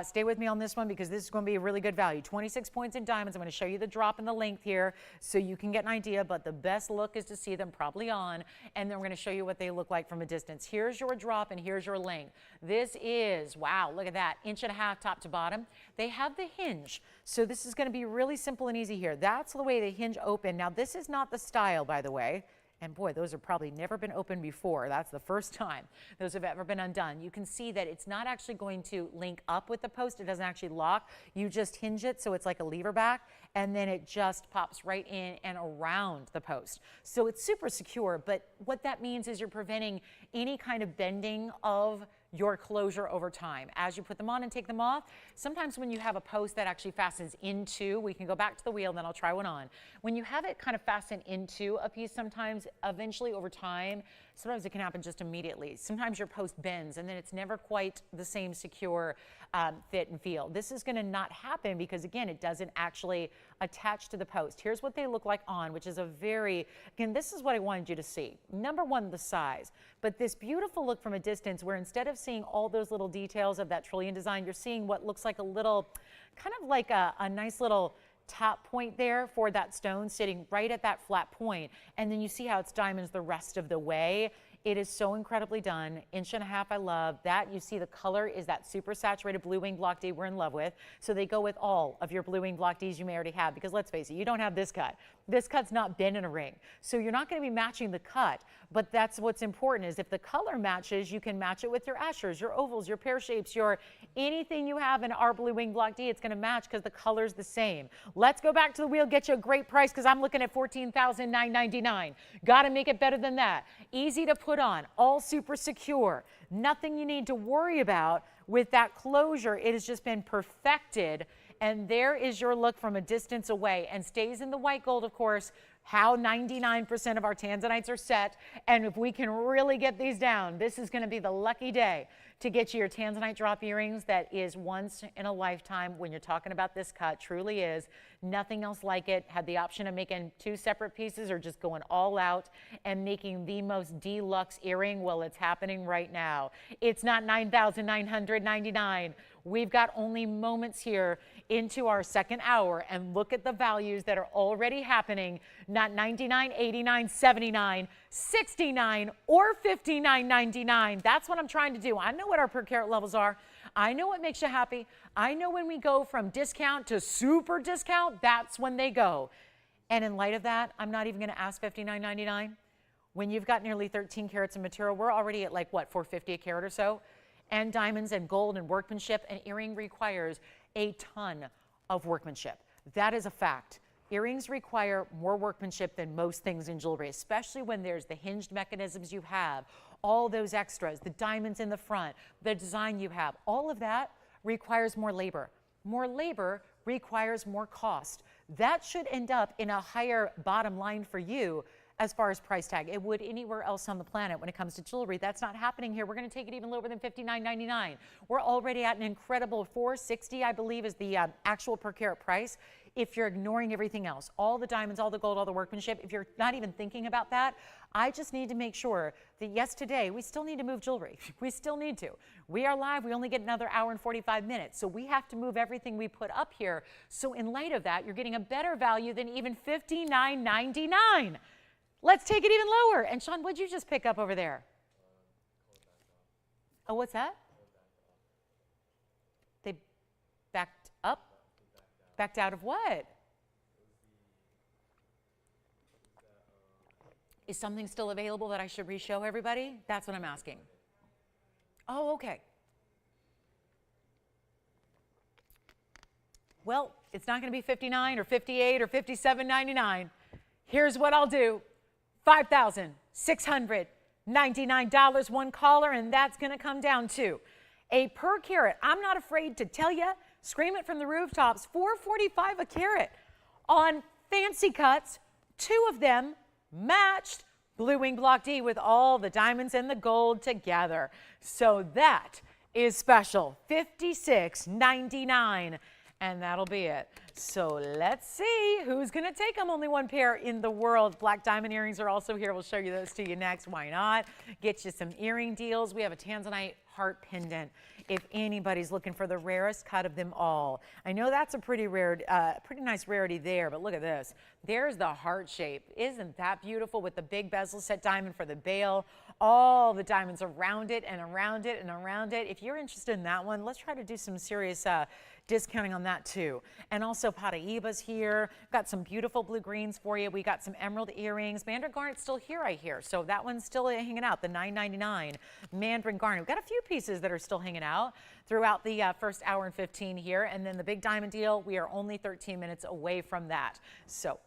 Stay with me on this one because this is going to be a really good value. 26 points in diamonds. I'm going to show you the drop and the length here so you can get an idea, but the best look is to see them probably on, and then we're going to show you what they look like from a distance. Here's your drop and here's your length. This is, wow, look at that, 1.5 inches top to bottom. They have the hinge, so this is going to be really simple and easy here. That's the way they hinge open. Now, this is not the style, by the way. And boy, those have probably never been opened before. That's the first time those have ever been undone. You can see that it's not actually going to link up with the post. It doesn't actually lock. You just hinge it so it's like a lever back, and then it just pops right in and around the post. So it's super secure, but what that means is you're preventing any kind of bending of your closure over time. As you put them on and take them off, sometimes when you have a post that actually fastens into, we can go back to the wheel and then I'll try one on. When you have it kind of fasten into a piece, sometimes eventually over time, sometimes it can happen just immediately. Sometimes your post bends and then it's never quite the same secure fit and feel. This is going to not happen because again, it doesn't actually attach to the post. Here's what they look like on, which is a very, again, this is what I wanted you to see. Number one, the size, but this beautiful look from a distance where instead of seeing all those little details of that trillion design, you're seeing what looks like a little, kind of like a nice little top point there for that stone sitting right at that flat point. And then you see how it's diamonds the rest of the way. It is so incredibly done. 1.5 inches, I love that. You see the color is that super saturated blue wing block D we're in love with. So they go with all of your blue wing block Ds you may already have, because let's face it, you don't have this cut. This cut's not been in a ring. So you're not going to be matching the cut, but that's what's important is if the color matches, you can match it with your ashers, your ovals, your pear shapes, your anything you have in our blue wing block D, it's going to match because the color's the same. Let's go back to the wheel, get you a great price because I'm looking at $14,999. Got to make it better than that. Easy to put on, all super secure. Nothing you need to worry about with that closure. It has just been perfected. And there is your look from a distance away, and stays in the white gold, of course, how 99% of our Tanzanites are set. And if we can really get these down, this is going to be the lucky day to get you your Tanzanite drop earrings. That is once in a lifetime when you're talking about this cut. Truly is. Nothing else like it. Had the option of making 2 separate pieces or just going all out and making the most deluxe earring. Well, it's happening right now. It's not $9,999. We've got only moments here into our second hour, and look at the values that are already happening. Not $99, $89, $79, $69, or $59.99. That's what I'm trying to do. I know what our per carat levels are. I know what makes you happy. I know when we go from discount to super discount, that's when they go. And in light of that, I'm not even going to ask $59.99. When you've got nearly 13 carats of material, we're already at like, what, $450 a carat or so? And diamonds and gold and workmanship. An earring requires a ton of workmanship. That is a fact. Earrings require more workmanship than most things in jewelry, especially when there's the hinged mechanisms you have, all those extras, the diamonds in the front, the design you have. All of that requires more labor. More labor requires more cost. That should end up in a higher bottom line for you as far as price tag. It would anywhere else on the planet when it comes to jewelry. That's not happening here. We're going to take it even lower than $59.99. We're already at an incredible $460, I believe, is the actual per carat price. If you're ignoring everything else, all the diamonds, all the gold, all the workmanship, if you're not even thinking about that, I just need to make sure that, yes, today, we still need to move jewelry. We still need to. We are live. We only get another hour and 45 minutes. So we have to move everything we put up here. So in light of that, you're getting a better value than even $59.99. Let's take it even lower. And Sean, what'd you just pick up over there? Oh, what's that? They backed up? Backed out of what? Is something still available that I should re-show everybody? That's what I'm asking. Oh, okay. Well, it's not going to be $59 or $58 or $57.99. Here's what I'll do. $5,699, one caller, and that's going to come down to a per carat. I'm not afraid to tell you, scream it from the rooftops, $445 a carat on fancy cuts, 2 of them matched blue wing block D with all the diamonds and the gold together. So that is special, $56.99. And that'll be it. So let's see who's going to take them. Only one pair in the world. Black diamond earrings are also here. We'll show you those to you next. Why not? Get you some earring deals. We have a Tanzanite heart pendant if anybody's looking for the rarest cut of them all. I know that's a pretty rare, pretty nice rarity there, but look at this. There's the heart shape. Isn't that beautiful with the big bezel set diamond for the bail? All the diamonds around it and around it and around it. If you're interested in that one, let's try to do some serious discounting on that too. And also Paraiba's here. Got some beautiful blue greens for you. We got some emerald earrings. Mandarin garnet's still here, I hear. So that one's still hanging out, the $9.99 Mandarin garnet. We've got a few pieces that are still hanging out throughout the first hour and 15 here. And then the big diamond deal, we are only 13 minutes away from that. So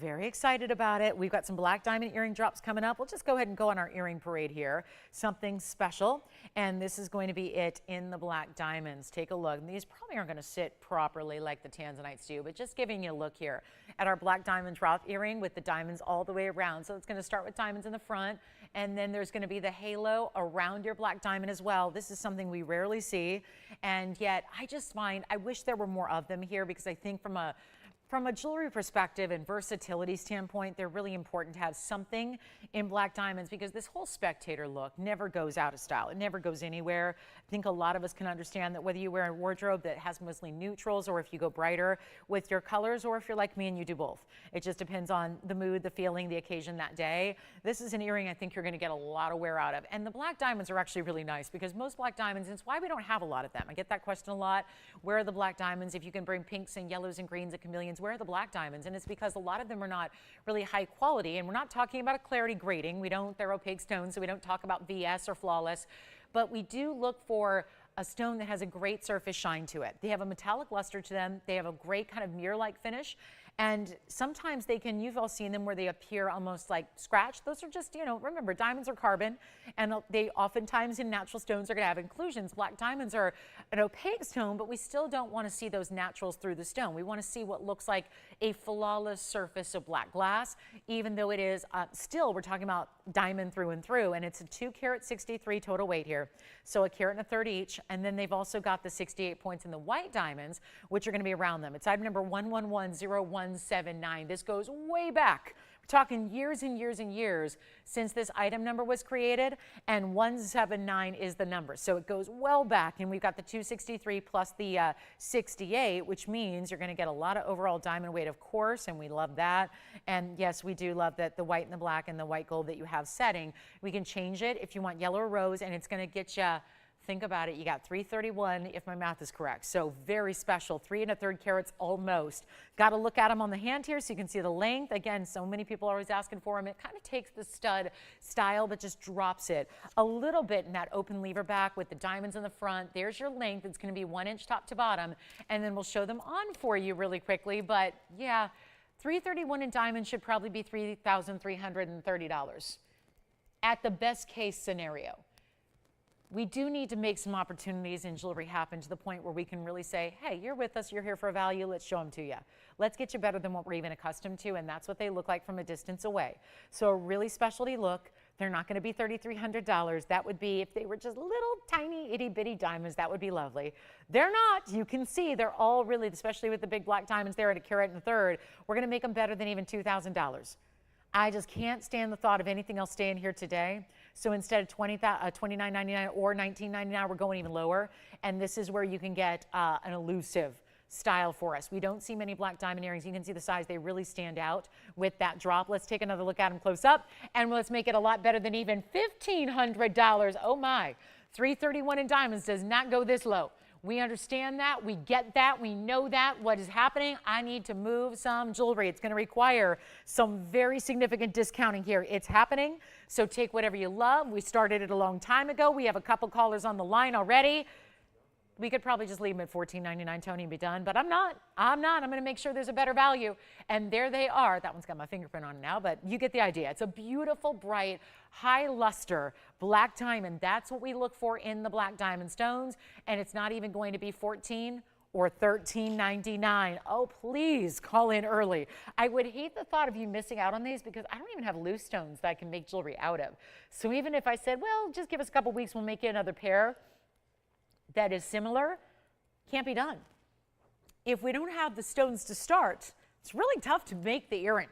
very excited about it. We've got some black diamond earring drops coming up. We'll just go ahead and go on our earring parade here. Something special. And this is going to be it in the black diamonds. Take a look. And these probably aren't going to sit properly like the Tanzanites do, but just giving you a look here at our black diamond drop earring with the diamonds all the way around. So it's going to start with diamonds in the front, and then there's going to be the halo around your black diamond as well. This is something we rarely see, and yet I just find, I wish there were more of them here, because I think from a jewelry perspective and versatility standpoint, they're really important to have something in black diamonds, because this whole spectator look never goes out of style. It never goes anywhere. I think a lot of us can understand that whether you wear a wardrobe that has mostly neutrals, or if you go brighter with your colors, or if you're like me and you do both. It just depends on the mood, the feeling, the occasion that day. This is an earring I think you're going to get a lot of wear out of. And the black diamonds are actually really nice, because most black diamonds, and it's why we don't have a lot of them. I get that question a lot. Where are the black diamonds? If you can bring pinks and yellows and greens and chameleons, where are the black diamonds? And it's because a lot of them are not really high quality, and we're not talking about a clarity grading. We don't throw opaque stones, so we don't talk about VS or flawless, but we do look for a stone that has a great surface shine to it. They have a metallic luster to them. They have a great kind of mirror-like finish. And sometimes they can, you've all seen them where they appear almost like scratched. Those are just, you know, remember, diamonds are carbon, and they oftentimes in natural stones are going to have inclusions. Black diamonds are an opaque stone, but we still don't want to see those naturals through the stone. We want to see what looks like a flawless surface of black glass, even though it is still, we're talking about diamond through and through, and it's a 2 carat 63 total weight here. So 1 carat and 1/3 each, and then they've also got the 68 points in the white diamonds, which are going to be around them. It's item number 110179. This goes way back. We're talking years and years and years since this item number was created, and 179 is the number. So it goes well back, and we've got the 263 plus the 68, which means you're going to get a lot of overall diamond weight, of course, and we love that. And yes, we do love that the white and the black and the white gold that you have setting. We can change it if you want yellow or rose, and it's going to get you, think about it, you got 331 if my math is correct. So very special, 3 1/3 carats almost. Got to look at them on the hand here so you can see the length. Again, so many people are always asking for them. It kind of takes the stud style but just drops it a little bit in that open lever back with the diamonds in the front. There's your length. It's going to be 1 inch top to bottom, and then we'll show them on for you really quickly. But yeah, 331 in diamond should probably be $3,330 at the best case scenario. We do need to make some opportunities in jewelry happen to the point where we can really say, hey, you're with us, you're here for a value, let's show them to you. Let's get you better than what we're even accustomed to, and that's what they look like from a distance away. So a really specialty look. They're not going to be $3,300. That would be if they were just little tiny itty bitty diamonds. That would be lovely. They're not. You can see they're all really, especially with the big black diamonds there at 1 carat and 1/3, we're going to make them better than even $2,000. I just can't stand the thought of anything else staying here today. So instead of $29.99 or $19.99, we're going even lower. And this is where you can get an elusive style for us. We don't see many black diamond earrings. You can see the size. They really stand out with that drop. Let's take another look at them close up, and let's make it a lot better than even $1,500. Oh my, 331 in diamonds does not go this low. We understand that. We get that. We know that. What is happening? I need to move some jewelry. It's going to require some very significant discounting here. It's happening. So take whatever you love. We started it a long time ago. We have a couple callers on the line already. We could probably just leave them at $14.99, Tony, and be done. But I'm not. I'm going to make sure there's a better value. And there they are. That one's got my fingerprint on it now, but you get the idea. It's a beautiful, bright, high luster black diamond. That's what we look for in the black diamond stones. And it's not even going to be $14 or $13.99. Oh, please call in early. I would hate the thought of you missing out on these because I don't even have loose stones that I can make jewelry out of. So even if I said, well, just give us a couple weeks, we'll make you another pair that is similar, can't be done. If we don't have the stones to start, it's really tough to make the earring.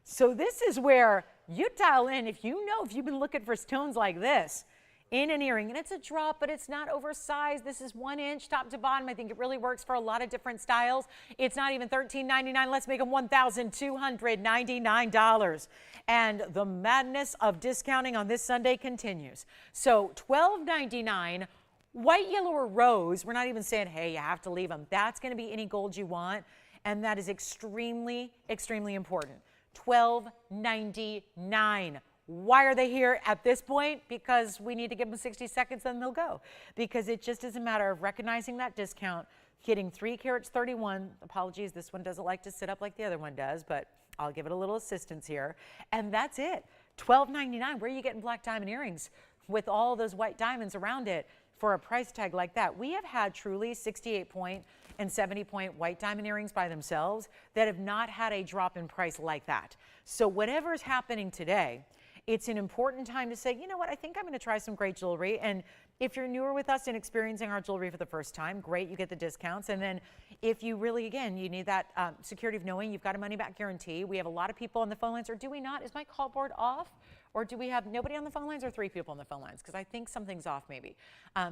So this is where you dial in. If you've been looking for stones like this in an earring, and it's a drop, but it's not oversized. This is 1 inch top to bottom. I think it really works for a lot of different styles. It's not even $13.99. Let's make them $1,299. And the madness of discounting on this Sunday continues. So $12.99. White, yellow, or rose, we're not even saying, hey, you have to leave them. That's going to be any gold you want, and that is extremely, extremely important. $12.99. Why are they here at this point? Because we need to give them 60 seconds, then they'll go. Because it just is a matter of recognizing that discount, hitting 3 carats 31. Apologies, this one doesn't like to sit up like the other one does, but I'll give it a little assistance here. And that's it. $12.99. Where are you getting black diamond earrings with all those white diamonds around it for a price tag like that? We have had truly 68 point and 70 point white diamond earrings by themselves that have not had a drop in price like that. So whatever is happening today, it's an important time to say, you know what, I think I'm going to try some great jewelry. And if you're newer with us and experiencing our jewelry for the first time, great, you get the discounts. And then if you really, again, you need that security of knowing you've got a money back guarantee. We have a lot of people on the phone lines, or do we not? Is my call board off? Or do we have nobody on the phone lines or 3 people on the phone lines? Because I think something's off maybe.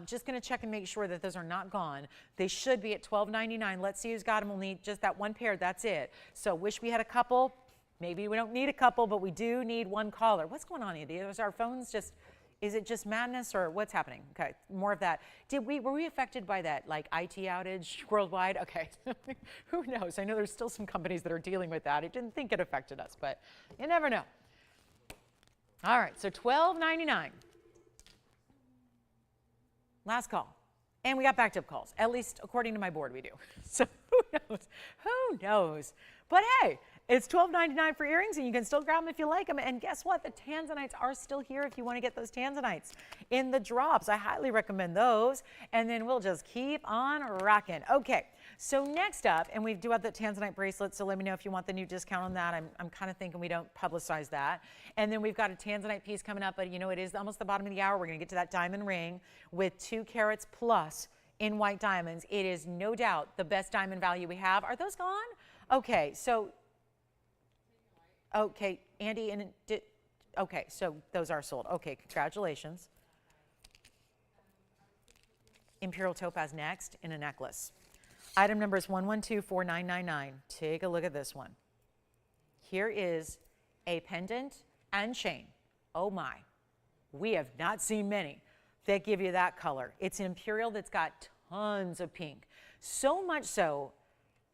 Just going to check and make sure that those are not gone. They should be at $12.99. Let's see who's got them. We'll need just that one pair. That's it. So wish we had a couple. Maybe we don't need a couple, but we do need one caller. What's going on here? Is our phones just, is it just madness or what's happening? Okay, more of that. Were we affected by that, like IT outage worldwide? Okay, who knows? I know there's still some companies that are dealing with that. I didn't think it affected us, but you never know. All right, so $12.99. Last call. And we got backed up calls, at least according to my board we do. So who knows? Who knows? But hey, it's $12.99 for earrings, and you can still grab them if you like them. And guess what? The Tanzanites are still here if you want to get those Tanzanites in the drops. I highly recommend those. And then we'll just keep on rocking. Okay, so next up, and we do have the Tanzanite bracelet, so let me know if you want the new discount on that. I'm kind of thinking we don't publicize that. And then we've got a Tanzanite piece coming up, but you know, it is almost the bottom of the hour. We're going to get to that diamond ring with 2 carats plus in white diamonds. It is no doubt the best diamond value we have. Are those gone? Okay, so, okay, Andy, and okay, so those are sold. Okay, congratulations. Imperial topaz next in a necklace. Item number is 1124999. Take a look at this one. Here is a pendant and chain. Oh my, we have not seen many that give you that color. It's an Imperial that's got tons of pink. So much so,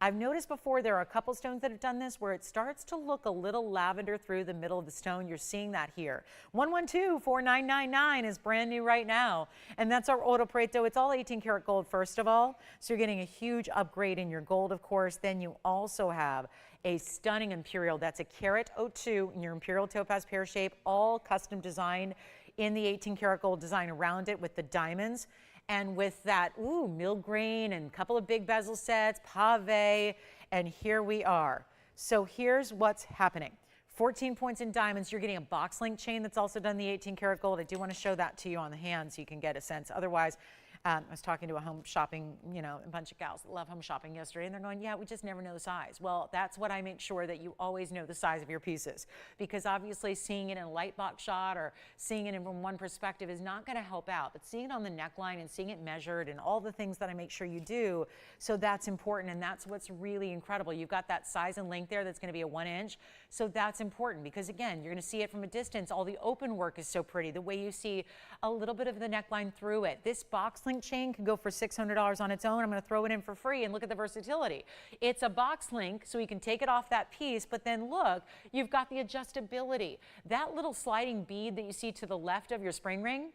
I've noticed before there are a couple stones that have done this where it starts to look a little lavender through the middle of the stone. You're seeing that here. 1124999 is brand new right now. And that's our Oro Preto. It's all 18 karat gold, first of all. So you're getting a huge upgrade in your gold, of course. Then you also have a stunning Imperial. That's a carat 02 in your Imperial topaz pear shape, all custom designed in the 18 karat gold design around it with the diamonds. And with that, milled grain and a couple of big bezel sets, pave, and here we are. So here's what's happening. 14 points in diamonds. You're getting a box link chain that's also done the 18 karat gold. I do want to show that to you on the hand so you can get a sense. Otherwise, I was talking to a home shopping, a bunch of gals that love home shopping yesterday, and they're going, yeah, we just never know the size. Well, that's what I make sure that you always know the size of your pieces, because obviously seeing it in a light box shot or seeing it from one perspective is not going to help out, but seeing it on the neckline and seeing it measured and all the things that I make sure you do, so that's important, and that's what's really incredible. You've got that size and length there that's going to be a 1 inch, so that's important because, again, you're going to see it from a distance. All the open work is so pretty, the way you see a little bit of the neckline through it. This box link chain can go for $600 on its own. I'm going to throw it in for free, and look at the versatility. It's a box link, so you can take it off that piece, but then look, you've got the adjustability. That little sliding bead that you see to the left of your spring ring,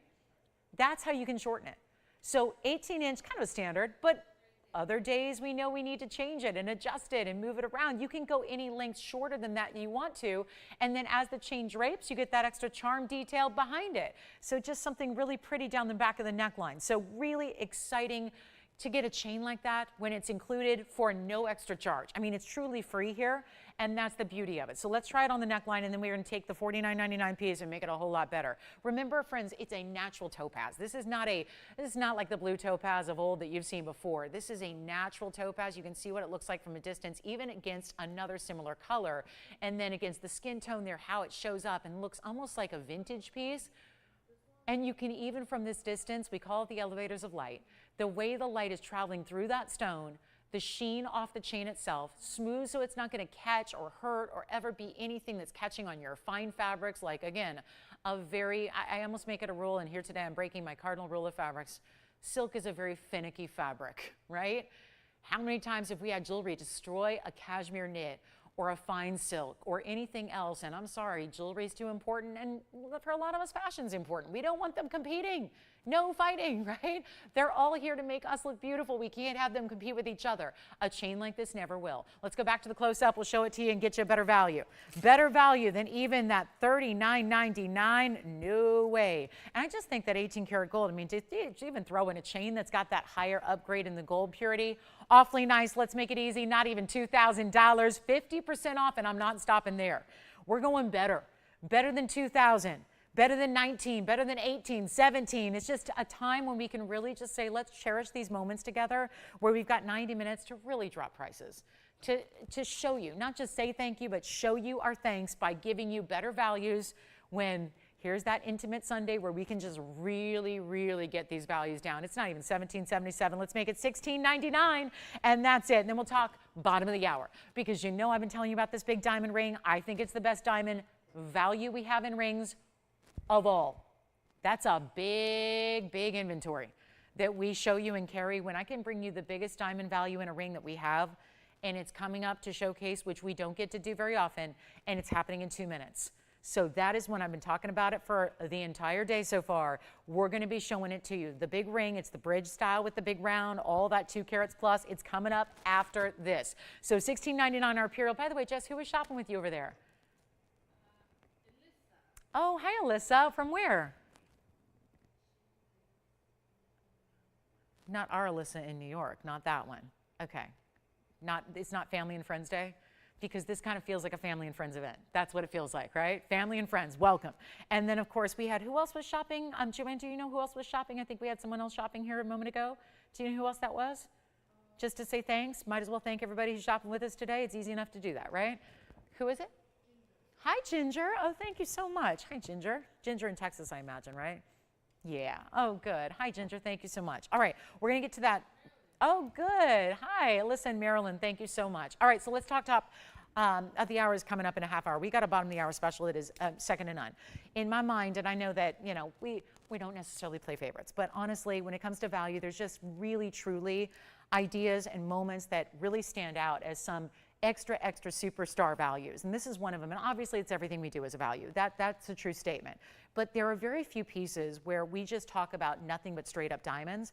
that's how you can shorten it. So 18 inch, kind of a standard, but other days we know we need to change it and adjust it and move it around. You can go any length shorter than that you want to. And then as the chain drapes, you get that extra charm detail behind it. So just something really pretty down the back of the neckline. So really exciting to get a chain like that when it's included for no extra charge. I mean, it's truly free here, and that's the beauty of it. So let's try it on the neckline, and then we're going to take the $49.99 piece and make it a whole lot better. Remember, friends, it's a natural topaz. This is not like the blue topaz of old that you've seen before. This is a natural topaz. You can see what it looks like from a distance, even against another similar color, and then against the skin tone there, how it shows up and looks almost like a vintage piece. And you can even from this distance, we call it the elevators of light, the way the light is traveling through that stone, the sheen off the chain itself, smooth so it's not going to catch or hurt or ever be anything that's catching on your fine fabrics, like, again, I almost make it a rule, and here today I'm breaking my cardinal rule of fabrics. Silk is a very finicky fabric, right? How many times have we had jewelry destroy a cashmere knit or a fine silk or anything else? And I'm sorry, jewelry is too important, and for a lot of us, fashion's important. We don't want them competing. No fighting, right? They're all here to make us look beautiful. We can't have them compete with each other. A chain like this never will. Let's go back to the close-up. We'll show it to you and get you a better value. Better value than even that $39.99? No way. And I just think that 18 karat gold, I mean, to even throw in a chain that's got that higher upgrade in the gold purity, awfully nice. Let's make it easy. Not even $2,000, 50% off, and I'm not stopping there. We're going better. Better than 2,000. Better than 19, better than 18, 17. It's just a time when we can really just say, let's cherish these moments together where we've got 90 minutes to really drop prices, to show you, not just say thank you, but show you our thanks by giving you better values when here's that intimate Sunday where we can just really, really get these values down. It's not even $17.77. Let's make it $16.99, and that's it. And then we'll talk bottom of the hour, because you know I've been telling you about this big diamond ring. I think it's the best diamond value we have in rings of all. That's a big, big inventory that we show you and carry when I can bring you the biggest diamond value in a ring that we have, and it's coming up to showcase, which we don't get to do very often, and it's happening in 2 minutes. So that is when I've been talking about it for the entire day so far. We're going to be showing it to you. The big ring, it's the bridge style with the big round, all that 2 carats plus. It's coming up after this. So $16.99 our Imperial. By the way, Jess, who was shopping with you over there? Oh, hi, Alyssa. From where? Not our Alyssa in New York, not that one. Okay. It's not Family and Friends Day? Because this kind of feels like a family and friends event. That's what it feels like, right? Family and friends, welcome. And then, of course, we had, who else was shopping? Joanne, do you know who else was shopping? I think we had someone else shopping here a moment ago. Do you know who else that was? Just to say thanks, might as well thank everybody who's shopping with us today. It's easy enough to do that, right? Who is it? Hi, Ginger. Oh, thank you so much. Hi, Ginger. Ginger in Texas, I imagine, right? Yeah. Oh, good. Hi, Ginger. Thank you so much. All right, we're going to get to that. Oh, good. Hi, Alyssa and Marilyn. Thank you so much. All right, so let's talk top. The hour is coming up in a half hour. We got a bottom of the hour special. It is second to none. In my mind, and I know that, you know, we don't necessarily play favorites, but honestly, when it comes to value, there's just really, truly ideas and moments that really stand out as some extra superstar values. And this is one of them. And obviously, it's everything we do as a value. That's a true statement. But there are very few pieces where we just talk about nothing but straight up diamonds.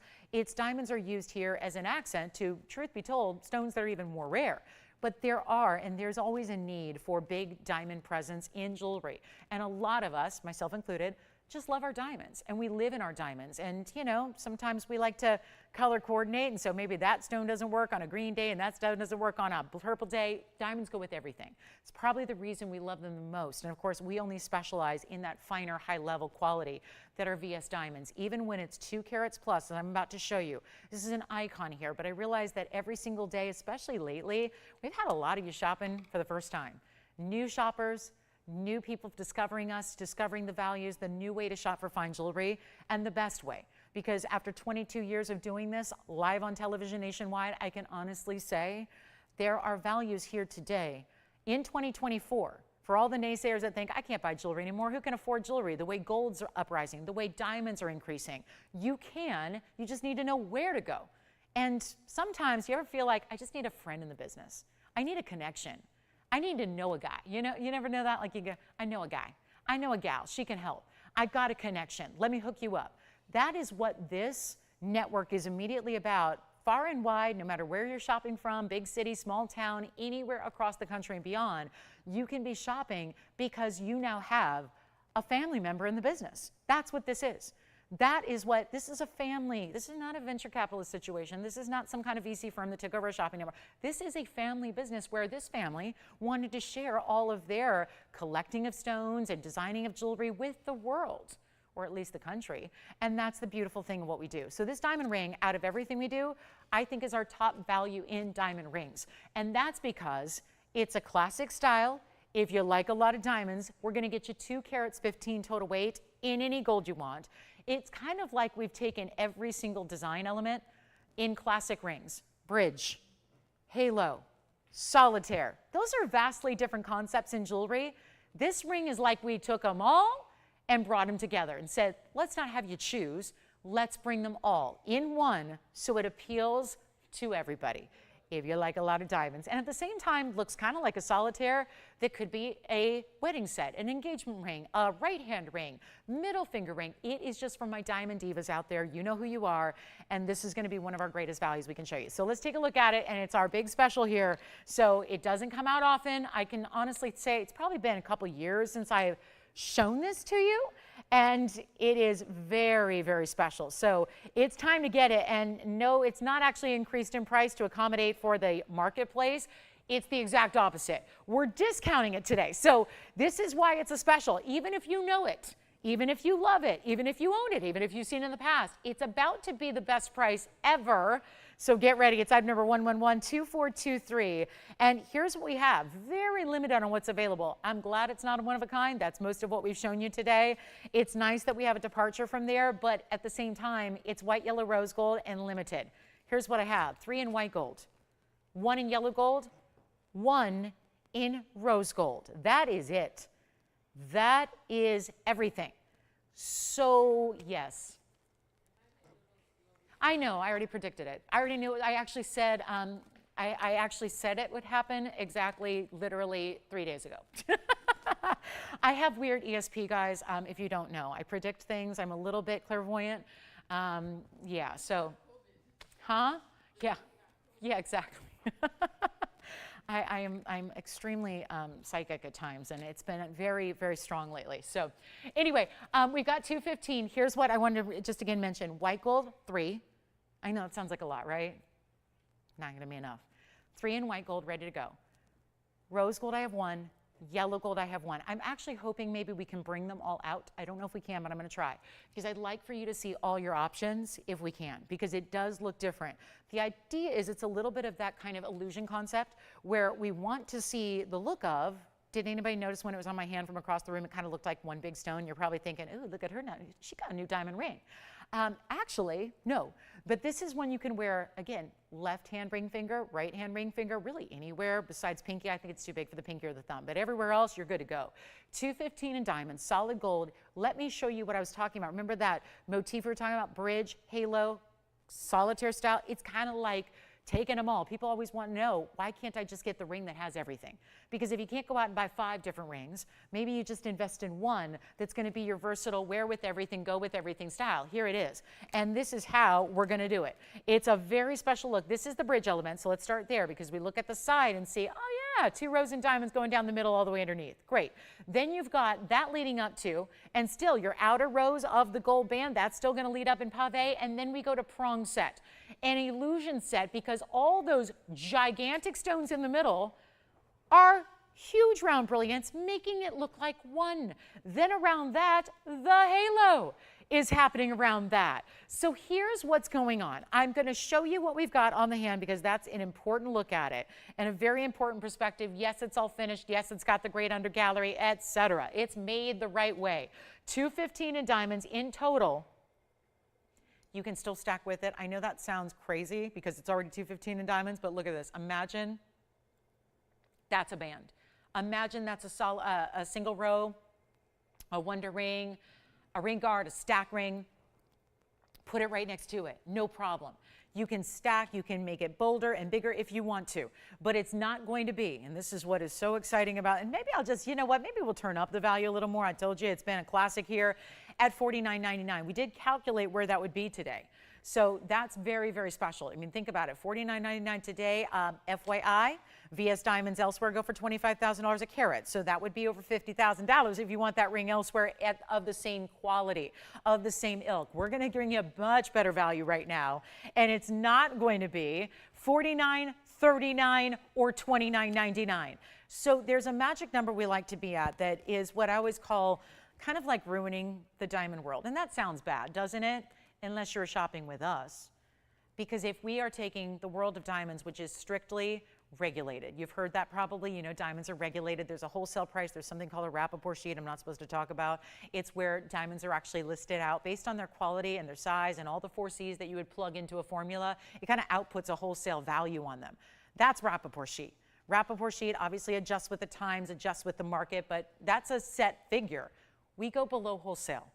Diamonds are used here as an accent to, truth be told, stones that are even more rare. But there's always a need for big diamond presence in jewelry. And a lot of us, myself included, just love our diamonds, and we live in our diamonds. And, you know, sometimes we like to color coordinate, and so maybe that stone doesn't work on a green day and that stone doesn't work on a purple day. Diamonds go with everything. It's probably the reason we love them the most. And of course, we only specialize in that finer, high-level quality that are VS diamonds, even when it's 2 carats plus, as I'm about to show you. This is an icon here, but I realize that every single day, especially lately, we've had a lot of you shopping for the first time. New shoppers, new people discovering us, discovering the values, the new way to shop for fine jewelry, and the best way. Because after 22 years of doing this live on television nationwide, I can honestly say there are values here today in 2024 for all the naysayers that think, I can't buy jewelry anymore. Who can afford jewelry? The way gold's uprising, the way diamonds are increasing. You can, you just need to know where to go. And sometimes you ever feel like, I just need a friend in the business. I need a connection. I need to know a guy. You know, you never know that? Like you go, I know a guy. I know a gal. She can help. I've got a connection. Let me hook you up. That is what this network is immediately about. Far and wide, no matter where you're shopping from, big city, small town, anywhere across the country and beyond, you can be shopping because you now have a family member in the business. That's what this is. That is what, this is a family. This is not a venture capitalist situation. This is not some kind of VC firm that took over a shopping network. This is a family business where this family wanted to share all of their collecting of stones and designing of jewelry with the world, or at least the country. And that's the beautiful thing of what we do. So this diamond ring, out of everything we do, I think is our top value in diamond rings. And that's because it's a classic style. If you like a lot of diamonds, we're gonna get you 2 carats 15 total weight in any gold you want. It's kind of like we've taken every single design element in classic rings. Bridge, halo, solitaire. Those are vastly different concepts in jewelry. This ring is like we took them all and brought them together and said, let's not have you choose. Let's bring them all in one so it appeals to everybody. If you like a lot of diamonds. And at the same time, looks kind of like a solitaire that could be a wedding set, an engagement ring, a right hand ring, middle finger ring. It is just for my diamond divas out there. You know who you are. And this is going to be one of our greatest values we can show you. So let's take a look at it. And it's our big special here. So it doesn't come out often. I can honestly say it's probably been a couple years since I've shown this to you. And it is very, very special. So it's time to get it. And no, it's not actually increased in price to accommodate for the marketplace. It's the exact opposite. We're discounting it today. So this is why it's a special. Even if you know it, even if you love it, even if you own it, even if you've seen it in the past, it's about to be the best price ever. So get ready. It's item number 1112423. And here's what we have. Very limited on what's available. I'm glad it's not a one of a kind. That's most of what we've shown you today. It's nice that we have a departure from there, but at the same time, it's white, yellow, rose gold, and limited. Here's what I have. 3 in white gold, 1 in yellow gold, 1 in rose gold. That is it. That is everything. So yes. I know, I already predicted it. I already knew it. I actually said, I actually said it would happen exactly, literally 3 days ago. I have weird ESP, guys, if you don't know. I predict things. I'm a little bit clairvoyant. Yeah, so, huh? Yeah, yeah, exactly. I'm extremely psychic at times, and it's been very, very strong lately. So anyway, we've got 215. Here's what I wanted to just again mention. White gold, 3. I know it sounds like a lot, right? Not going to be enough. 3 in white gold, ready to go. Rose gold, I have 1. Yellow gold, I have 1. I'm actually hoping maybe we can bring them all out. I don't know if we can, but I'm going to try, because I'd like for you to see all your options if we can, because it does look different. The idea is it's a little bit of that kind of illusion concept where we want to see the look of, did anybody notice when it was on my hand from across the room, it kind of looked like one big stone? You're probably thinking, ooh, look at her now. She got a new diamond ring. Actually, no. But this is when you can wear, again, left hand ring finger, right hand ring finger, really anywhere besides pinky. I think it's too big for the pinky or the thumb, but everywhere else, you're good to go. 215 in diamonds, solid gold. Let me show you what I was talking about. Remember that motif we were talking about, bridge, halo, solitaire style? It's kind of like taking them all. People always want to know, why can't I just get the ring that has everything? Because if you can't go out and buy 5 different rings, maybe you just invest in one that's going to be your versatile, wear with everything, go with everything style. Here it is. And this is how we're going to do it. It's a very special look. This is the bridge element, so let's start there, because we look at the side and see, oh yeah, 2 rows in diamonds going down the middle all the way underneath. Great. Then you've got that leading up to, and still your outer rows of the gold band, that's still going to lead up in pave, and then we go to prong set. An illusion set, because all those gigantic stones in the middle are huge round brilliants, making it look like one. Then around that, the halo is happening around that. So here's what's going on. I'm going to show you what we've got on the hand, because that's an important look at it and a very important perspective. Yes, it's all finished. Yes, it's got the great under gallery, etc. It's made the right way. 215 in diamonds in total. You can still stack with it. I know that sounds crazy because it's already 215 in diamonds, but look at this. Imagine that's a band. Imagine that's a single row, a wonder ring, a ring guard, a stack ring. Put it right next to it, no problem. You can stack, you can make it bolder and bigger if you want to, but it's not going to be, and this is what is so exciting about, and maybe I'll just, you know what, maybe we'll turn up the value a little more. I told you it's been a classic here at $49.99. We did calculate where that would be today. So that's very, very special. I mean, think about it, $49.99 today. FYI, VS Diamonds elsewhere go for $25,000 a carat. So that would be over $50,000 if you want that ring elsewhere of the same quality, of the same ilk. We're going to bring you a much better value right now. And it's not going to be $49, $39, or $29.99. So there's a magic number we like to be at that is what I always call kind of like ruining the diamond world. And that sounds bad, doesn't it? Unless you're shopping with us. Because if we are taking the world of diamonds, which is strictly regulated, you've heard that probably, you know, diamonds are regulated. There's a wholesale price. There's something called a Rappaport sheet I'm not supposed to talk about. It's where diamonds are actually listed out based on their quality and their size and all the 4 C's that you would plug into a formula. It kind of outputs a wholesale value on them. That's Rappaport sheet. Rappaport sheet obviously adjusts with the times, adjusts with the market, but that's a set figure. We go below wholesale.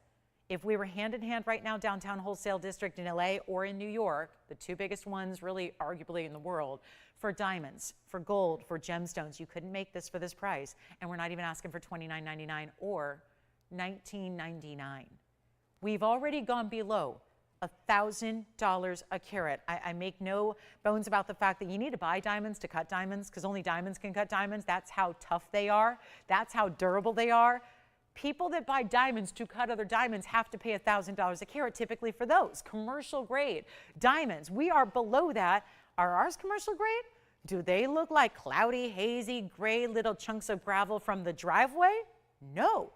If we were hand in hand right now, downtown wholesale district in LA or in New York, the 2 biggest ones really arguably in the world, for diamonds, for gold, for gemstones, you couldn't make this for this price. And we're not even asking for $29.99 or $19.99. We've already gone below $1,000 a carat. I make no bones about the fact that you need to buy diamonds to cut diamonds, because only diamonds can cut diamonds. That's how tough they are. That's how durable they are. People that buy diamonds to cut other diamonds have to pay $1,000 a carat typically for those commercial grade diamonds. We are below that. Are ours commercial grade? Do they look like cloudy, hazy, gray little chunks of gravel from the driveway? No.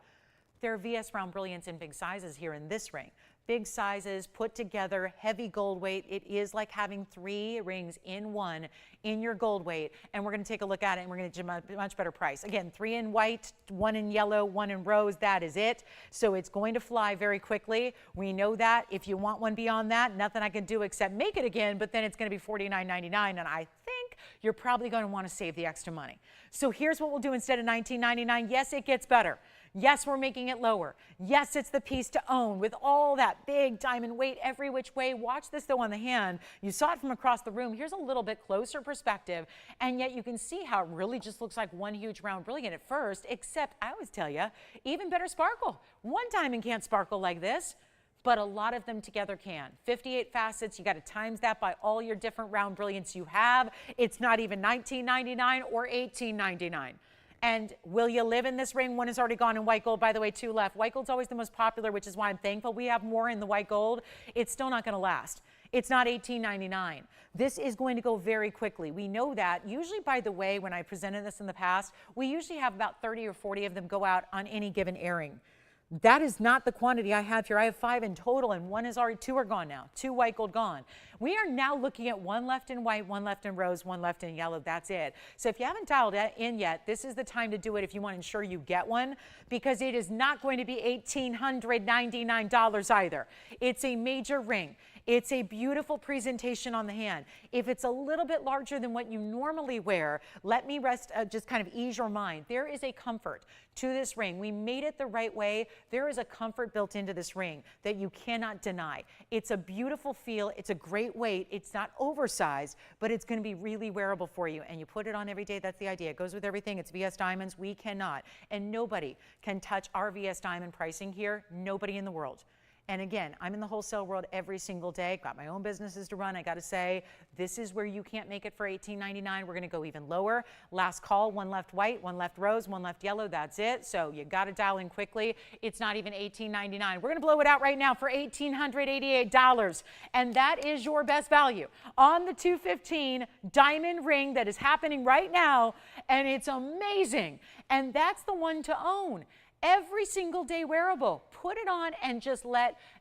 They're VS round brilliants in big sizes here in this ring. Big sizes, put together, heavy gold weight. It is like having 3 rings in one in your gold weight. And we're going to take a look at it, and we're going to get a much better price. Again, 3 in white, 1 in yellow, 1 in rose. That is it. So it's going to fly very quickly. We know that. If you want one beyond that, nothing I can do except make it again, but then it's going to be $49.99. And I think you're probably going to want to save the extra money. So here's what we'll do instead of $19.99. Yes, it gets better. Yes, we're making it lower. Yes, it's the piece to own with all that big diamond weight every which way. Watch this though on the hand. You saw it from across the room. Here's a little bit closer perspective, and yet you can see how it really just looks like one huge round brilliant at first, except I always tell you, even better sparkle. One diamond can't sparkle like this, but a lot of them together can. 58 facets, you got to times that by all your different round brilliants you have. It's not even $19.99 or $18.99. And will you live in this ring? One is already gone in white gold. By the way, 2 left. White gold's always the most popular, which is why I'm thankful we have more in the white gold. It's still not going to last. It's not $18.99. This is going to go very quickly. We know that. Usually, by the way, when I presented this in the past, we usually have about 30 or 40 of them go out on any given airing. That is not the quantity I have here. I have 5 in total, and 1 is already, 2 are gone now. 2 white gold gone. We are now looking at 1 left in white, 1 left in rose, 1 left in yellow. That's it. So if you haven't dialed in yet, this is the time to do it if you want to ensure you get one, because it is not going to be $1,899 either. It's a major ring. It's a beautiful presentation on the hand. If it's a little bit larger than what you normally wear, let me just kind of ease your mind. There is a comfort to this ring. We made it the right way. There is a comfort built into this ring that you cannot deny. It's a beautiful feel. It's a great weight. It's not oversized, but it's going to be really wearable for you. And you put it on every day. That's the idea. It goes with everything. It's VS Diamonds. We cannot. And nobody can touch our VS Diamond pricing here. Nobody in the world. And again, I'm in the wholesale world every single day. Got my own businesses to run. I got to say, this is where you can't make it for $18.99. We're going to go even lower. Last call, 1 left white, 1 left rose, 1 left yellow. That's it. So you got to dial in quickly. It's not even $18.99. We're going to blow it out right now for $1,888. And that is your best value on the 215 diamond ring that is happening right now. And it's amazing. And that's the one to own. Every single day wearable. Put it on and just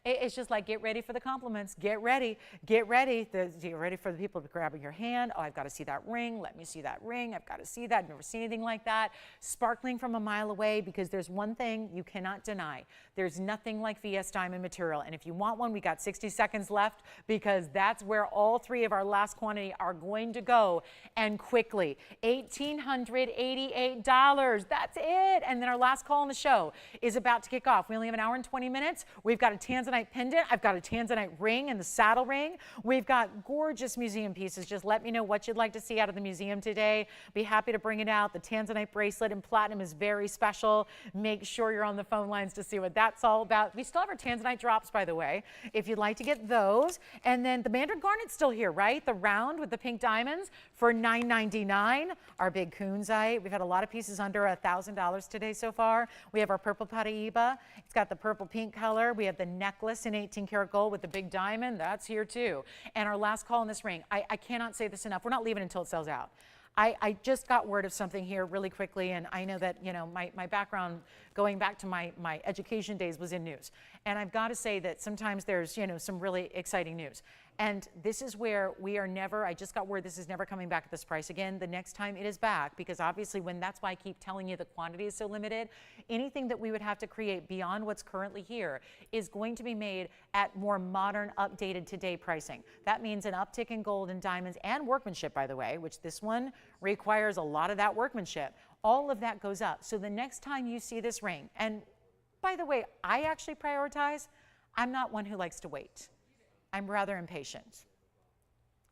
it's just like, get ready for the compliments. Get ready. Get ready. Get ready for the people grabbing your hand. Oh, I've got to see that ring. Let me see that ring. I've got to see that. I've never seen anything like that. Sparkling from a mile away, because there's one thing you cannot deny. There's nothing like VS Diamond material. And if you want one, we got 60 seconds left, because that's where all 3 of our last quantity are going to go, and quickly. $1,888. That's it. And then our last call on the show is about to kick off. We only have an hour and 20 minutes. We've got a Tanzanite pendant. I've got a Tanzanite ring and the saddle ring. We've got gorgeous museum pieces. Just let me know what you'd like to see out of the museum today. Be happy to bring it out. The Tanzanite bracelet in platinum is very special. Make sure you're on the phone lines to see what that's all about. We still have our Tanzanite drops, by the way, if you'd like to get those. And then the Mandarin garnet's still here, right? The round with the pink diamonds for $9.99. Our big Kunzite. We've had a lot of pieces under $1,000 today so far. We have our purple Paraiba. It's got the purple pink color. We have the necklace in 18 karat gold with the big diamond. That's here too. And our last call in this ring. I cannot say this enough. We're not leaving until it sells out. I just got word of something here really quickly, and I know that, you know, my background going back to my education days was in news. And I've got to say that sometimes there's, you know, some really exciting news. And this is where we are never, I just got word this is never coming back at this price again. The next time it is back, because obviously that's why I keep telling you the quantity is so limited. Anything that we would have to create beyond what's currently here is going to be made at more modern, updated today pricing. That means an uptick in gold and diamonds and workmanship, by the way, which this one requires a lot of that workmanship. All of that goes up. So the next time you see this ring, and by the way, I actually prioritize, I'm not one who likes to wait. I'm rather impatient,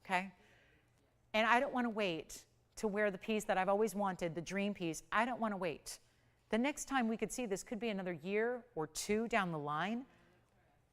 okay? And I don't want to wait to wear the piece that I've always wanted, the dream piece. I don't want to wait. The next time we could see this could be another year or 2 down the line.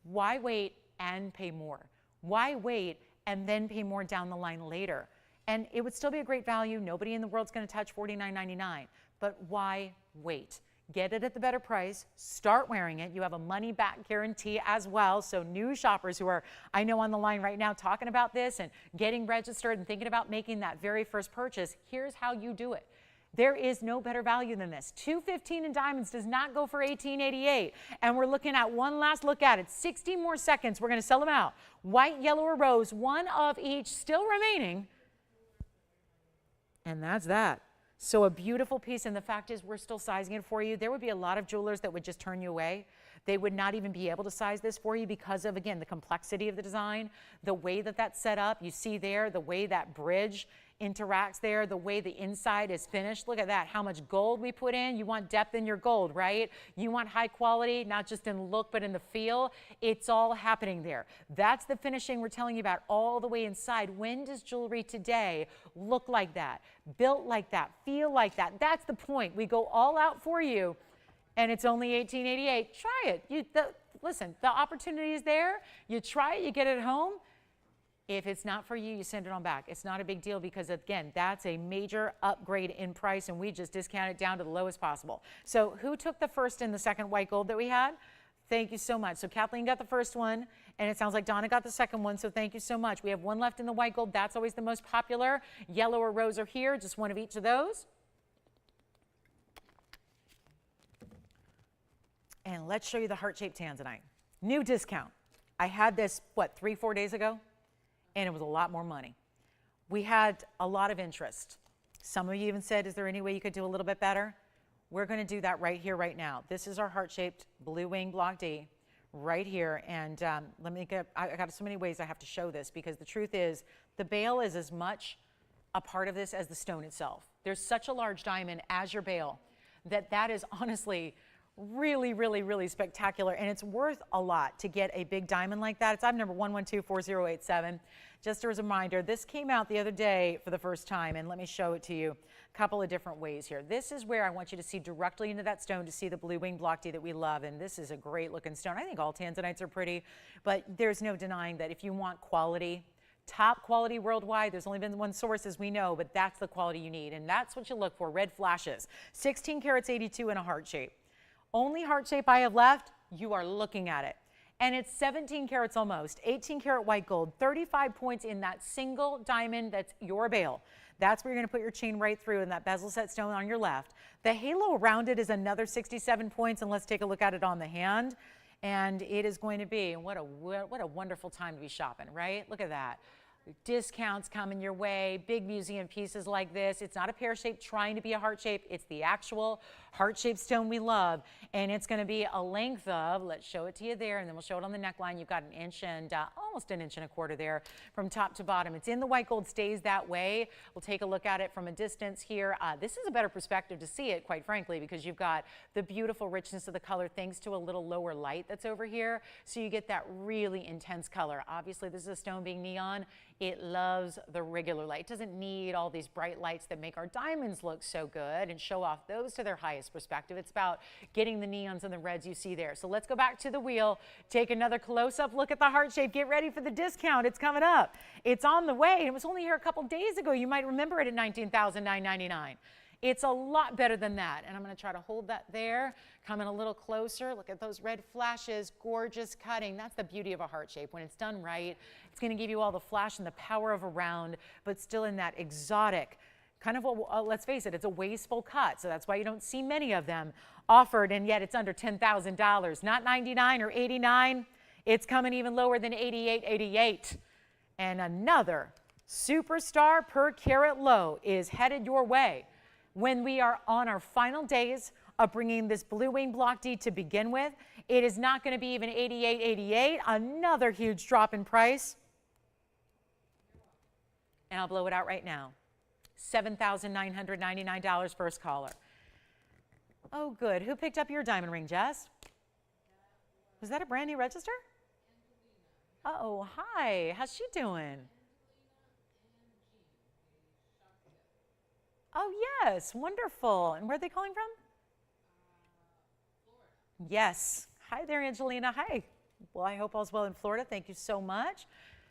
Why wait and pay more? Why wait and then pay more down the line later? And it would still be a great value. Nobody in the world's going to touch $49.99. But why wait? Get it at the better price, start wearing it. You have a money back guarantee as well. So new shoppers who are, I know, on the line right now talking about this and getting registered and thinking about making that very first purchase, here's how you do it. There is no better value than this. $215 in diamonds does not go for $18.88. And we're looking at one last look at it. 60 more seconds. We're going to sell them out. White, yellow, or rose, one of each still remaining. And that's that. So a beautiful piece, and the fact is we're still sizing it for you. There would be a lot of jewelers that would just turn you away. They would not even be able to size this for you because of, again, the complexity of the design, the way that that's set up. You see there, the way that bridge interacts there, the way the inside is finished. Look at that, how much gold we put in. You want depth in your gold, right? You want high quality, not just in look, but in the feel. It's all happening there. That's the finishing we're telling you about all the way inside. When does jewelry today look like that, built like that, feel like that? That's the point. We go all out for you, and it's only $18.88. Try it. Listen, the opportunity is there. You try it, you get it at home. If it's not for you, you send it on back. It's not a big deal because, again, that's a major upgrade in price, and we just discount it down to the lowest possible. So who took the first and the second white gold that we had? Thank you so much. So Kathleen got the first one, and it sounds like Donna got the second one, so thank you so much. We have one left in the white gold. That's always the most popular. Yellow or rose are here, just one of each of those. And let's show you the heart-shaped Tanzanite. New discount. I had this, what, 3-4 days ago? And it was a lot more money. We had a lot of interest. Some of you even said, is there any way you could do a little bit better? We're going to do that right here, right now. This is our heart-shaped blue wing block D right here. And I got so many ways I have to show this, because the truth is the bail is as much a part of this as the stone itself. There's such a large diamond as your bail that is honestly really, really, really spectacular, and it's worth a lot to get a big diamond like that. It's item number 1124087. Just as a reminder, this came out the other day for the first time, and let me show it to you a couple of different ways here. This is where I want you to see directly into that stone to see the blue wing block D that we love, and this is a great looking stone. I think all Tanzanites are pretty, but there's no denying that if you want quality, top quality worldwide, there's only been one source as we know, but that's the quality you need, and that's what you look for. Red flashes, 16 carats 82 in a heart shape. Only heart shape I have left, you are looking at it. And it's 17 carats almost, 18 karat white gold, 35 points in that single diamond that's your bail. That's where you're gonna put your chain right through in that bezel set stone on your left. The halo around it is another 67 points, and let's take a look at it on the hand. And it is going to be, what a wonderful time to be shopping, right? Look at that. Discounts coming your way, big museum pieces like this. It's not a pear shape trying to be a heart shape. It's the actual heart shaped stone we love. And it's going to be a length of, let's show it to you there, and then we'll show it on the neckline. You've got an inch and almost an inch and a quarter there from top to bottom. It's in the white gold, stays that way. We'll take a look at it from a distance here. This is a better perspective to see it, quite frankly, because you've got the beautiful richness of the color thanks to a little lower light that's over here. So you get that really intense color. Obviously, this is a stone being neon. It loves the regular light. It doesn't need all these bright lights that make our diamonds look so good and show off those to their highest perspective. It's about getting the neons and the reds you see there. So let's go back to the wheel, take another close-up look at the heart shape. Get ready for the discount. It's coming up. It's on the way. It was only here a couple days ago. You might remember it at $19,999. It's a lot better than that. And I'm going to try to hold that there. Coming a little closer. Look at those red flashes. Gorgeous cutting. That's the beauty of a heart shape. When it's done right, it's going to give you all the flash and the power of a round, but still in that exotic kind of, let's face it, it's a wasteful cut. So that's why you don't see many of them offered, and yet it's under $10,000. Not 99 or 89. It's coming even lower than 88.88. And another superstar per carat low is headed your way when we are on our final days of bringing this blue wing block D to begin with. It is not going to be even 88.88. Another huge drop in price. And I'll blow it out right now. $7,999 first caller. Oh, good. Who picked up your diamond ring, Jess? Was that a brand new register? Oh, hi. How's she doing? Oh, yes. Wonderful. And where are they calling from? Florida. Yes. Hi there, Angelina. Hi. Well, I hope all's well in Florida. Thank you so much.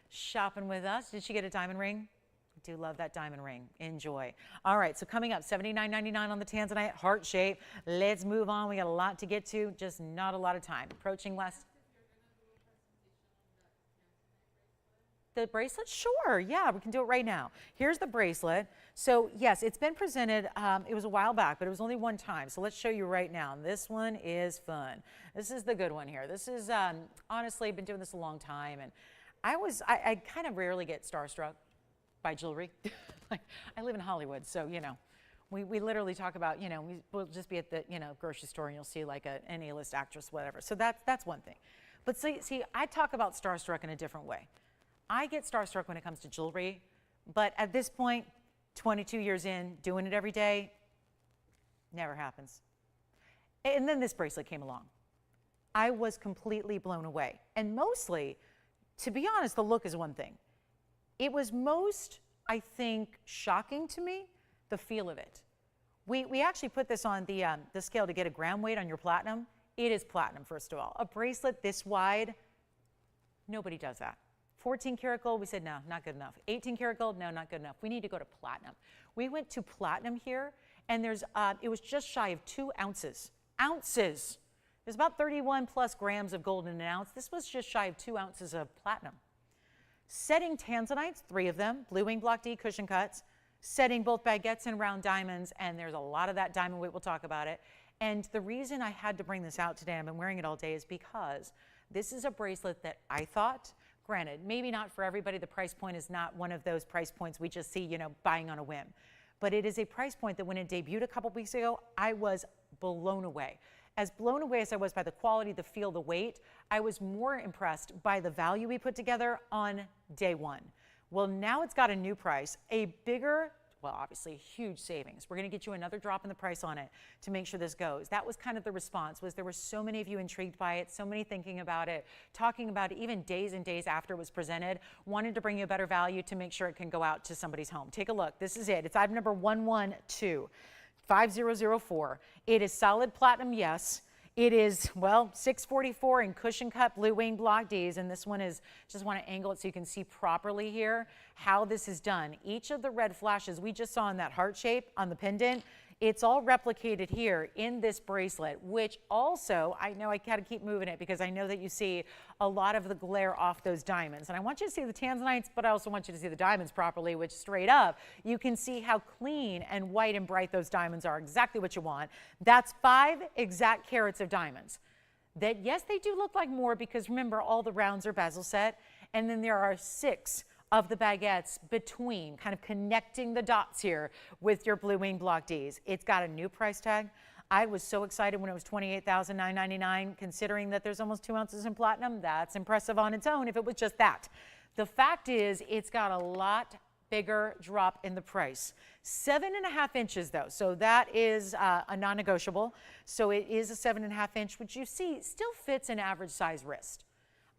Shopping with us. Did she get a diamond ring? I do love that diamond ring. Enjoy. All right, so coming up, $79.99 on the Tanzanite heart shape. Let's move on. We got a lot to get to, just not a lot of time. Approaching last. The bracelet? Sure, yeah, we can do it right now. Here's the bracelet. So yes, it's been presented, it was a while back, but it was only one time. So let's show you right now. This one is fun. This is the good one here. This is, honestly, been doing this a long time, and I kind of rarely get starstruck by jewelry. Like, I live in Hollywood, so, you know, we literally talk about, you know, we'll just be at the, you know, grocery store and you'll see like an A-list actress, whatever. So that's one thing. But see, I talk about starstruck in a different way. I get starstruck when it comes to jewelry, but at this point, 22 years in, doing it every day, never happens. And then this bracelet came along. I was completely blown away. And mostly, to be honest, the look is one thing. It was most, I think, shocking to me, the feel of it. We actually put this on the scale to get a gram weight on your platinum. It is platinum, first of all. A bracelet this wide, nobody does that. 14 karat gold, we said, no, not good enough. 18 karat gold, no, not good enough. We need to go to platinum. We went to platinum here, and it was just shy of 2 ounces. Ounces! There's about 31 plus grams of gold in an ounce. This was just shy of 2 ounces of platinum. Setting Tanzanites, 3 of them, blue wing block D cushion cuts, setting both baguettes and round diamonds, and there's a lot of that diamond weight, we'll talk about it. And the reason I had to bring this out today, I've been wearing it all day, is because this is a bracelet that I thought, granted, maybe not for everybody, the price point is not one of those price points we just see, you know, buying on a whim. But it is a price point that when it debuted a couple weeks ago, I was blown away. As blown away as I was by the quality, the feel, the weight, I was more impressed by the value we put together on day one. Well, now it's got a new price, a bigger, well, obviously huge savings. We're going to get you another drop in the price on it to make sure this goes. That was kind of the response, was there were so many of you intrigued by it, so many thinking about it, talking about it even days and days after it was presented, wanted to bring you a better value to make sure it can go out to somebody's home. Take a look. This is it. It's item number 1125004. It is solid platinum, yes. It is, well, 644 in cushion cut blue wing block Ds, and this one is, just want to angle it so you can see properly here how this is done. Each of the red flashes we just saw in that heart shape on the pendant, it's all replicated here in this bracelet, which also, I know I gotta keep moving it because I know that you see a lot of the glare off those diamonds. And I want you to see the Tanzanites, but I also want you to see the diamonds properly, which straight up, you can see how clean and white and bright those diamonds are, exactly what you want. That's 5 exact carats of diamonds. That, yes, they do look like more because remember, all the rounds are bezel set, and then there are 6 of the baguettes between, kind of connecting the dots here with your blue wing block Ds. It's got a new price tag. I was so excited when it was $28,999, considering that there's almost 2 ounces in platinum. That's impressive on its own if it was just that. The fact is, it's got a lot bigger drop in the price. 7.5 inches though, so that is a non-negotiable. So it is a 7.5 inch, which you see still fits an average size wrist.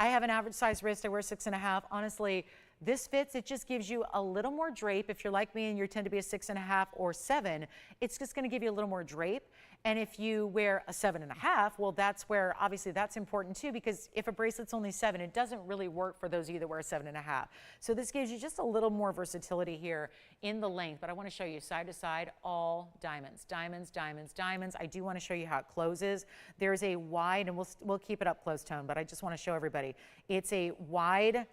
I have an average size wrist, I wear 6.5. Honestly, this fits, it just gives you a little more drape. If you're like me and you tend to be a 6.5 or 7, it's just gonna give you a little more drape. And if you wear a 7.5, well, that's where, obviously that's important too, because if a bracelet's only 7, it doesn't really work for those of you that wear a 7.5. So this gives you just a little more versatility here in the length, but I wanna show you side to side, all diamonds, diamonds, diamonds, diamonds. I do wanna show you how it closes. There's a wide, and we'll keep it up close tone, but I just wanna show everybody. It's a wide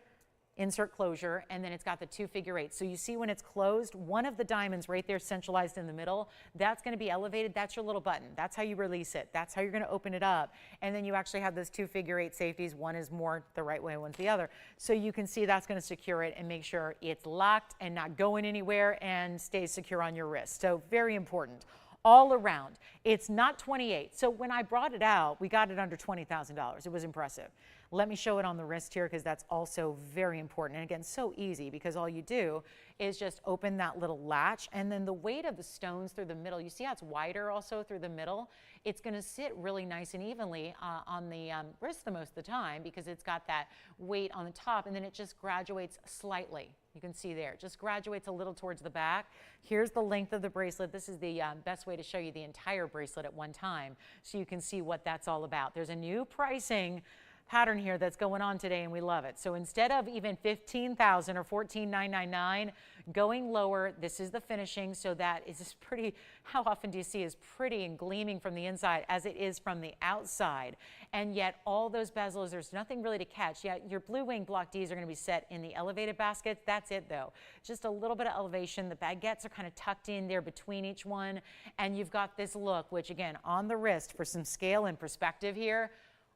insert closure, and then it's got the 2 figure 8. So you see when it's closed, one of the diamonds right there centralized in the middle, that's going to be elevated. That's your little button. That's how you release it. That's how you're going to open it up. And then you actually have those 2 figure 8 safeties. One is more the right way, one's the other. So you can see that's going to secure it and make sure it's locked and not going anywhere and stays secure on your wrist. So very important. All around. It's not 28. So when I brought it out, we got it under $20,000. It was impressive. Let me show it on the wrist here because that's also very important. And again, so easy because all you do is just open that little latch, and then the weight of the stones through the middle, you see how it's wider also through the middle? It's going to sit really nice and evenly on the wrist the most of the time because it's got that weight on the top, and then it just graduates slightly. You can see there, just graduates a little towards the back. Here's the length of the bracelet. This is the best way to show you the entire bracelet at one time so you can see what that's all about. There's a new pricing pattern here that's going on today, and we love it. So instead of even $15,000 or $14,999, going lower, this is the finishing, so that is pretty, how often do you see is pretty and gleaming from the inside as it is from the outside. And yet all those bezels, there's nothing really to catch. Yet your blue wing block Ds are going to be set in the elevated baskets. That's it though. Just a little bit of elevation. The baguettes are kind of tucked in there between each one. And you've got this look, which again, on the wrist for some scale and perspective here,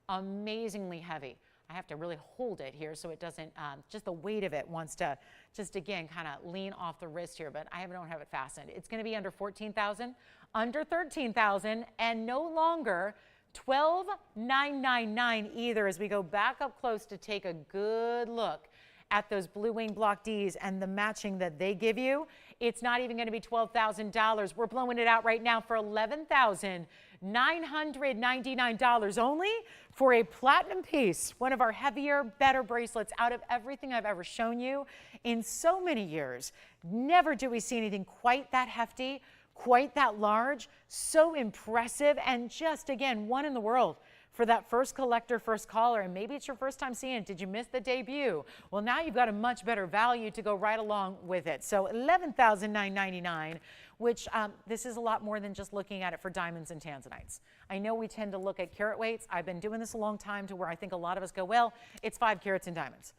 amazingly heavy. I have to really hold it here so it doesn't, just the weight of it wants to just again kind of lean off the wrist here, but I don't have it fastened. It's going to be under $14,000, under $13,000, and no longer $12,999 either, as we go back up close to take a good look at those blue wing block Ds and the matching that they give you. It's not even going to be $12,000. We're blowing it out right now for $11,999 only for a platinum piece, one of our heavier, better bracelets out of everything I've ever shown you in so many years. Never do we see anything quite that hefty, quite that large, so impressive, and just, again, one in the world. For that first collector, first caller, and maybe it's your first time seeing it. Did you miss the debut? Well, now you've got a much better value to go right along with it. So $11,999, which this is a lot more than just looking at it for diamonds and tanzanites. I know we tend to look at carat weights. I've been doing this a long time to where I think a lot of us go, well, it's 5 carats in diamonds.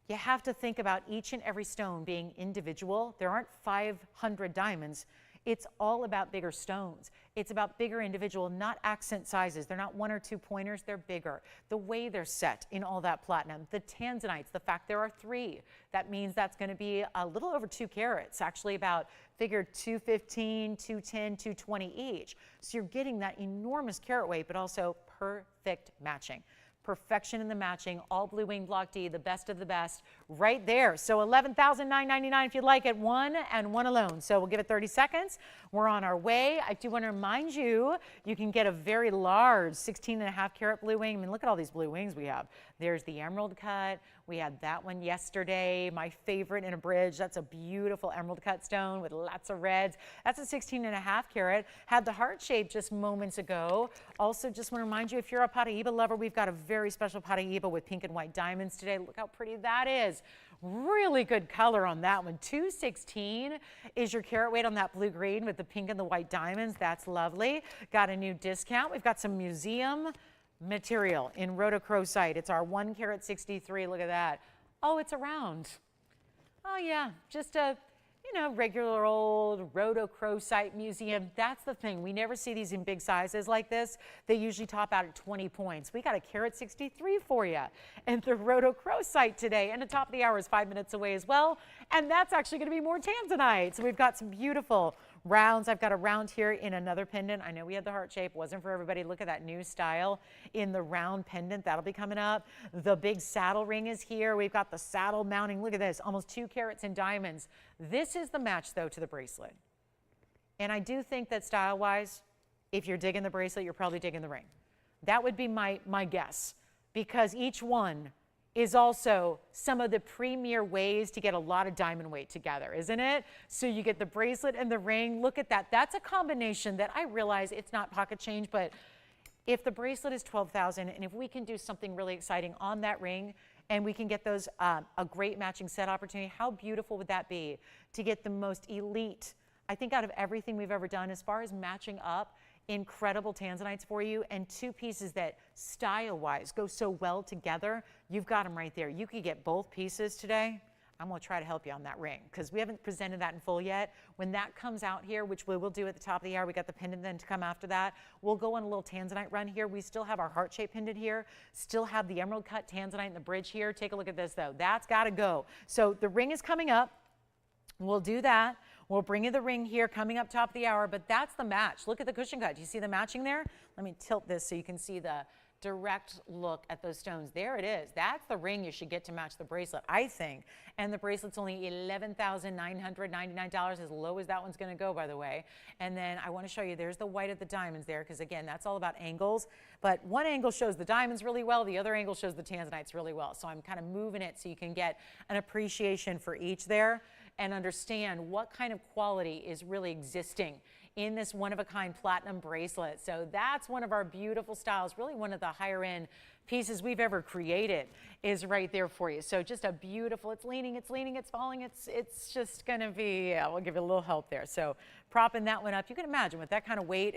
You have to think about each and every stone being individual. There aren't 500 diamonds. It's all about bigger stones. It's about bigger individual, not accent sizes. They're not 1 or 2 pointers, they're bigger. The way they're set in all that platinum. The tanzanites, the fact there are 3, that means that's gonna be a little over 2 carats, actually about, figured 215, 210, 220 each. So you're getting that enormous carat weight, but also perfect matching. Perfection in the matching, all blue wing block D, the best of the best, right there. So $11,999 if you'd like it, one and one alone. So we'll give it 30 seconds. We're on our way. I do want to remind you, you can get a very large 16.5 carat blue wing. I mean, look at all these blue wings we have. There's the emerald cut. We had that one yesterday, my favorite in a bridge. That's a beautiful emerald cut stone with lots of reds. That's a 16.5 carat. Had the heart shape just moments ago. Also, just want to remind you, if you're a Paraiba lover, we've got a very special Paraiba with pink and white diamonds today. Look how pretty that is. Really good color on that one. 216 is your carat weight on that blue green with the pink and the white diamonds. That's lovely. Got a new discount. We've got some museum material in rhodochrosite. It's our 1 carat 63. Look at that. Oh, it's a round. Oh yeah, just a, you know, regular old rhodochrosite museum. That's the thing. We never see these in big sizes like this. They usually top out at 20 points. We got a carat 63 for you. And the rhodochrosite today. And the top of the hour is 5 minutes away as well. And that's actually going to be more tanzanite. So we've got some beautiful rounds. I've got a round here in another pendant. I know we had the heart shape. Wasn't for everybody. Look at that new style in the round pendant. That'll be coming up. The big saddle ring is here. We've got the saddle mounting. Look at this. Almost 2 carats in diamonds. This is the match, though, to the bracelet. And I do think that style-wise, if you're digging the bracelet, you're probably digging the ring. That would be my guess, because each one is also some of the premier ways to get a lot of diamond weight together, isn't it? So you get the bracelet and the ring. Look at that. That's a combination that I realize it's not pocket change, but if the bracelet is $12,000 and if we can do something really exciting on that ring and we can get those a great matching set opportunity, how beautiful would that be to get the most elite, I think, out of everything we've ever done as far as matching up incredible tanzanites for you, and 2 pieces that style-wise go so well together. You've got them right there. You could get both pieces today. I'm going to try to help you on that ring because we haven't presented that in full yet. When that comes out here, which we will do at the top of the hour, we got the pendant then to come after that. We'll go on a little tanzanite run here. We still have our heart-shaped pendant here, still have the emerald cut tanzanite in the bridge here. Take a look at this, though. That's got to go. So the ring is coming up. We'll do that. We'll bring you the ring here coming up top of the hour, but that's the match. Look at the cushion cut. Do you see the matching there? Let me tilt this so you can see the direct look at those stones. There it is. That's the ring you should get to match the bracelet, I think. And the bracelet's only $11,999, as low as that one's going to go, by the way. And then I want to show you, there's the white of the diamonds there, because again, that's all about angles. But one angle shows the diamonds really well, the other angle shows the tanzanites really well. So I'm kind of moving it so you can get an appreciation for each there and understand what kind of quality is really existing in this one-of-a-kind platinum bracelet. So that's one of our beautiful styles, really one of the higher-end pieces we've ever created is right there for you. So just a beautiful, it's leaning, it's falling, it's just gonna be, yeah, we'll give you a little help there. So propping that one up, you can imagine with that kind of weight,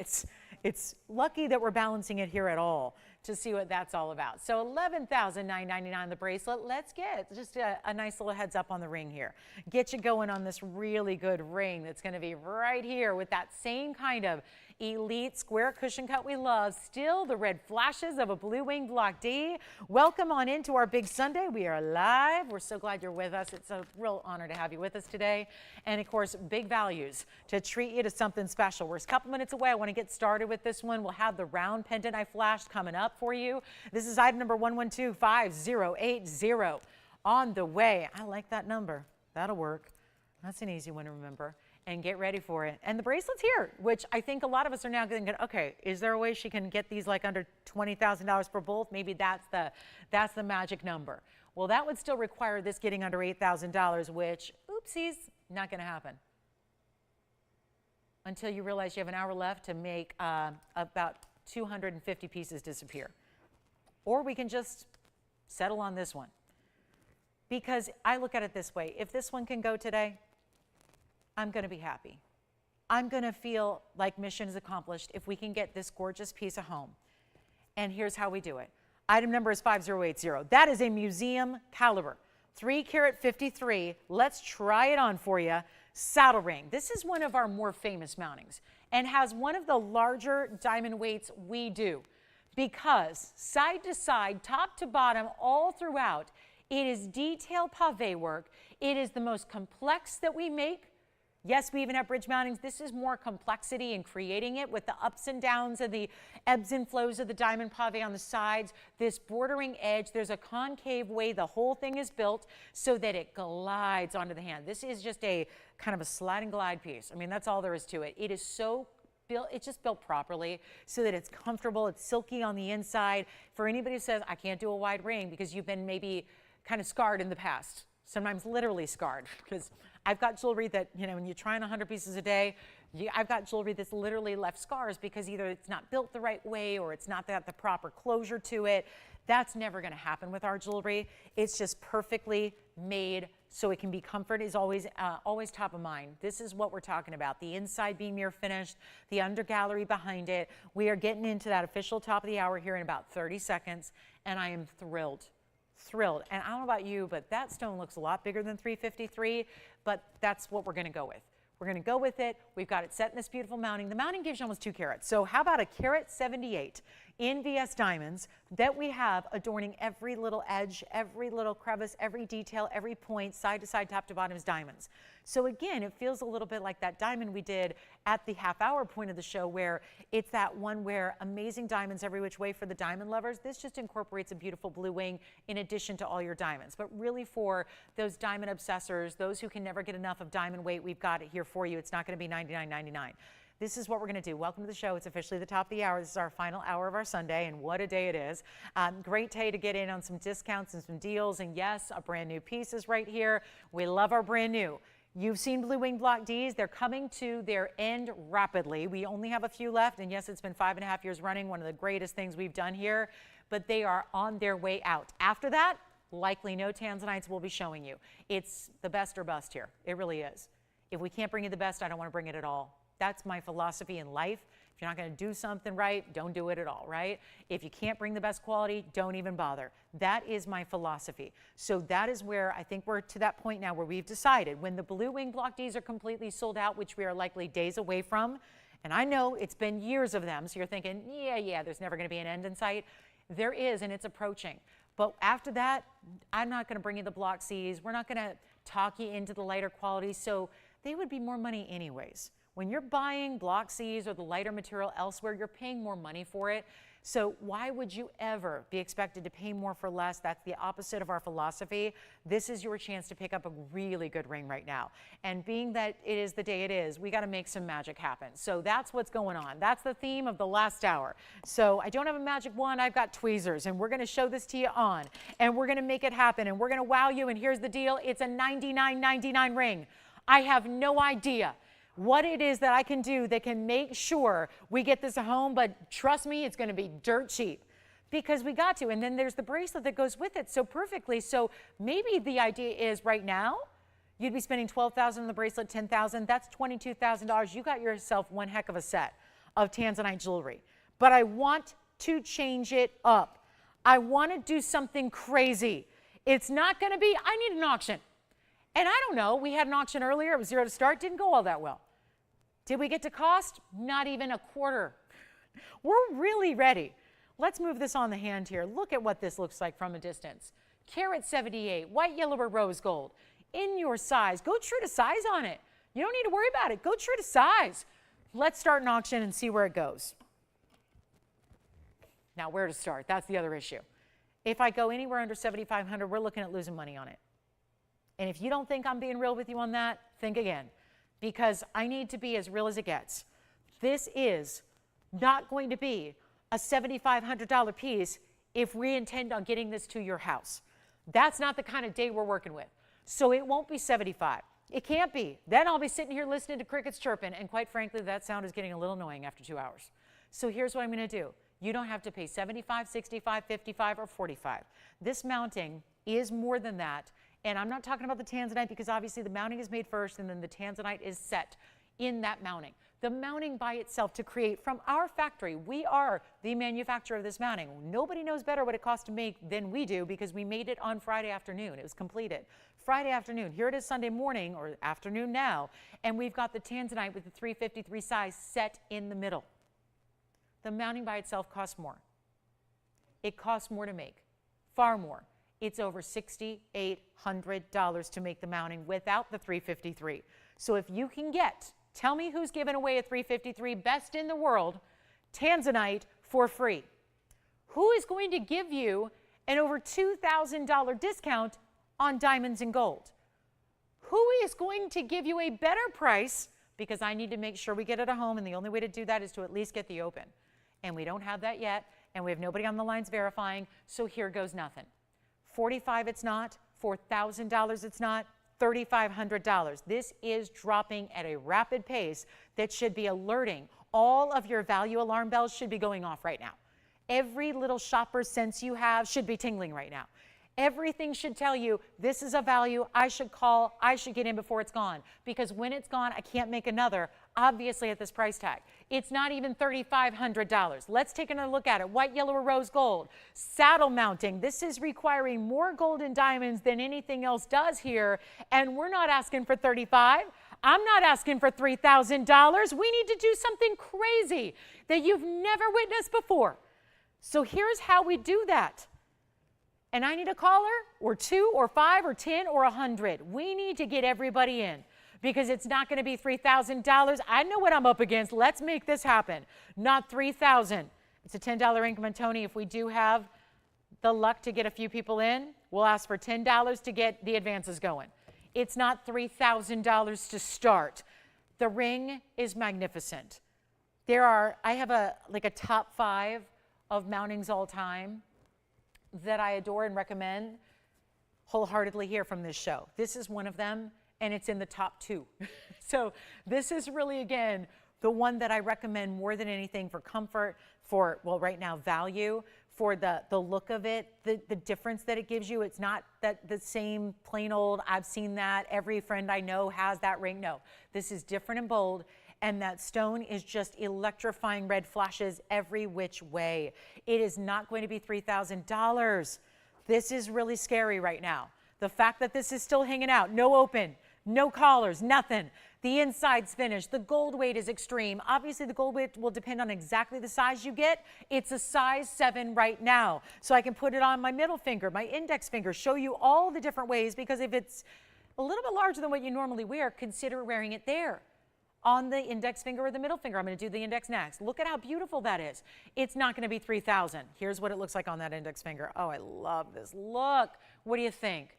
it's lucky that we're balancing it here at all to see what that's all about. So $11,999 the bracelet. Let's get just a nice little heads up on the ring here. Get you going on this really good ring that's gonna be right here with that same kind of elite square cushion cut we love. Still the red flashes of a blue wing block D. Welcome on into our big Sunday. We are live. We're so glad you're with us. It's a real honor to have you with us today. And of course, big values to treat you to something special. We're a couple minutes away. I want to get started with this one. We'll have the round pendant I flashed coming up for you. This is item number 112580 on the way. I like that number. That'll work. That's an easy one to remember. And get ready for it. And the bracelet's here, which I think a lot of us are now thinking, okay, is there a way she can get these like under $20,000 for both? Maybe that's the magic number. Well, that would still require this getting under $8,000, which, oopsies, not going to happen. Until you realize you have an hour left to make about 250 pieces disappear. Or we can just settle on this one. Because I look at it this way. If this one can go today, I'm going to be happy. I'm going to feel like mission is accomplished if we can get this gorgeous piece of home. And here's how we do it. Item number is 5080. That is a museum caliber, 3 carat 53. Let's try it on for you. Saddle ring. This is one of our more famous mountings and has one of the larger diamond weights we do because side to side, top to bottom, all throughout, it is detailed pavé work. It is the most complex that we make. Yes, we even have bridge mountings. This is more complexity in creating it with the ups and downs and the ebbs and flows of the diamond pavé on the sides, this bordering edge. There's a concave way the whole thing is built so that it glides onto the hand. This is just a kind of a slide and glide piece. I mean, that's all there is to it. It is so built, it's just built properly so that it's comfortable, it's silky on the inside. For anybody who says, I can't do a wide ring because you've been maybe kind of scarred in the past, sometimes literally scarred, because I've got jewelry that, you know, when you're trying 100 pieces a day, I've got jewelry that's literally left scars because either it's not built the right way or it's not got the proper closure to it. That's never going to happen with our jewelry. It's just perfectly made so it can be comfort is always top of mind. This is what we're talking about. The inside being mirror finished, the under gallery behind it. We are getting into that official top of the hour here in about 30 seconds, and I am thrilled. Thrilled. And I don't know about you, but that stone looks a lot bigger than 353, but that's what we're going to go with. We're going to go with it. We've got it set in this beautiful mounting. The mounting gives you almost 2 carats. So how about a carat 78 in VS diamonds that we have adorning every little edge, every little crevice, every detail, every point, side to side, top to bottom is diamonds. So again, it feels a little bit like that diamond we did at the half-hour point of the show where it's that one where amazing diamonds every which way for the diamond lovers. This just incorporates a beautiful blue wing in addition to all your diamonds. But really for those diamond obsessors, those who can never get enough of diamond weight, we've got it here for you. It's not going to be $99.99. This is what we're going to do. Welcome to the show. It's officially the top of the hour. This is our final hour of our Sunday, and what a day it is. Great day to get in on some discounts and some deals, and yes, a brand new piece is right here. We love our brand new. You've seen Blue Wing Block Ds. They're coming to their end rapidly. We only have a few left, and yes, it's been 5.5 years running, one of the greatest things we've done here, but they are on their way out. After that, likely no Tanzanites will be showing you. It's the best or bust here. It really is. If we can't bring you the best, I don't want to bring it at all. That's my philosophy in life. If you're not going to do something right, don't do it at all, right? If you can't bring the best quality, don't even bother. That is my philosophy. So that is where I think we're to that point now where we've decided when the Blue Wing Block Ds are completely sold out, which we are likely days away from, and I know it's been years of them, so you're thinking, yeah, there's never going to be an end in sight. There is, and it's approaching. But after that, I'm not going to bring you the Block Cs. We're not going to talk you into the lighter quality, so they would be more money anyways. When you're buying Block Cs or the lighter material elsewhere, you're paying more money for it. So why would you ever be expected to pay more for less? That's the opposite of our philosophy. This is your chance to pick up a really good ring right now. And being that it is the day it is, we got to make some magic happen. So that's what's going on. That's the theme of the last hour. So I don't have a magic wand. I've got tweezers, and we're going to show this to you on, and we're going to make it happen, and we're going to wow you. And here's the deal. It's a $99.99 ring. I have no idea what it is that I can do that can make sure we get this home, but trust me, it's going to be dirt cheap because we got to. And then there's the bracelet that goes with it so perfectly. So maybe the idea is right now, you'd be spending $12,000 on the bracelet, $10,000. That's $22,000. You got yourself one heck of a set of Tanzanite jewelry. But I want to change it up. I want to do something crazy. It's not going to be, I need an auction. And I don't know, we had an auction earlier, it was zero to start, didn't go all that well. Did we get to cost? Not even a quarter. We're really ready. Let's move this on the hand here. Look at what this looks like from a distance. Carat 78, white, yellow, or rose gold. In your size. Go true to size on it. You don't need to worry about it. Go true to size. Let's start an auction and see where it goes. Now, where to start? That's the other issue. If I go anywhere under $7,500, we're looking at losing money on it. And if you don't think I'm being real with you on that, think again, because I need to be as real as it gets. This is not going to be a $7,500 piece if we intend on getting this to your house. That's not the kind of day we're working with. So it won't be 75. It can't be. Then I'll be sitting here listening to crickets chirping, and quite frankly, that sound is getting a little annoying after 2 hours. So here's what I'm going to do. You don't have to pay 75, 65, 55, or 45. This mounting is more than that, and I'm not talking about the Tanzanite because obviously the mounting is made first and then the Tanzanite is set in that mounting. The mounting by itself to create from our factory, we are the manufacturer of this mounting. Nobody knows better what it costs to make than we do because we made it on Friday afternoon. It was completed Friday afternoon. Here it is Sunday morning or afternoon now, and we've got the Tanzanite with the 353 size set in the middle. The mounting by itself costs more. It costs more to make, far more. It's over $6,800 to make the mounting without the 353. So if you can get, tell me who's giving away a 353 best in the world Tanzanite for free. Who is going to give you an over $2,000 discount on diamonds and gold? Who is going to give you a better price? Because I need to make sure we get it at home, and the only way to do that is to at least get the open. And we don't have that yet, and we have nobody on the lines verifying, so here goes nothing. $45 it's not, $4,000 it's not, $3,500. This is dropping at a rapid pace that should be alerting. All of your value alarm bells should be going off right now. Every little shopper sense you have should be tingling right now. Everything should tell you this is a value I should call, I should get in before it's gone. Because when it's gone, I can't make another, obviously at this price tag. It's not even $3,500. Let's take another look at it. White, yellow, or rose gold. Saddle mounting. This is requiring more gold and diamonds than anything else does here. And we're not asking for $35,000. I'm not asking for $3,000. We need to do something crazy that you've never witnessed before. So here's how we do that. And I need a caller or 2 or 5 or 10 or 100. We need to get everybody in because it's not going to be $3,000. I know what I'm up against. Let's make this happen. Not $3,000. It's a $10 increment, Tony. If we do have the luck to get a few people in, we'll ask for $10 to get the advances going. It's not $3,000 to start. The ring is magnificent. I have a top 5 of mountings all time that I adore and recommend wholeheartedly here from this show. This is one of them, and it's in the top 2. So this is really, again, the one that I recommend more than anything for comfort, for, well, right now, value, for the look of it, the difference that it gives you. It's not that the same plain old, I've seen that, every friend I know has that ring. No, this is different and bold. And that stone is just electrifying red flashes every which way. It is not going to be $3,000. This is really scary right now. The fact that this is still hanging out, no open, no collars, nothing. The inside's finished. The gold weight is extreme. Obviously, the gold weight will depend on exactly the size you get. It's a size 7 right now. So I can put it on my middle finger, my index finger, show you all the different ways, because if it's a little bit larger than what you normally wear, consider wearing it there. On the index finger or the middle finger. I'm going to do the index next. Look at how beautiful that is. It's not going to be $3,000. Here's what it looks like on that index finger. Oh, I love this. Look. What do you think?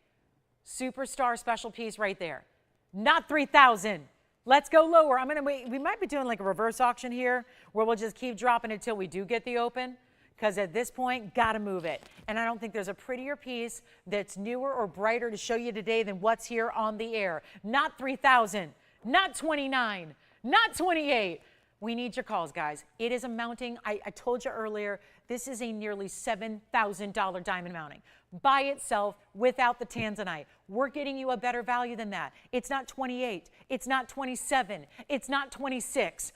Superstar special piece right there. Not $3,000. Let's go lower. We might be doing like a reverse auction here where we'll just keep dropping until we do get the open, because at this point, got to move it. And I don't think there's a prettier piece that's newer or brighter to show you today than what's here on the air. Not $3,000. Not $29,000, not $28,000. We need your calls, guys. It is a mounting. I told you earlier, this is a nearly $7,000 diamond mounting by itself without the Tanzanite. We're getting you a better value than that. It's not $28,000. It's not $27,000. It's not $26,000.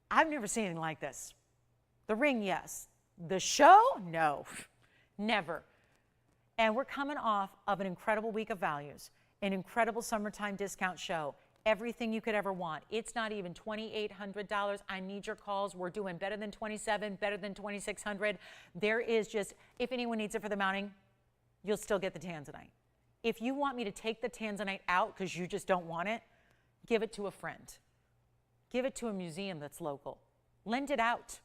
I've never seen anything like this. The ring, yes. The show, no, never. And we're coming off of an incredible week of values, an incredible summertime discount show. Everything you could ever want. It's not even $2,800. I need your calls. We're doing better than $27,000, better than $2,600. There is just, if anyone needs it for the mounting, you'll still get the Tanzanite. If you want me to take the Tanzanite out because you just don't want it, give it to a friend. Give it to a museum that's local. Lend it out.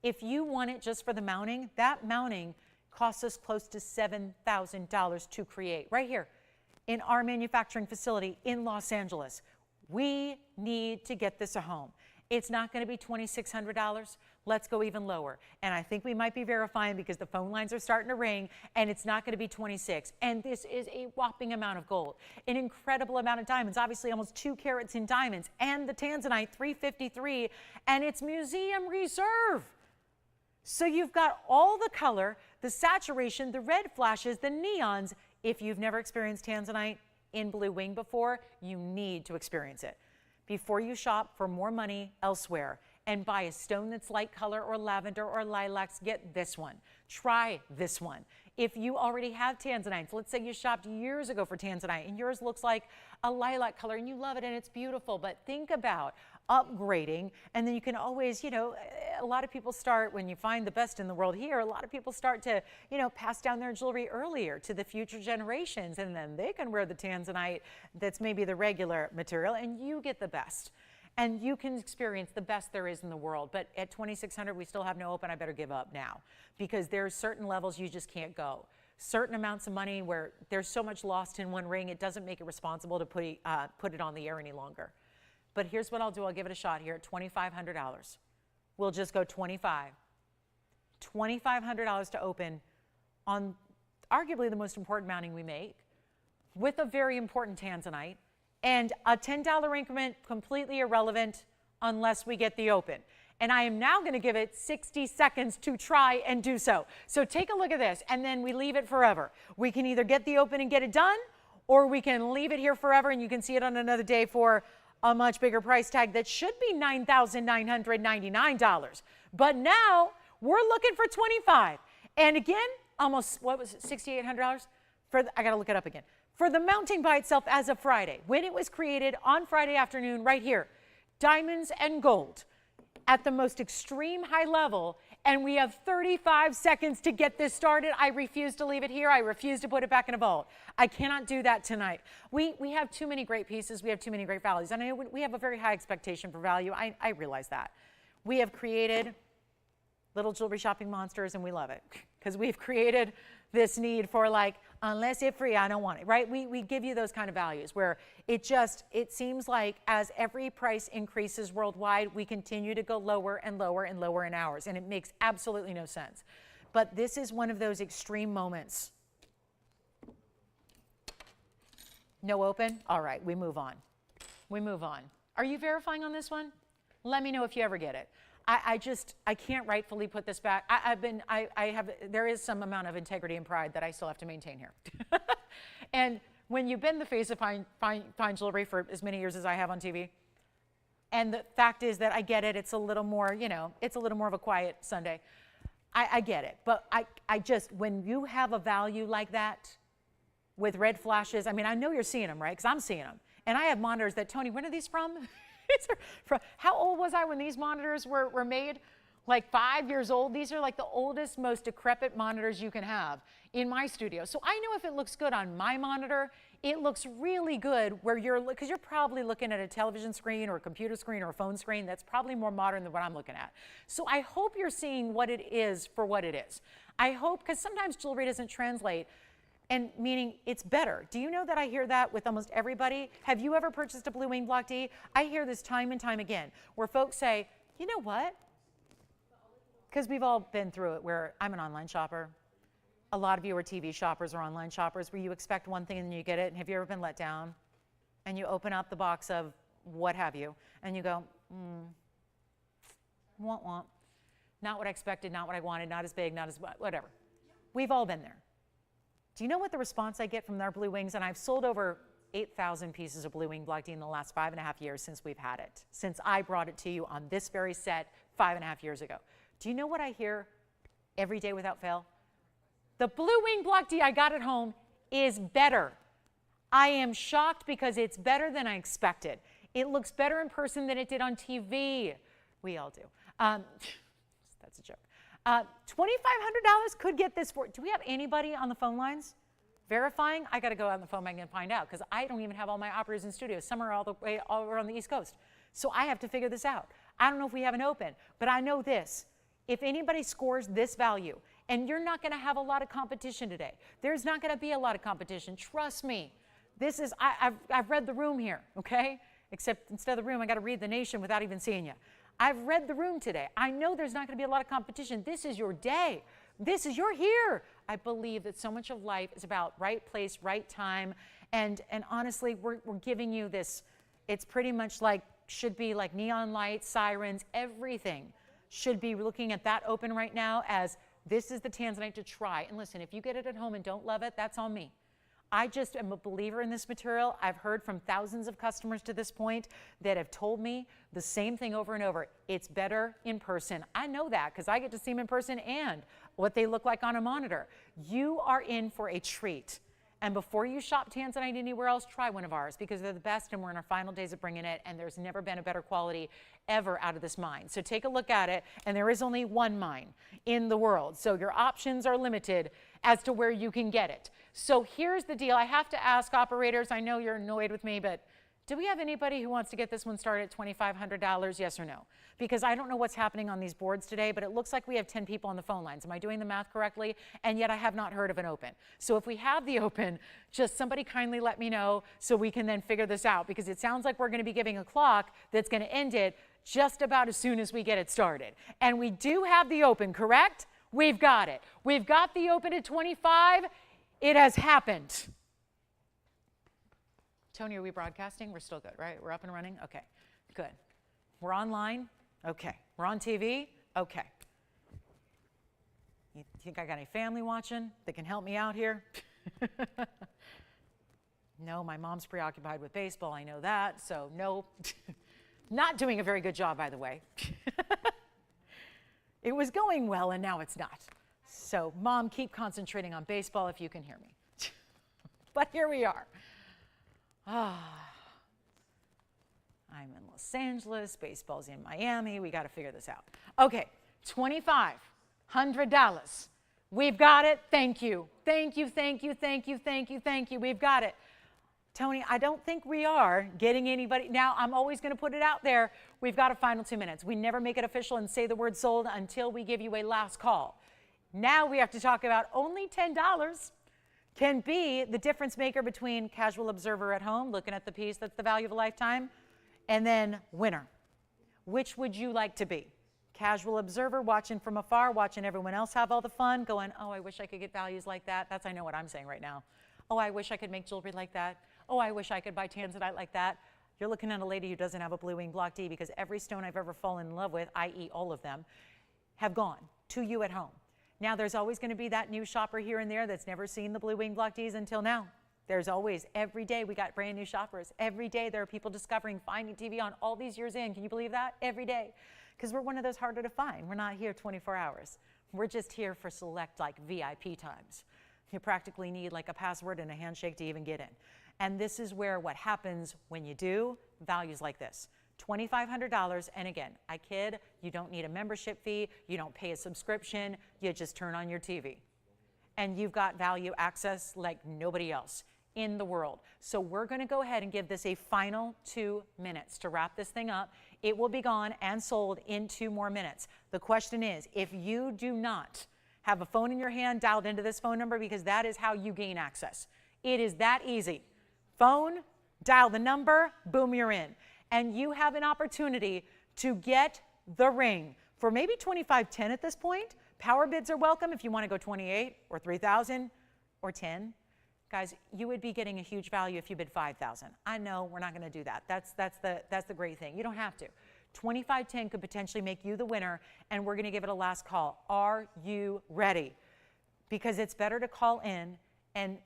If you want it just for the mounting, that mounting costs us close to $7,000 to create. Right here. in our manufacturing facility in Los Angeles. We need to get this a home. It's not going to be $2,600. Let's go even lower. And I think we might be verifying because the phone lines are starting to ring, and it's not going to be 26. And this is a whopping amount of gold, an incredible amount of diamonds, obviously almost 2 carats in diamonds, and the Tanzanite 353, and it's museum reserve. So you've got all the color, the saturation, the red flashes, the neons. If you've never experienced Tanzanite in blue wing before, you need to experience it before you shop for more money elsewhere and buy a stone that's light color or lavender or lilacs. Get this one. Try this one. If you already have Tanzanite, let's say you shopped years ago for Tanzanite and yours looks like a lilac color and you love it and it's beautiful, but think about upgrading, and then you can always, you know, a lot of people start, when you find the best in the world here, a lot of people start to, you know, pass down their jewelry earlier to the future generations, and then they can wear the Tanzanite that's maybe the regular material, and you get the best. And you can experience the best there is in the world. But at $2,600, we still have no open. I better give up now, because there's certain levels you just can't go. Certain amounts of money where there's so much lost in one ring, it doesn't make it responsible to put it on the air any longer. But here's what I'll do. I'll give it a shot here at $2,500. We'll just go $2,500 to open on arguably the most important mounting we make, with a very important Tanzanite, and a $10 increment, completely irrelevant unless we get the open. And I am now going to give it 60 seconds to try and do so. So take a look at this, and then we leave it forever. We can either get the open and get it done, or we can leave it here forever, and you can see it on another day for a much bigger price tag that should be $9,999. But now we're looking for $25,000. And again, almost, what was it, $6,800? I got to look it up again. For the mounting by itself as of Friday, when it was created on Friday afternoon right here, diamonds and gold at the most extreme high level, and we have 35 seconds to get this started. I refuse to leave it here. I refuse to put it back in a vault. I cannot do that tonight. We have too many great pieces. We have too many great values. And I know we have a very high expectation for value. I realize that. We have created little jewelry shopping monsters, and we love it, because we've created this need for, like, unless it's free, I don't want it, right? We give you those kind of values where it seems like as every price increases worldwide, we continue to go lower and lower and lower in ours, and it makes absolutely no sense. But this is one of those extreme moments. No open? All right, we move on. We move on. Are you verifying on this one? Let me know if you ever get it. I can't rightfully put this back. There is some amount of integrity and pride that I still have to maintain here. And when you've been the face of fine jewelry for as many years as I have on TV, and the fact is that I get it, it's a little more, you know, it's a little more of a quiet Sunday. I get it. But when you have a value like that with red flashes, I mean, I know you're seeing them, right? Because I'm seeing them. And I have monitors that, Tony, when are these from? How old was I when these monitors were made? Like 5 years old. These are like the oldest, most decrepit monitors you can have in my studio. So I know if it looks good on my monitor, it looks really good where because you're probably looking at a television screen or a computer screen or a phone screen that's probably more modern than what I'm looking at. So I hope you're seeing what it is for what it is. I hope, because sometimes jewelry doesn't translate, and meaning it's better. Do you know that I hear that with almost everybody? Have you ever purchased a Blue Wing Block D? I hear this time and time again, where folks say, you know what? Because we've all been through it, where I'm an online shopper. A lot of you are TV shoppers or online shoppers, where you expect one thing and then you get it. And have you ever been let down? And you open up the box of what have you, and you go, want. Not what I expected, not what I wanted, not as big, not as whatever. We've all been there. Do you know what the response I get from our Blue Wings? And I've sold over 8,000 pieces of Blue Wing Block D in the last 5.5 years since we've had it, since I brought it to you on this very set 5.5 years ago. Do you know what I hear every day without fail? The Blue Wing Block D I got at home is better. I am shocked because it's better than I expected. It looks better in person than it did on TV. We all do. That's a joke. $2,500 could get this for. Do we have anybody on the phone lines verifying? I got to go on the phone bank and find out, because I don't even have all my operators in studio. Some are all the way all around the East Coast. So I have to figure this out. I don't know if we have an open, but I know this. If anybody scores this value, and you're not going to have a lot of competition today. There's not going to be a lot of competition. Trust me. This is, I've read the room here, okay? Except instead of the room, I got to read the nation without even seeing you. I've read the room today. I know there's not going to be a lot of competition. This is your day. You're here. I believe that so much of life is about right place, right time. And honestly, we're giving you this. It's pretty much like, should be like neon lights, sirens, everything should be looking at that open right now as this is the Tanzanite to try. And listen, if you get it at home and don't love it, that's on me. I just am a believer in this material. I've heard from thousands of customers to this point that have told me the same thing over and over. It's better in person. I know that because I get to see them in person and what they look like on a monitor. You are in for a treat. And before you shop Tanzanite anywhere else, try one of ours because they're the best and we're in our final days of bringing it and there's never been a better quality ever out of this mine. So take a look at it, and there is only one mine in the world. So your options are limited as to where you can get it. So here's the deal. I have to ask operators, I know you're annoyed with me, but do we have anybody who wants to get this one started at $2,500, yes or no? Because I don't know what's happening on these boards today, but it looks like we have 10 people on the phone lines. Am I doing the math correctly? And yet I have not heard of an open. So if we have the open, just somebody kindly let me know so we can then figure this out, because it sounds like we're going to be giving a clock that's going to end it just about as soon as we get it started. And we do have the open, correct? We've got it. We've got the open at 25. It has happened. Tony, are we broadcasting? We're still good, right? We're up and running? Okay, good. We're online? Okay. We're on TV? Okay. You think I got any family watching that can help me out here? No, my mom's preoccupied with baseball. I know that, so no. Not doing a very good job, by the way. It was going well, and now it's not. So, Mom, keep concentrating on baseball if you can hear me. But here we are. I'm in Los Angeles, baseball's in Miami, we got to figure this out. Okay, $2,500. We've got it, thank you. Thank you, thank you, thank you, thank you, thank you, we've got it. Tony, I don't think we are getting anybody. Now, I'm always going to put it out there. We've got a final 2 minutes. We never make it official and say the word sold until we give you a last call. Now we have to talk about only $10 can be the difference maker between casual observer at home, looking at the piece that's the value of a lifetime, and then winner. Which would you like to be? Casual observer, watching from afar, watching everyone else have all the fun, going, oh, I wish I could get values like that. That's, I know what I'm saying right now. Oh, I wish I could make jewelry like that. Oh, I wish I could buy Tanzanite like that. You're looking at a lady who doesn't have a blue wing block D, because every stone I've ever fallen in love with, i.e. all of them, have gone to you at home. Now, there's always going to be that new shopper here and there that's never seen the blue wing block Ds until now. There's always, every day we got brand new shoppers. Every day there are people discovering, finding TVON all these years in. Can you believe that? Every day. Because we're one of those harder to find. We're not here 24 hours. We're just here for select, like, VIP times. You practically need like a password and a handshake to even get in. And this is where what happens when you do values like this. $2,500, and again, I kid, you don't need a membership fee, you don't pay a subscription, you just turn on your TV. And you've got value access like nobody else in the world. So we're gonna go ahead and give this a final 2 minutes to wrap this thing up. It will be gone and sold in 2 more minutes. The question is, if you do not have a phone in your hand dialed into this phone number, because that is how you gain access. It is that easy. Phone, dial the number, boom, you're in. And you have an opportunity to get the ring for maybe $2,510 at this point. Power bids are welcome if you want to go 28 or 3,000 or 10. Guys, you would be getting a huge value if you bid 5,000. I know we're not going to do that. That's the great thing. You don't have to. 2510 could potentially make you the winner, and we're going to give it a last call. Are you ready? Because it's better to call in and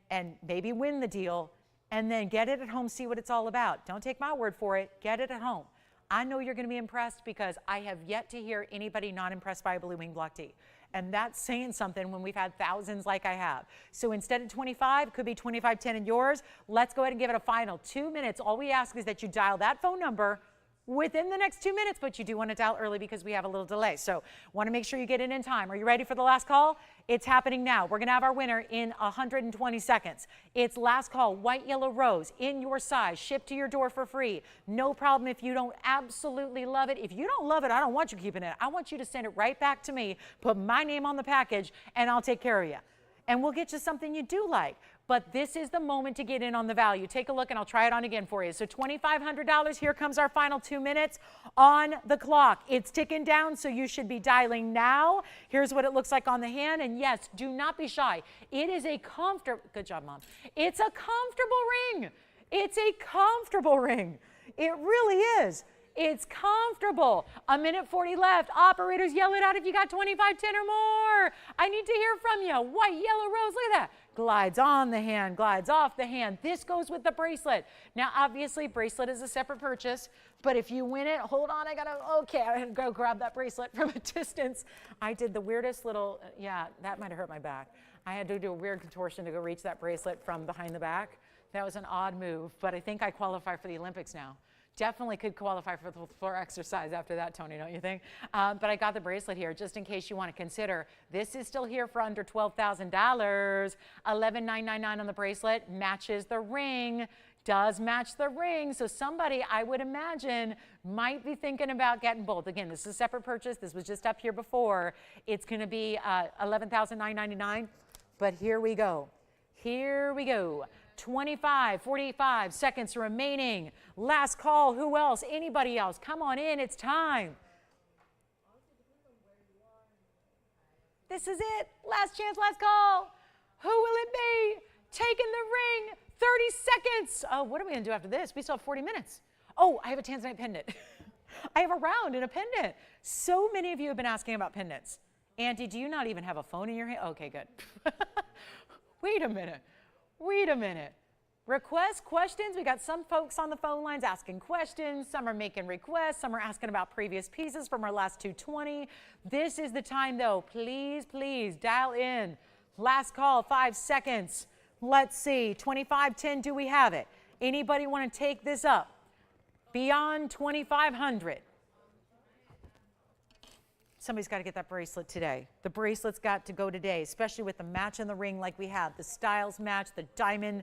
maybe win the deal and then get it at home, see what it's all about. Don't take my word for it. Get it at home. I know you're going to be impressed, because I have yet to hear anybody not impressed by a blue wing block D. And that's saying something when we've had thousands like I have. So instead of 25, it could be 2510 in yours. Let's go ahead and give it a final 2 minutes. All we ask is that you dial that phone number within the next 2 minutes, but you do want to dial early because we have a little delay. So want to make sure you get it in time. Are you ready for the last call? It's happening now. We're going to have our winner in 120 seconds. It's last call, white, yellow, rose, in your size, shipped to your door for free. No problem if you don't absolutely love it. If you don't love it, I don't want you keeping it. I want you to send it right back to me, put my name on the package, and I'll take care of you. And we'll get you something you do like. but this is the moment to get in on the value. Take a look and I'll try it on again for you. So $2,500, here comes our final 2 minutes on the clock. It's ticking down, so you should be dialing now. Here's what it looks like on the hand, and yes, do not be shy. It is a comfortable, good job, Mom. It's a comfortable ring. It's a comfortable ring. It really is. It's comfortable. 1:40 left. Operators, yell it out if you got 2510 or more. I need to hear from you. White, yellow, rose, look at that. Glides on the hand, glides off the hand. This goes with the bracelet. Now, obviously, bracelet is a separate purchase, but if you win it, hold on, I gotta go grab that bracelet from a distance. I did the weirdest little, yeah, that might have hurt my back. I had to do a weird contortion to go reach that bracelet from behind the back. That was an odd move, but I think I qualify for the Olympics now. Definitely could qualify for the floor exercise after that, Tony, don't you think? But I got the bracelet here just in case you want to consider. This is still here for under $12,000. $11,999 on the bracelet, matches the ring, does match the ring. So somebody, I would imagine, might be thinking about getting both. Again, this is a separate purchase. This was just up here before. It's going to be $11,999. But here we go. Here we go. 25, 45 seconds remaining. Last call. Who else? Anybody else? Come on in. It's time. This is it. Last chance, last call. Who will it be? Taking the ring. 30 seconds. Oh, what are we going to do after this? We still have 40 minutes. Oh, I have a Tanzanite pendant. I have a round and a pendant. So many of you have been asking about pendants. Auntie, do you not even have a phone in your hand? Okay, good. Wait a minute. Wait a minute. Requests, questions. We got some folks on the phone lines asking questions. Some are making requests. Some are asking about previous pieces from our last 220. This is the time, though. Please, please dial in. Last call, 5 seconds. Let's see. 2510, do we have it? Anybody want to take this up? Beyond 2,500. Somebody's got to get that bracelet today. The bracelet's got to go today, especially with the match in the ring like we have. The styles match, the diamond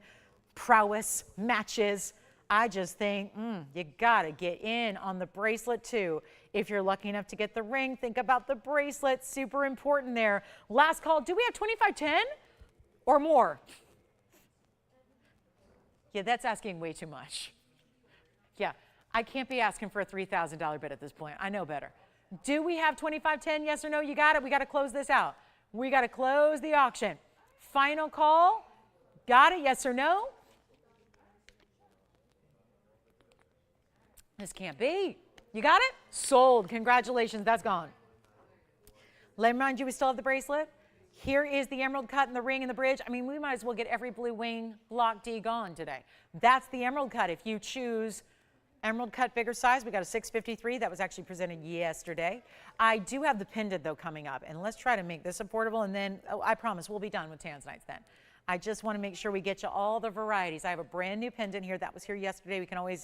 prowess matches. I just think you got to get in on the bracelet too. If you're lucky enough to get the ring, think about the bracelet. Super important there. Last call. Do we have 2510 or more? Yeah, that's asking way too much. Yeah, I can't be asking for a $3,000 bid at this point. I know better. Do we have 2510? Yes or no? You got it. We got to close this out. We got to close the auction. Final call. Got it? Yes or no? This can't be. You got it? Sold. Congratulations. That's gone. Let me remind you, we still have the bracelet. Here is the emerald cut and the ring and the bridge. I mean, we might as well get every blue wing block D gone today. That's the emerald cut. If you choose emerald cut bigger size, we got a 653 that was actually presented yesterday. I do have the pendant though coming up, and let's try to make this affordable, and then I promise we'll be done with Tanzanites then. I just want to make sure we get you all the varieties. I have a brand new pendant here that was here yesterday. We can always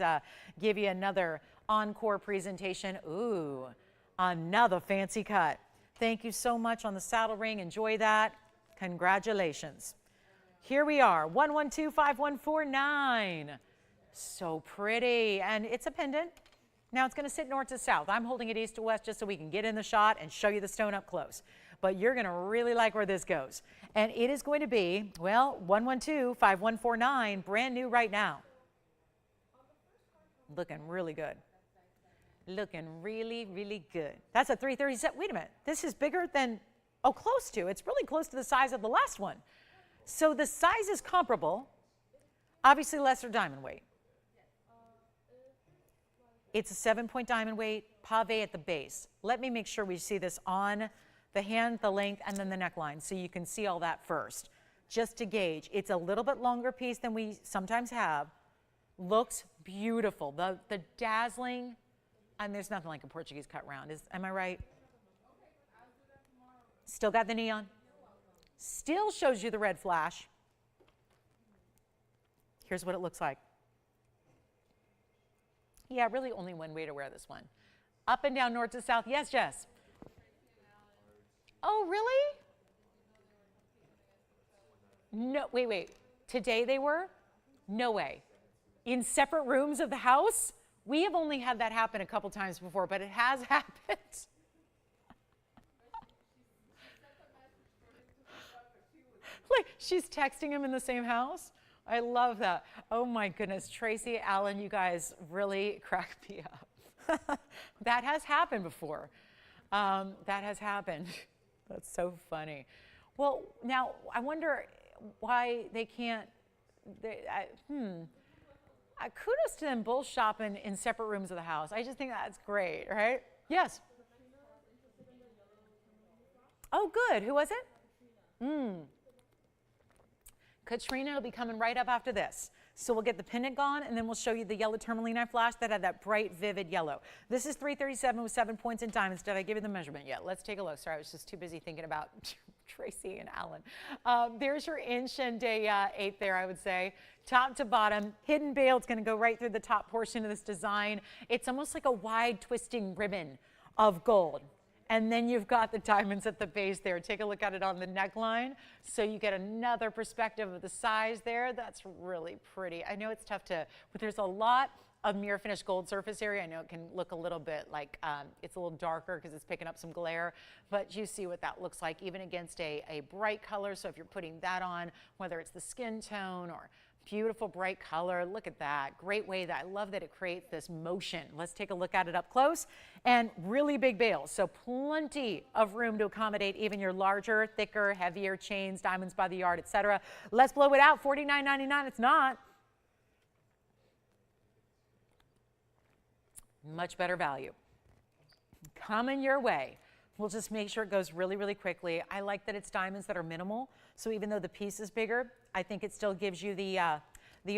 give you another encore presentation. Ooh, another fancy cut. Thank you so much on the saddle ring. Enjoy that. Congratulations. Here we are, 1125149. So pretty, and it's a pendant. Now it's going to sit north to south. I'm holding it east to west just so we can get in the shot and show you the stone up close. But you're going to really like where this goes. And it is going to be, well, 1125149, brand new right now. Looking really good. Looking really, really good. That's a 337. Wait a minute. This is bigger than, oh, close to. It's really close to the size of the last one. So the size is comparable. Obviously lesser diamond weight. It's a 7-point diamond weight, pave at the base. Let me make sure we see this on the hand, the length, and then the neckline, so you can see all that first. Just to gauge, it's a little bit longer piece than we sometimes have. Looks beautiful. The dazzling, and there's nothing like a Portuguese cut round. Am I right? Still got the neon. Still shows you the red flash. Here's what it looks like. Yeah, really only one way to wear this one. Up and down, north to south. Yes, Jess. Oh, really? No, wait. Today they were? No way. In separate rooms of the house? We have only had that happen a couple times before, but it has happened. Like, She's texting him in the same house. I love that. Oh my goodness, Tracy, Alan, you guys really crack me up. That has happened before. That has happened. That's so funny. Well, now I wonder why they can't, kudos to them both shopping in separate rooms of the house. I just think that's great, right? Yes. Oh, good. Who was it? Katrina will be coming right up after this. So we'll get the pendant gone, and then we'll show you the yellow tourmaline I flashed that had that bright, vivid yellow. This is 337 with 7 points in diamonds. Did I give you the measurement yet? Let's take a look. Sorry, I was just too busy thinking about Tracy and Alan. There's your inch and a eighth there, I would say. Top to bottom, hidden bail. It's going to go right through the top portion of this design. It's almost like a wide twisting ribbon of gold. And then you've got the diamonds at the base there. Take a look at it on the neckline so you get another perspective of the size there. That's really pretty. I know it's tough to, but there's a lot of mirror finished gold surface area. I know it can look a little bit like it's a little darker because it's picking up some glare, but you see what that looks like even against a bright color. So if you're putting that on, whether it's the skin tone or beautiful bright color, look at that. Great way that I love that it creates this motion. Let's take a look at it up close. And really big bales, so plenty of room to accommodate even your larger, thicker, heavier chains, diamonds by the yard, etc. Let's blow it out. $49.99. It's not. Much better value. Coming your way. We'll just make sure it goes really, really quickly. I like that it's diamonds that are minimal. So even though the piece is bigger, I think it still gives you the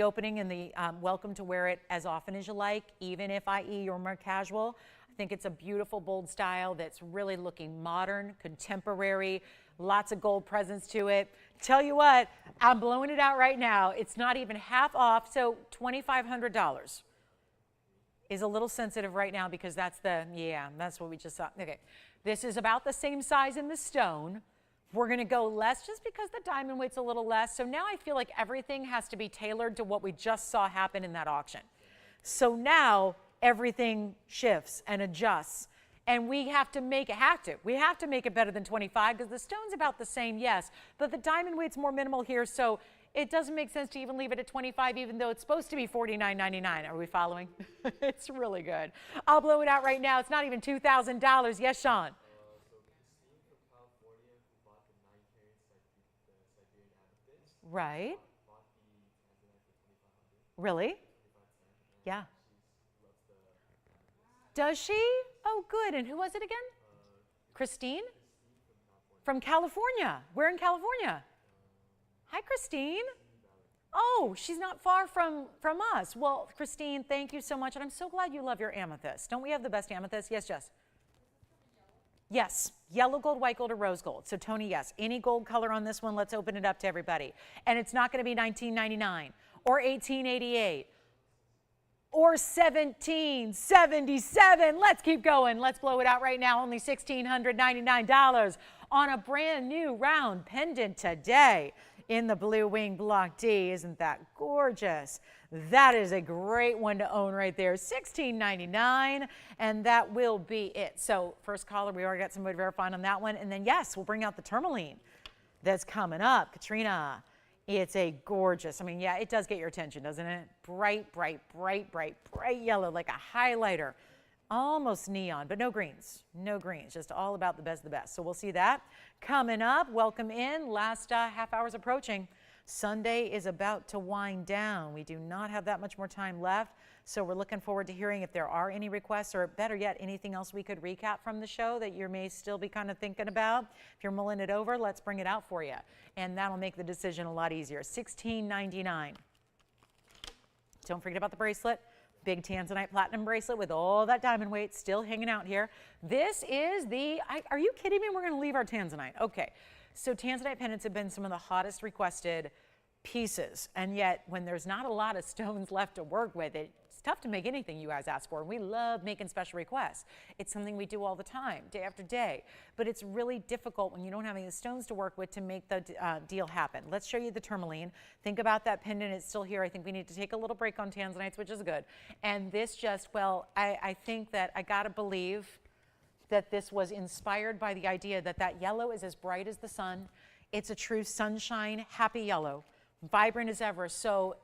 opening and the welcome to wear it as often as you like, even if, i.e., you're more casual. I think it's a beautiful, bold style that's really looking modern, contemporary, lots of gold presence to it. Tell you what, I'm blowing it out right now. It's not even half off, so $2,500 is a little sensitive right now because that's that's what we just saw. Okay, this is about the same size in the stone. We're going to go less just because the diamond weight's a little less. So now I feel like everything has to be tailored to what we just saw happen in that auction. So now everything shifts and adjusts, and we have to make it, we have to make it better than 25 because the stone's about the same, yes, but the diamond weight's more minimal here, so it doesn't make sense to even leave it at 25 even though it's supposed to be $49.99. Are we following? It's really good. I'll blow it out right now. It's not even $2,000. Yes, Sean? Right. Really? Yeah. Does she? Oh, good. And who was it again? Christine? From California. Where in California? Hi, Christine. Oh, she's not far from us. Well, Christine, thank you so much. And I'm so glad you love your amethyst. Don't we have the best amethyst? Yes, Jess. Yes, yellow gold, white gold, or rose gold. So Tony, yes, any gold color on this one, let's open it up to everybody. And it's not going to be $19.99 or $18.88 or $17.77. Let's keep going. Let's blow it out right now. Only $1,699 on a brand new round pendant today in the Blue Wing Block D. Isn't that gorgeous? That is a great one to own right there. $16.99, and that will be it. So first caller, we already got somebody verified on that one. And then, yes, we'll bring out the tourmaline that's coming up. Katrina, it's a gorgeous, I mean, yeah, it does get your attention, doesn't it? Bright, bright, bright, bright, bright yellow, like a highlighter. Almost neon, but no greens, just all about the best of the best. So we'll see that coming up. Welcome in. Last half hour's approaching. Sunday is about to wind down. We do not have that much more time left, so we're looking forward to hearing if there are any requests, or better yet, anything else we could recap from the show that you may still be kind of thinking about. If you're mulling it over, let's bring it out for you, and that'll make the decision a lot easier. $16.99. Don't forget about the bracelet. Big Tanzanite platinum bracelet with all that diamond weight still hanging out here. This is the, are you kidding me? We're going to leave our Tanzanite. Okay, so Tanzanite pendants have been some of the hottest requested pieces, and yet when there's not a lot of stones left to work with, it's tough to make anything you guys ask for. We love making special requests. It's something we do all the time, day after day, but it's really difficult when you don't have any stones to work with to make the deal happen. Let's show you the tourmaline. Think about that pendant. It's still here. I think we need to take a little break on Tanzanites, which is good. And this just, well, I think that I gotta believe that this was inspired by the idea that that yellow is as bright as the sun. It's a true sunshine, happy yellow, vibrant as ever. So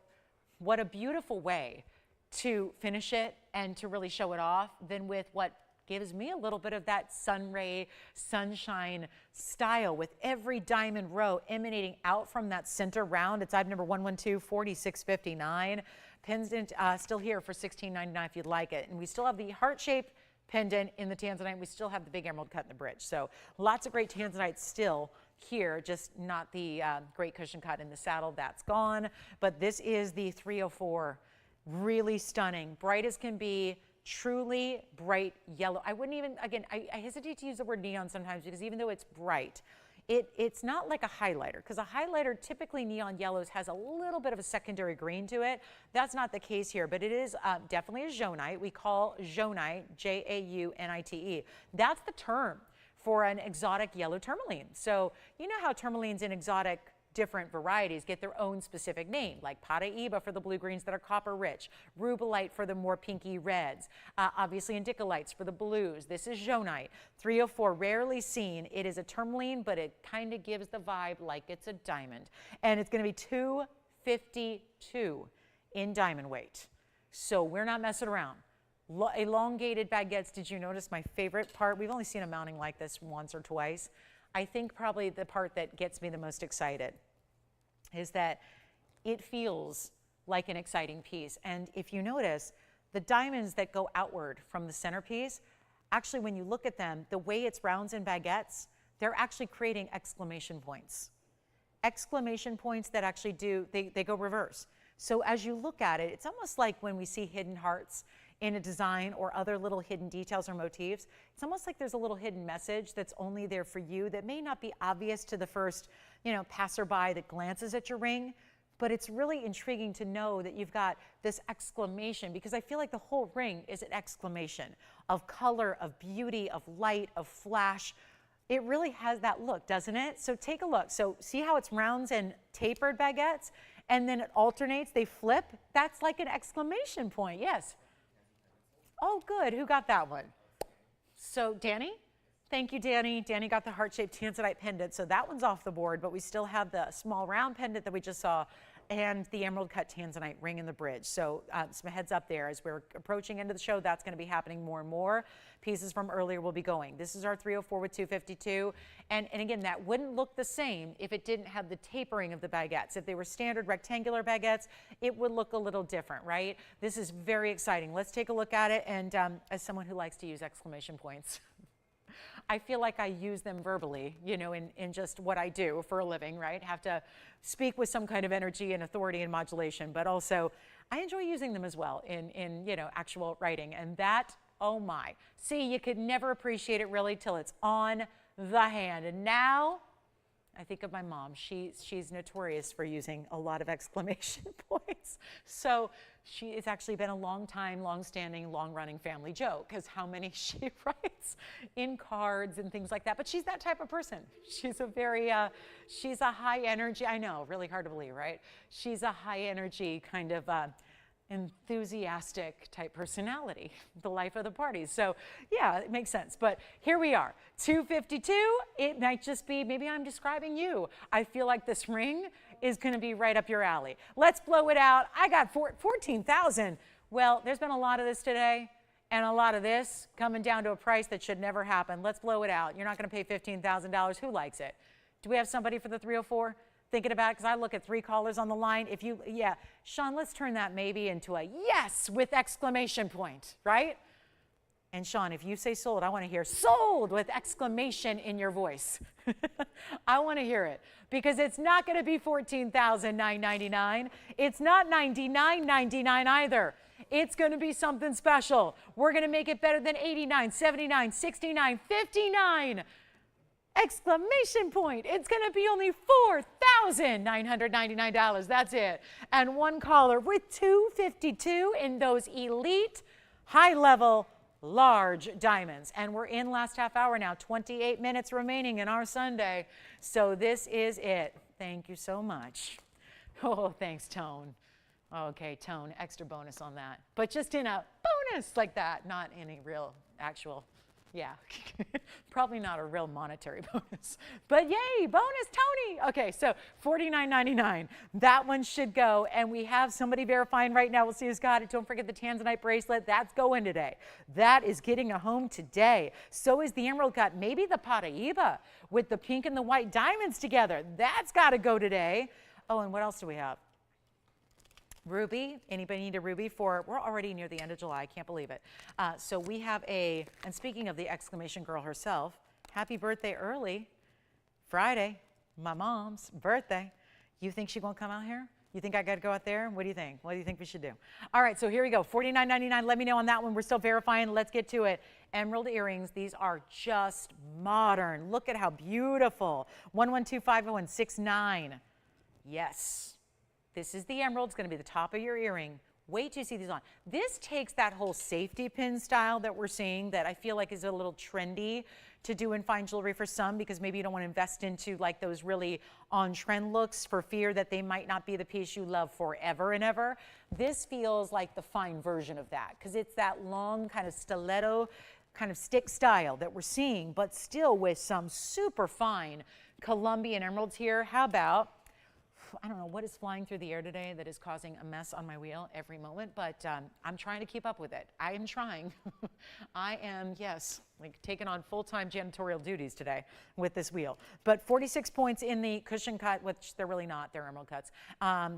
what a beautiful way to finish it and to really show it off than with what gives me a little bit of that sun ray, sunshine style with every diamond row emanating out from that center round. It's item number 112, 4659. Pendant still here for $16.99 if you'd like it. And we still have the heart-shaped pendant in the Tanzanite. We still have the big emerald cut in the bridge. So lots of great Tanzanite still here, just not the great cushion cut in the saddle. That's gone. But this is the 304. Really stunning, bright as can be, truly bright yellow. I wouldn't even, again, I hesitate to use the word neon sometimes because even though it's bright, it's not like a highlighter, because a highlighter, typically neon yellows, has a little bit of a secondary green to it. That's not the case here, but it is definitely a jaunite. We call jaunite, J-A-U-N-I-T-E. That's the term for an exotic yellow tourmaline. So you know how tourmalines in exotic different varieties get their own specific name, like Paraiba for the blue-greens that are copper-rich, rubellite for the more pinky reds, obviously indicolites for the blues. This is jaunite. 304, rarely seen. It is a tourmaline, but it kind of gives the vibe like it's a diamond. And it's going to be $252 in diamond weight. So we're not messing around. Elongated baguettes, did you notice my favorite part? We've only seen a mounting like this once or twice. I think probably the part that gets me the most excited is that it feels like an exciting piece. And if you notice, the diamonds that go outward from the centerpiece, actually when you look at them, the way it's rounds and baguettes, they're actually creating exclamation points. Exclamation points that actually they go reverse. So as you look at it, it's almost like when we see hidden hearts in a design or other little hidden details or motifs. It's almost like there's a little hidden message that's only there for you that may not be obvious to the first, passerby that glances at your ring, but it's really intriguing to know that you've got this exclamation, because I feel like the whole ring is an exclamation of color, of beauty, of light, of flash. It really has that look, doesn't it? So take a look. So see how it's rounds and tapered baguettes, and then it alternates, they flip? That's like an exclamation point, yes. Oh, good. Who got that one? So, Danny? Thank you, Danny. Danny got the heart-shaped Tanzanite pendant, so that one's off the board, but we still have the small round pendant that we just saw and the emerald-cut Tanzanite ring in the bridge. So, some heads up there. As we're approaching into the show, that's going to be happening more and more. Pieces from earlier will be going. This is our 304 with 252. And again, that wouldn't look the same if it didn't have the tapering of the baguettes. If they were standard rectangular baguettes, it would look a little different, right? This is very exciting. Let's take a look at it. And as someone who likes to use exclamation points, I feel like I use them verbally, in just what I do for a living, right? Have to speak with some kind of energy and authority and modulation, but also I enjoy using them as well in actual writing. And that, oh my. See, you could never appreciate it really till it's on the hand. And now I think of my mom. She's notorious for using a lot of exclamation points. So it's actually been a long-standing, long-running family joke, because how many she writes in cards and things like that. But she's that type of person. She's she's a high energy, I know, really hard to believe, right? She's a high energy kind of enthusiastic type personality, the life of the party. So yeah, it makes sense. But here we are, 252. It might just be, maybe I'm describing you. I feel like this ring is going to be right up your alley. Let's blow it out. I got 14,000. Well, there's been a lot of this today and a lot of this coming down to a price that should never happen. Let's blow it out. You're not going to pay $15,000. Who likes it? Do we have somebody for the 304? Thinking about it, because I look at 3 callers on the line. Yeah, Sean, let's turn that maybe into a yes with exclamation point, right? And Sean, if you say sold, I want to hear sold with exclamation in your voice. I want to hear it, because it's not going to be $14,999. It's not $99.99 either. It's going to be something special. We're going to make it better than $89, $79, $69, $59. Exclamation point. It's going to be only $4,999. That's it. And one caller with 252 in those elite, high-level, large diamonds. And we're in last half hour now, 28 minutes remaining in our Sunday. So this is it. Thank you so much. Oh, thanks, Tone. Okay, Tone, extra bonus on that. But just in a bonus like that, not any real actual Yeah, probably not a real monetary bonus, but yay, bonus Tony. Okay, so $49.99. That one should go, and we have somebody verifying right now. We'll see who's got it. Don't forget the Tanzanite bracelet. That's going today. That is getting a home today. So is the emerald cut. Maybe the Paraiba with the pink and the white diamonds together. That's got to go today. Oh, and what else do we have? Ruby. Anybody need a ruby for, we're already near the end of July. I can't believe it. So we have a, and speaking of the exclamation girl herself, happy birthday early. Friday, my mom's birthday. You think she won't come out here? You think I got to go out there? What do you think? What do you think we should do? All right, so here we go. $49.99. Let me know on that one. We're still verifying. Let's get to it. Emerald earrings. These are just modern. Look at how beautiful. 11250169. Yes. This is the emerald. It's going to be the top of your earring. Wait till you see these on. This takes that whole safety pin style that we're seeing that I feel like is a little trendy to do in fine jewelry for some, because maybe you don't want to invest into like those really on-trend looks for fear that they might not be the piece you love forever and ever. This feels like the fine version of that, because it's that long kind of stiletto kind of stick style that we're seeing, but still with some super fine Colombian emeralds here. How about, I don't know what is flying through the air today that is causing a mess on my wheel every moment, but I'm trying to keep up with it. I am trying. I am, yes, like taking on full-time janitorial duties today with this wheel. But 46 points in the cushion cut, which they're really not, they're emerald cuts.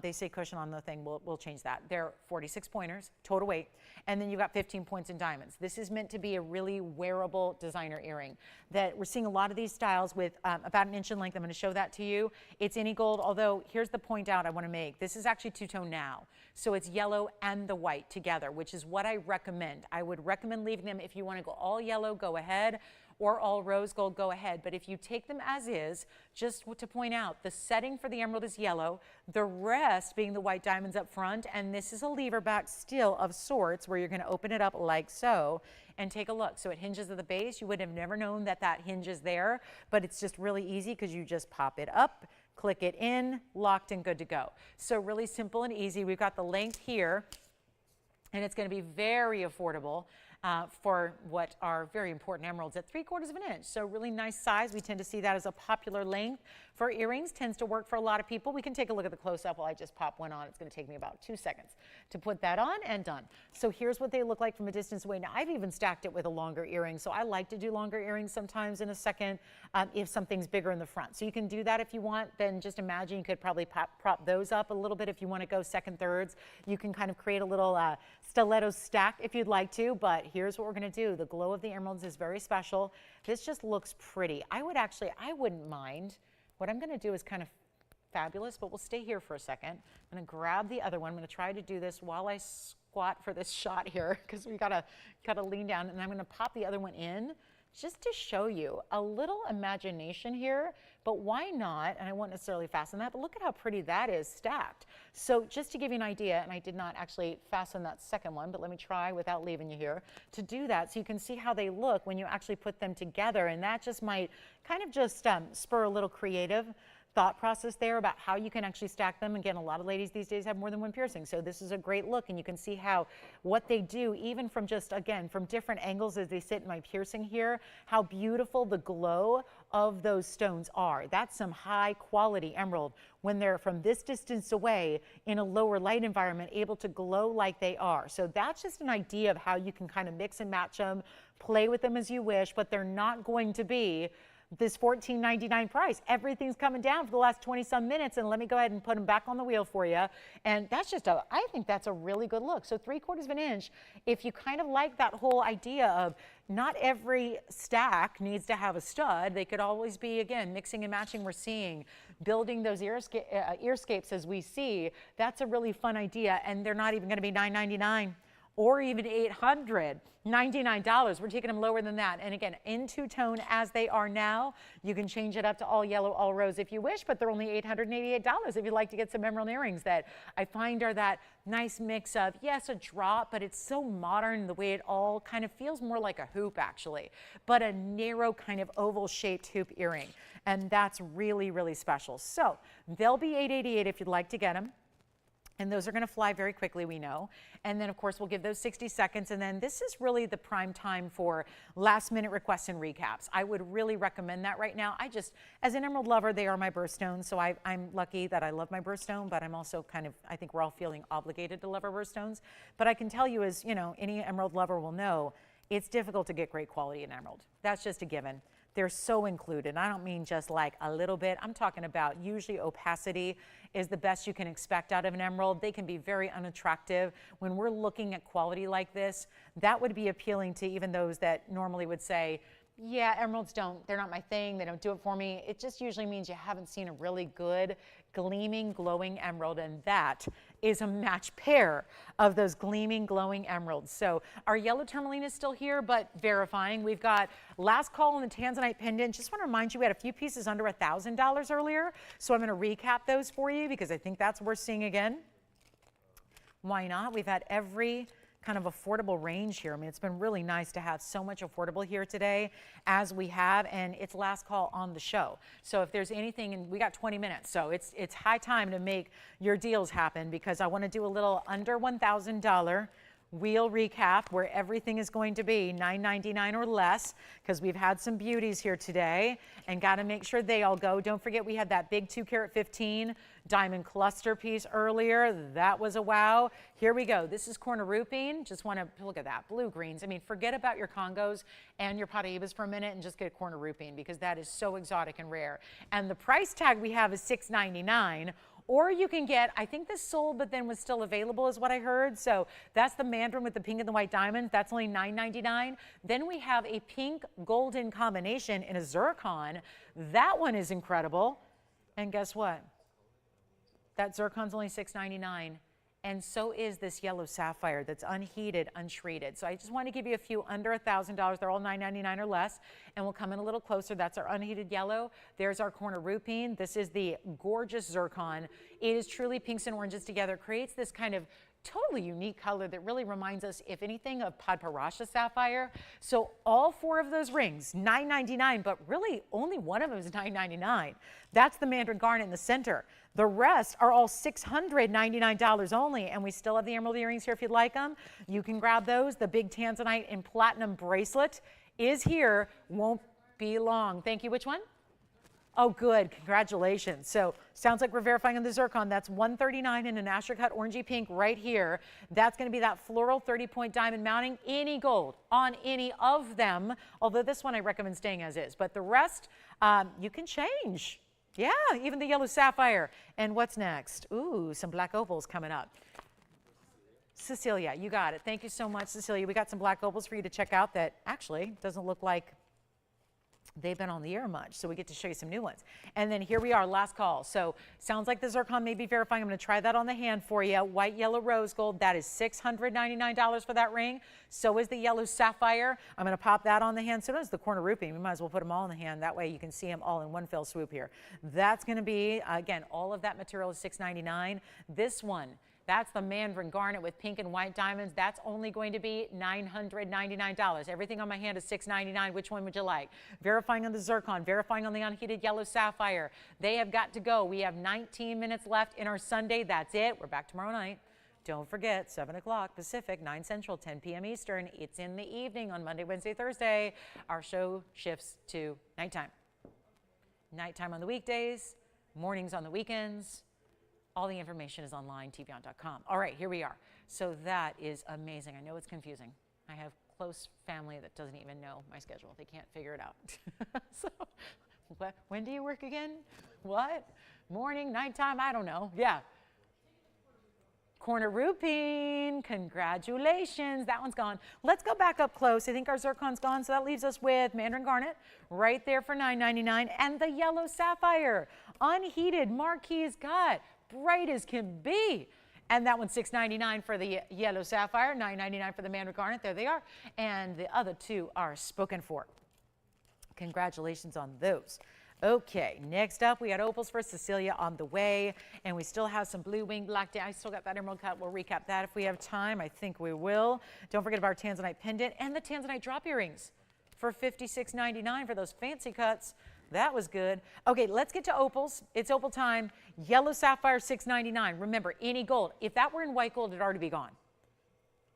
They say cushion on the thing, we'll change that. They're 46 pointers, total weight, and then you got 15 points in diamonds. This is meant to be a really wearable designer earring that we're seeing a lot of these styles with about an inch in length. I'm gonna show that to you. It's any gold, although here's the point out I wanna make. This is actually two-tone now. So it's yellow and the white together, which is what I recommend. I would recommend leaving them. If you wanna go all yellow, go ahead, or all rose gold, go ahead. But if you take them as is, just to point out, the setting for the emerald is yellow, the rest being the white diamonds up front, and this is a lever back still of sorts where you're gonna open it up like so and take a look. So it hinges at the base. You would have never known that that hinge is there, but it's just really easy because you just pop it up, click it in, locked and good to go. So really simple and easy. We've got the length here, and it's gonna be very affordable. For what are very important emeralds at 3/4 of an inch. So really nice size. We tend to see that as a popular length for earrings. Tends to work for a lot of people. We can take a look at the close-up while I just pop one on. It's going to take me about 2 seconds to put that on and done. So here's what they look like from a distance away. Now I've even stacked it with a longer earring. So I like to do longer earrings sometimes in a second if something's bigger in the front. So you can do that if you want. Then just imagine you could probably prop those up a little bit if you want to go second, thirds. You can kind of create a little stiletto stack if you'd like to, but here's what we're going to do. The glow of the emeralds is very special. This just looks pretty. I wouldn't mind. What I'm going to do is kind of fabulous, but we'll stay here for a second. I'm going to grab the other one. I'm going to try to do this while I squat for this shot here because we gotta lean down, and I'm going to pop the other one in just to show you a little imagination here, but why not? And I won't necessarily fasten that, but look at how pretty that is stacked. So just to give you an idea, and I did not actually fasten that second one, but let me try without leaving you here to do that so you can see how they look when you actually put them together, and that just might kind of just spur a little creative thought process there about how you can actually stack them. Again, a lot of ladies these days have more than one piercing, so this is a great look, and you can see how what they do, even from just, again, from different angles as they sit in my piercing here, how beautiful the glow of those stones are. That's some high quality emerald when they're from this distance away in a lower light environment able to glow like they are. So that's just an idea of how you can kind of mix and match them, play with them as you wish, but they're not going to be this $14.99 price. Everything's coming down for the last 20 some minutes, and let me go ahead and put them back on the wheel for you. And that's just I think that's a really good look. So 3/4 of an inch, if you kind of like that whole idea of not every stack needs to have a stud. They could always be, again, mixing and matching. We're seeing building those earscapes as we see. That's a really fun idea, and they're not even going to be $9.99. Or even $899. We're taking them lower than that. And again, in two-tone as they are now. You can change it up to all yellow, all rose if you wish, but they're only $888 if you'd like to get some emerald earrings that I find are that nice mix of, yes, a drop, but it's so modern the way it all kind of feels more like a hoop actually, but a narrow kind of oval-shaped hoop earring. And that's really, really special. So they'll be $888 if you'd like to get them. And those are going to fly very quickly, we know. And then, of course, we'll give those 60 seconds. And then this is really the prime time for last-minute requests and recaps. I would really recommend that right now. As an emerald lover, they are my birthstones. So I'm lucky that I love my birthstone, but I'm also I think we're all feeling obligated to love our birthstones. But I can tell you, as you know, any emerald lover will know, it's difficult to get great quality in emerald. That's just a given. They're so included. I don't mean just like a little bit. I'm talking about usually opacity is the best you can expect out of an emerald. They can be very unattractive. When we're looking at quality like this, that would be appealing to even those that normally would say, yeah, emeralds they're not my thing. They don't do it for me. It just usually means you haven't seen a really good, gleaming, glowing emerald, and that is a match pair of those gleaming, glowing emeralds. So our yellow tourmaline is still here, but verifying. We've got last call on the Tanzanite pendant. Just want to remind you, we had a few pieces under $1,000 earlier, so I'm going to recap those for you because I think that's worth seeing again. Why not? We've had every kind of affordable range here. I mean, it's been really nice to have so much affordable here today as we have, and it's last call on the show. So if there's anything, and we got 20 minutes, so it's high time to make your deals happen because I want to do a little under $1,000 wheel recap where everything is going to be $9.99 or less because we've had some beauties here today and got to make sure they all go. Don't forget we had that big 2-carat-15 diamond cluster piece earlier. That was a wow. Here we go. This is corner rupine. Just want to look at that. Blue greens. I mean, forget about your Congos and your Paraibas for a minute and just get corner rupine because that is so exotic and rare. And the price tag we have is $6.99. Or you can get, I think this sold but then was still available is what I heard. So that's the Mandarin with the pink and the white diamonds. That's only $9.99. Then we have a pink golden combination in a zircon. That one is incredible. And guess what? That zircon's only $6.99. And so is this yellow sapphire that's unheated, untreated. So I just want to give you a few under $1,000. They're all $9.99 or less. And we'll come in a little closer. That's our unheated yellow. There's our corner rupine. This is the gorgeous zircon. It is truly pinks and oranges together. It creates this kind of totally unique color that really reminds us, if anything, of Padparadscha sapphire. So all four of those rings, $9.99, but really only one of them is $9.99. That's the Mandarin garnet in the center. The rest are all $699 only, and we still have the emerald earrings here if you'd like them. You can grab those. The big Tanzanite and platinum bracelet is here. Won't be long. Thank you. Which one? Oh, good. Congratulations. So sounds like we're verifying on the zircon. That's $139 in an astrakut orangey pink right here. That's going to be that floral 30-point diamond mounting. Any gold on any of them, although this one I recommend staying as is. But the rest, you can change. Yeah, even the yellow sapphire. And what's next? Ooh, some black opals coming up. Cecilia, you got it. Thank you so much, Cecilia. We got some black opals for you to check out that actually doesn't look like they've been on the air much, so we get to show you some new ones. And then here we are, last call. So sounds like the zircon may be verifying. I'm going to try that on the hand for you. White, yellow, rose gold. That is $699 for that ring. So is the yellow sapphire. I'm going to pop that on the hand. So does the corner rupine. We might as well put them all in the hand. That way you can see them all in one fell swoop here. That's going to be, again, all of that material is $699. This one, that's the Mandarin garnet with pink and white diamonds. That's only going to be $999. Everything on my hand is $699. Which one would you like? Verifying on the zircon, verifying on the unheated yellow sapphire. They have got to go. We have 19 minutes left in our Sunday. That's it. We're back tomorrow night. Don't forget, 7 o'clock Pacific, 9 Central, 10 p.m. Eastern. It's in the evening on Monday, Wednesday, Thursday. Our show shifts to nighttime. Nighttime on the weekdays, mornings on the weekends. All the information is online, TVON.com. All right, here we are. So that is amazing. I know it's confusing. I have close family that doesn't even know my schedule. They can't figure it out. So, when do you work again? What? Morning, nighttime? I don't know. Yeah. Corner rupine, congratulations. That one's gone. Let's go back up close. I think our zircon's gone, so that leaves us with Mandarin garnet right there for $9.99 and the yellow sapphire, unheated marquise cut, bright as can be. And that one's $6.99 for the yellow sapphire, $9.99 for the Mandarin garnet. There they are. And the other two are spoken for. Congratulations on those. Okay, next up, we got opals for Cecilia on the way, and we still have some blue wing black. I still got that emerald cut. We'll recap that if we have time. I think we will. Don't forget about our Tanzanite pendant and the Tanzanite drop earrings for $56.99 for those fancy cuts. That was good. Okay, let's get to opals. It's opal time. Yellow sapphire, $6.99. Remember, any gold. If that were in white gold, it'd already be gone.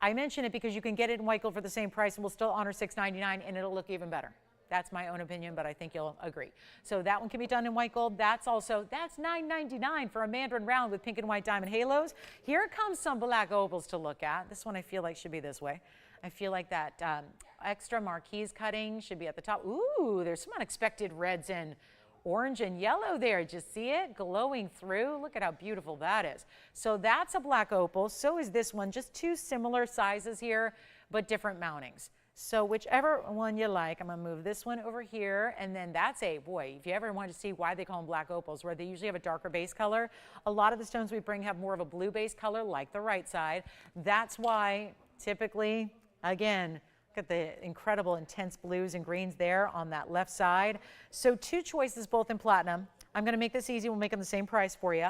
I mention it because you can get it in white gold for the same price and we'll still honor $6.99 and it'll look even better. That's my own opinion, but I think you'll agree. So that one can be done in white gold. That's $9.99 for a Mandarin round with pink and white diamond halos. Here comes some black opals to look at. This one I feel like should be this way. I feel like that extra marquise cutting should be at the top. Ooh, there's some unexpected reds and orange and yellow there. Did you see it glowing through? Look at how beautiful that is. So that's a black opal. So is this one. Just two similar sizes here, but different mountings. So whichever one you like, I'm going to move this one over here. And then that's a, boy, if you ever want to see why they call them black opals, where they usually have a darker base color, a lot of the stones we bring have more of a blue base color, like the right side. That's why typically, again, look at the incredible intense blues and greens there on that left side. So two choices, both in platinum. I'm going to make this easy. We'll make them the same price for you.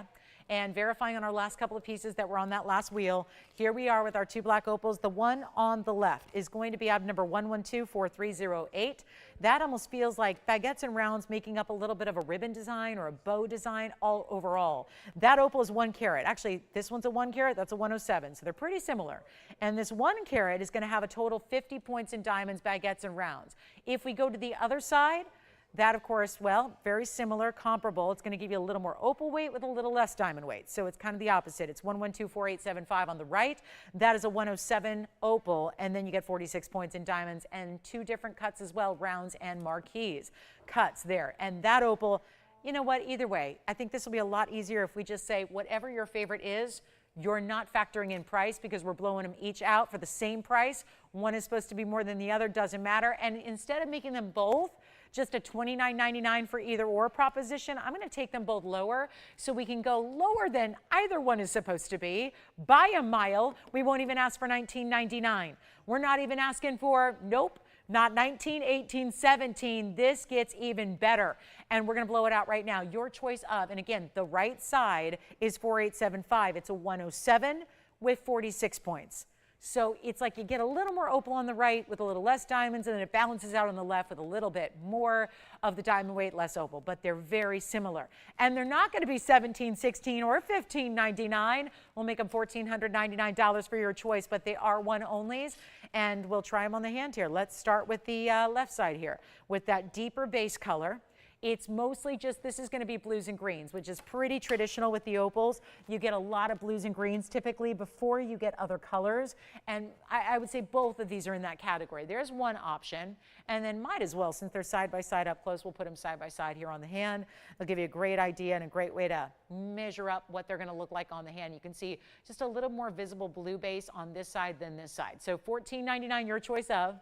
And verifying on our last couple of pieces that were on that last wheel, here we are with our two black opals. The one on the left is going to be item number 1124308. That almost feels like baguettes and rounds making up a little bit of a ribbon design or a bow design all overall. That opal is 1 carat. Actually, this one's a 1 carat, that's a 107, so they're pretty similar. And this 1 carat is going to have a total 50 points in diamonds, baguettes, and rounds. If we go to the other side, that, of course, well, very similar, comparable. It's going to give you a little more opal weight with a little less diamond weight. So it's kind of the opposite. It's 1124875 on the right. That is a 107 opal, and then you get 46 points in diamonds and two different cuts as well, rounds and marquise cuts there. And that opal, you know what, either way, I think this will be a lot easier if we just say whatever your favorite is, you're not factoring in price because we're blowing them each out for the same price. One is supposed to be more than the other, doesn't matter. And instead of making them both just a $29.99 for either or proposition, I'm going to take them both lower so we can go lower than either one is supposed to be by a mile. We won't even ask for $19.99. We're not even asking for, nope, not 19, 18, 17. This gets even better. And we're going to blow it out right now. Your choice of, and again, the right side is 4875. It's a 107 with 46 points. So it's like you get a little more opal on the right with a little less diamonds, and then it balances out on the left with a little bit more of the diamond weight, less opal. But they're very similar. And they're not going to be $17, $16, or $15.99. We'll make them $1,499 for your choice, but they are one-onlys. And we'll try them on the hand here. Let's start with the left side here with that deeper base color. It's mostly just, this is going to be blues and greens, which is pretty traditional with the opals. You get a lot of blues and greens typically before you get other colors. And I would say both of these are in that category. There's one option. And then might as well, since they're side by side up close, we'll put them side by side here on the hand. They'll give you a great idea and a great way to measure up what they're going to look like on the hand. You can see just a little more visible blue base on this side than this side. So $14.99, your choice of,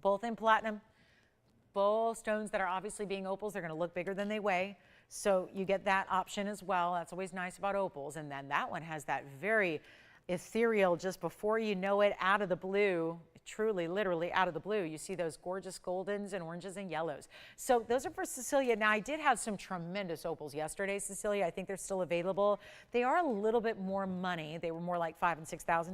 both in platinum. Both stones that are obviously being opals, they're going to look bigger than they weigh. So you get that option as well. That's always nice about opals. And then that one has that very ethereal, just before you know it, out of the blue, truly, literally out of the blue. You see those gorgeous goldens and oranges and yellows. So those are for Cecilia. Now, I did have some tremendous opals yesterday, Cecilia. I think they're still available. They are a little bit more money. They were more like $5,000 and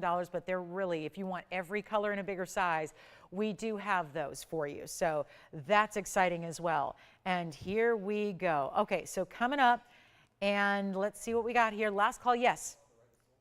$6,000, but they're really, if you want every color in a bigger size, we do have those for you. So that's exciting as well. And here we go. Okay, so coming up, and let's see what we got here. Last call, yes.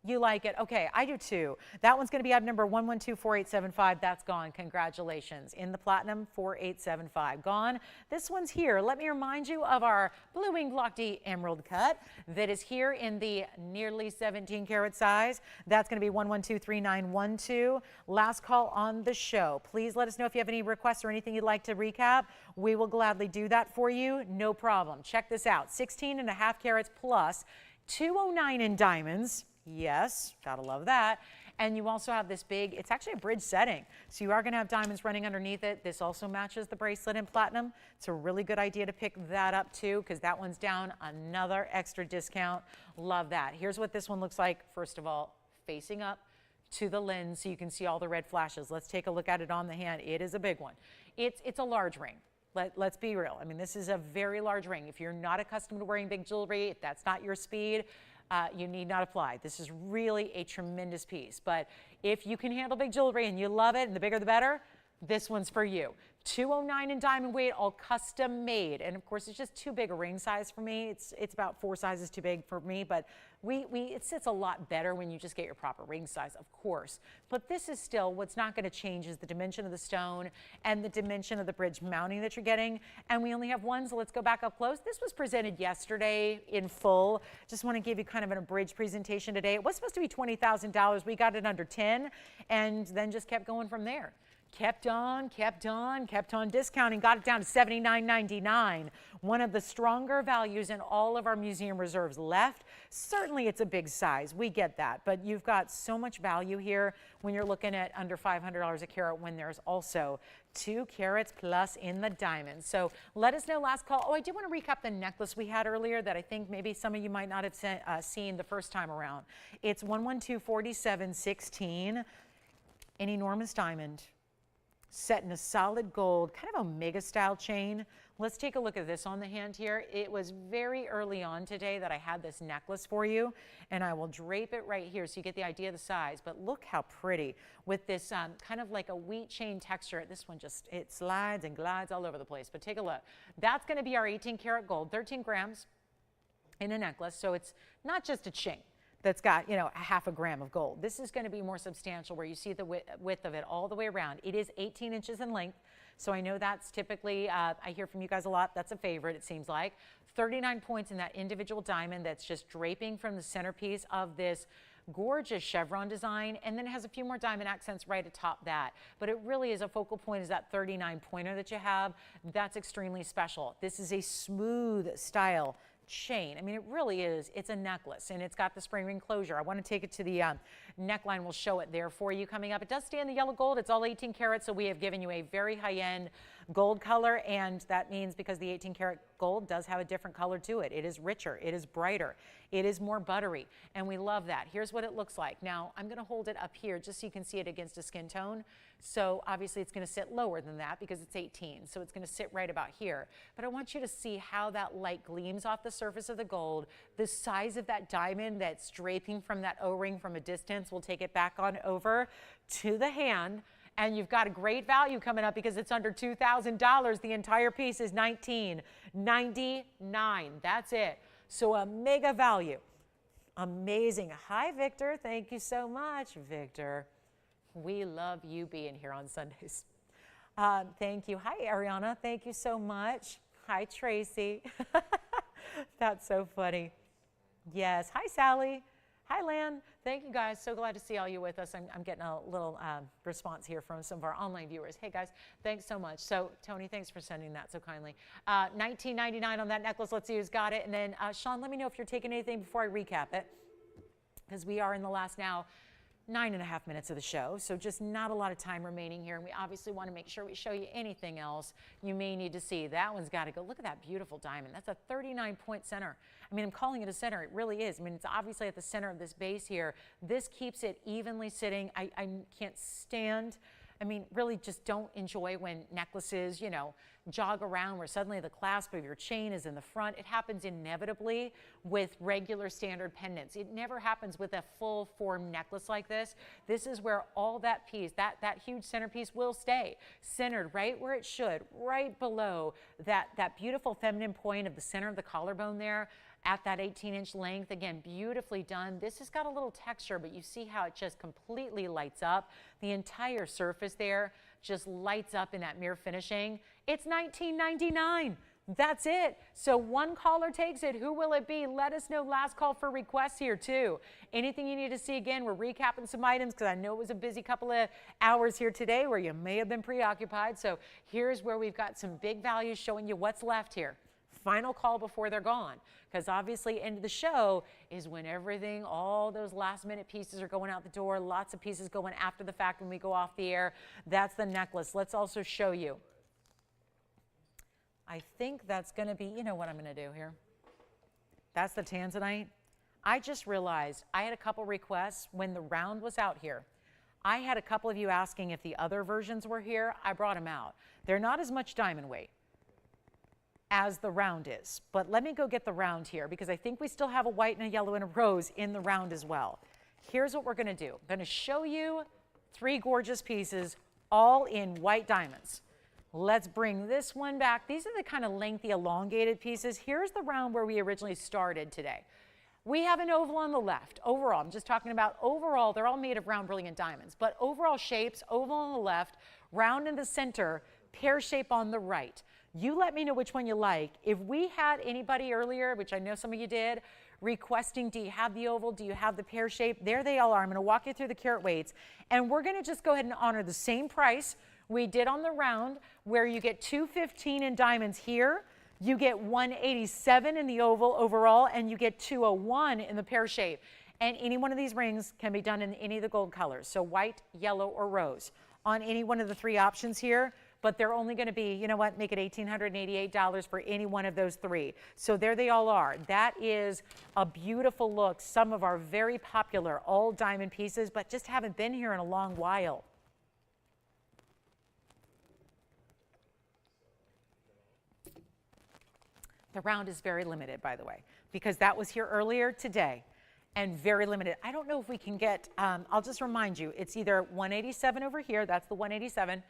You like it? Okay, I do too. That one's going to be item number 1124875. That's gone. Congratulations. In the platinum, 4875. Gone. This one's here. Let me remind you of our blue winged block D emerald cut that is here in the nearly 17 carat size. That's going to be 1123912. Last call on the show. Please let us know if you have any requests or anything you'd like to recap. We will gladly do that for you. No problem. Check this out. 16.5 carats plus 209 in diamonds. Yes, gotta love that. And you also have this big, it's actually a bridge setting. So you are gonna have diamonds running underneath it. This also matches the bracelet in platinum. It's a really good idea to pick that up too, because that one's down another extra discount. Love that. Here's what this one looks like. First of all, facing up to the lens so you can see all the red flashes. Let's take a look at it on the hand. It is a big one. It's a large ring. Let's be real. I mean, this is a very large ring. If you're not accustomed to wearing big jewelry, if that's not your speed, you need not apply. This is really a tremendous piece. But if you can handle big jewelry and you love it, and the bigger the better, this one's for you. 209 in diamond weight, all custom made. And of course, it's just too big a ring size for me. It's about 4 sizes too big for me, but it sits a lot better when you just get your proper ring size, of course. But this is still, what's not going to change is the dimension of the stone and the dimension of the bridge mounting that you're getting. And we only have one, so let's go back up close. This was presented yesterday in full. Just want to give you kind of an abridged presentation today. It was supposed to be $20,000. We got it under 10 and then just kept going from there. Kept on discounting, got it down to $79.99. One of the stronger values in all of our museum reserves left. Certainly it's a big size, we get that, but you've got so much value here when you're looking at under $500 a carat when there's also 2 carats plus in the diamond. So let us know, last call. Oh, I do want to recap the necklace we had earlier that I think maybe some of you might not have seen the first time around. It's 1124716, an enormous diamond, set in a solid gold, kind of Omega style chain. Let's take a look at this on the hand here. It was very early on today that I had this necklace for you, and I will drape it right here so you get the idea of the size. But look how pretty with this kind of like a wheat chain texture. This one just, it slides and glides all over the place. But take a look. That's going to be our 18 karat gold, 13 grams in a necklace. So it's not just a chain that's got, you know, a half a gram of gold. This is going to be more substantial where you see the width of it all the way around. It is 18 inches in length. So I know that's typically, I hear from you guys a lot, that's a favorite, it seems like. 39 points in that individual diamond that's just draping from the centerpiece of this gorgeous chevron design, and then it has a few more diamond accents right atop that. But it really is a focal point is that 39 pointer that you have. That's extremely special. This is a smooth style chain. I mean, it really is. It's a necklace, and it's got the spring ring closure. I want to take it to the neckline. We'll show it there for you coming up. It does stay in the yellow gold. It's all 18 karats, so we have given you a very high-end gold color, and that means because the 18 karat gold does have a different color to it. It is richer. It is brighter. It is more buttery, and we love that. Here's what it looks like. Now, I'm going to hold it up here just so you can see it against a skin tone. So obviously it's going to sit lower than that because it's 18. So it's going to sit right about here. But I want you to see how that light gleams off the surface of the gold. The size of that diamond that's draping from that O-ring from a distance. We'll take it back on over to the hand. And you've got a great value coming up because it's under $2,000. The entire piece is $19.99. That's it. So a mega value. Amazing. Hi, Victor. Thank you so much, Victor. We love you being here on Sundays. Thank you. Hi, Ariana. Thank you so much. Hi, Tracy. That's so funny. Yes. Hi, Sally. Hi, Lan. Thank you, guys. So glad to see all you with us. I'm getting a little response here from some of our online viewers. Hey, guys, thanks so much. So, Tony, thanks for sending that so kindly. $19.99 on that necklace. Let's see who's got it. And then, Sean, let me know if you're taking anything before I recap it, because we are in the last now 9.5 minutes of the show, so just not a lot of time remaining here, and we obviously want to make sure we show you anything else you may need to see. That one's got to go. Look at that beautiful diamond. That's a 39-point center. I mean, I'm calling it a center. It really is. I mean, it's obviously at the center of this base here. This keeps it evenly sitting. I can't stand, I mean, really just don't enjoy when necklaces, you know, jog around where suddenly the clasp of your chain is in the front. It happens inevitably with regular standard pendants. It never happens with a full form necklace like this. This is where all that piece, that huge centerpiece will stay centered right where it should, right below that beautiful feminine point of the center of the collarbone there at that 18-inch length. Again, beautifully done. This has got a little texture, but you see how it just completely lights up. The entire surface there just lights up in that mirror finishing. It's $19.99. That's it. So one caller takes it. Who will it be? Let us know. Last call for requests here too. Anything you need to see, again, we're recapping some items because I know it was a busy couple of hours here today where you may have been preoccupied. So here's where we've got some big values showing you what's left here. Final call before they're gone, because obviously end of the show is when everything, all those last minute pieces are going out the door. Lots of pieces going after the fact when we go off the air. That's the necklace. Let's also show you. I think that's going to be, you know what I'm going to do here. That's the Tanzanite. I just realized I had a couple requests when the round was out here. I had a couple of you asking if the other versions were here. I brought them out. They're not as much diamond weight as the round is, but let me go get the round here because I think we still have a white and a yellow and a rose in the round as well. Here's what we're going to do. I'm going to show you 3 gorgeous pieces all in white diamonds. Let's bring this one back. These are the kind of lengthy, elongated pieces. Here's the round where we originally started today. We have an oval on the left. Overall, I'm just talking about overall, they're all made of round brilliant diamonds, but overall shapes, oval on the left, round in the center, pear shape on the right. You let me know which one you like. If we had anybody earlier, which I know some of you did, requesting, do you have the oval, do you have the pear shape? There they all are. I'm going to walk you through the carat weights, and we're going to just go ahead and honor the same price we did on the round, where you get $215 in diamonds here, you get $187 in the oval overall, and you get $201 in the pear shape. And any one of these rings can be done in any of the gold colors, so white, yellow, or rose, on any one of the three options here. But they're only going to be, you know what, make it $1,888 for any one of those three. So there they all are. That is a beautiful look. Some of our very popular all diamond pieces, but just haven't been here in a long while. The round is very limited, by the way, because that was here earlier today and very limited. I don't know if we can get, I'll just remind you, it's either 187 over here, that's the 187.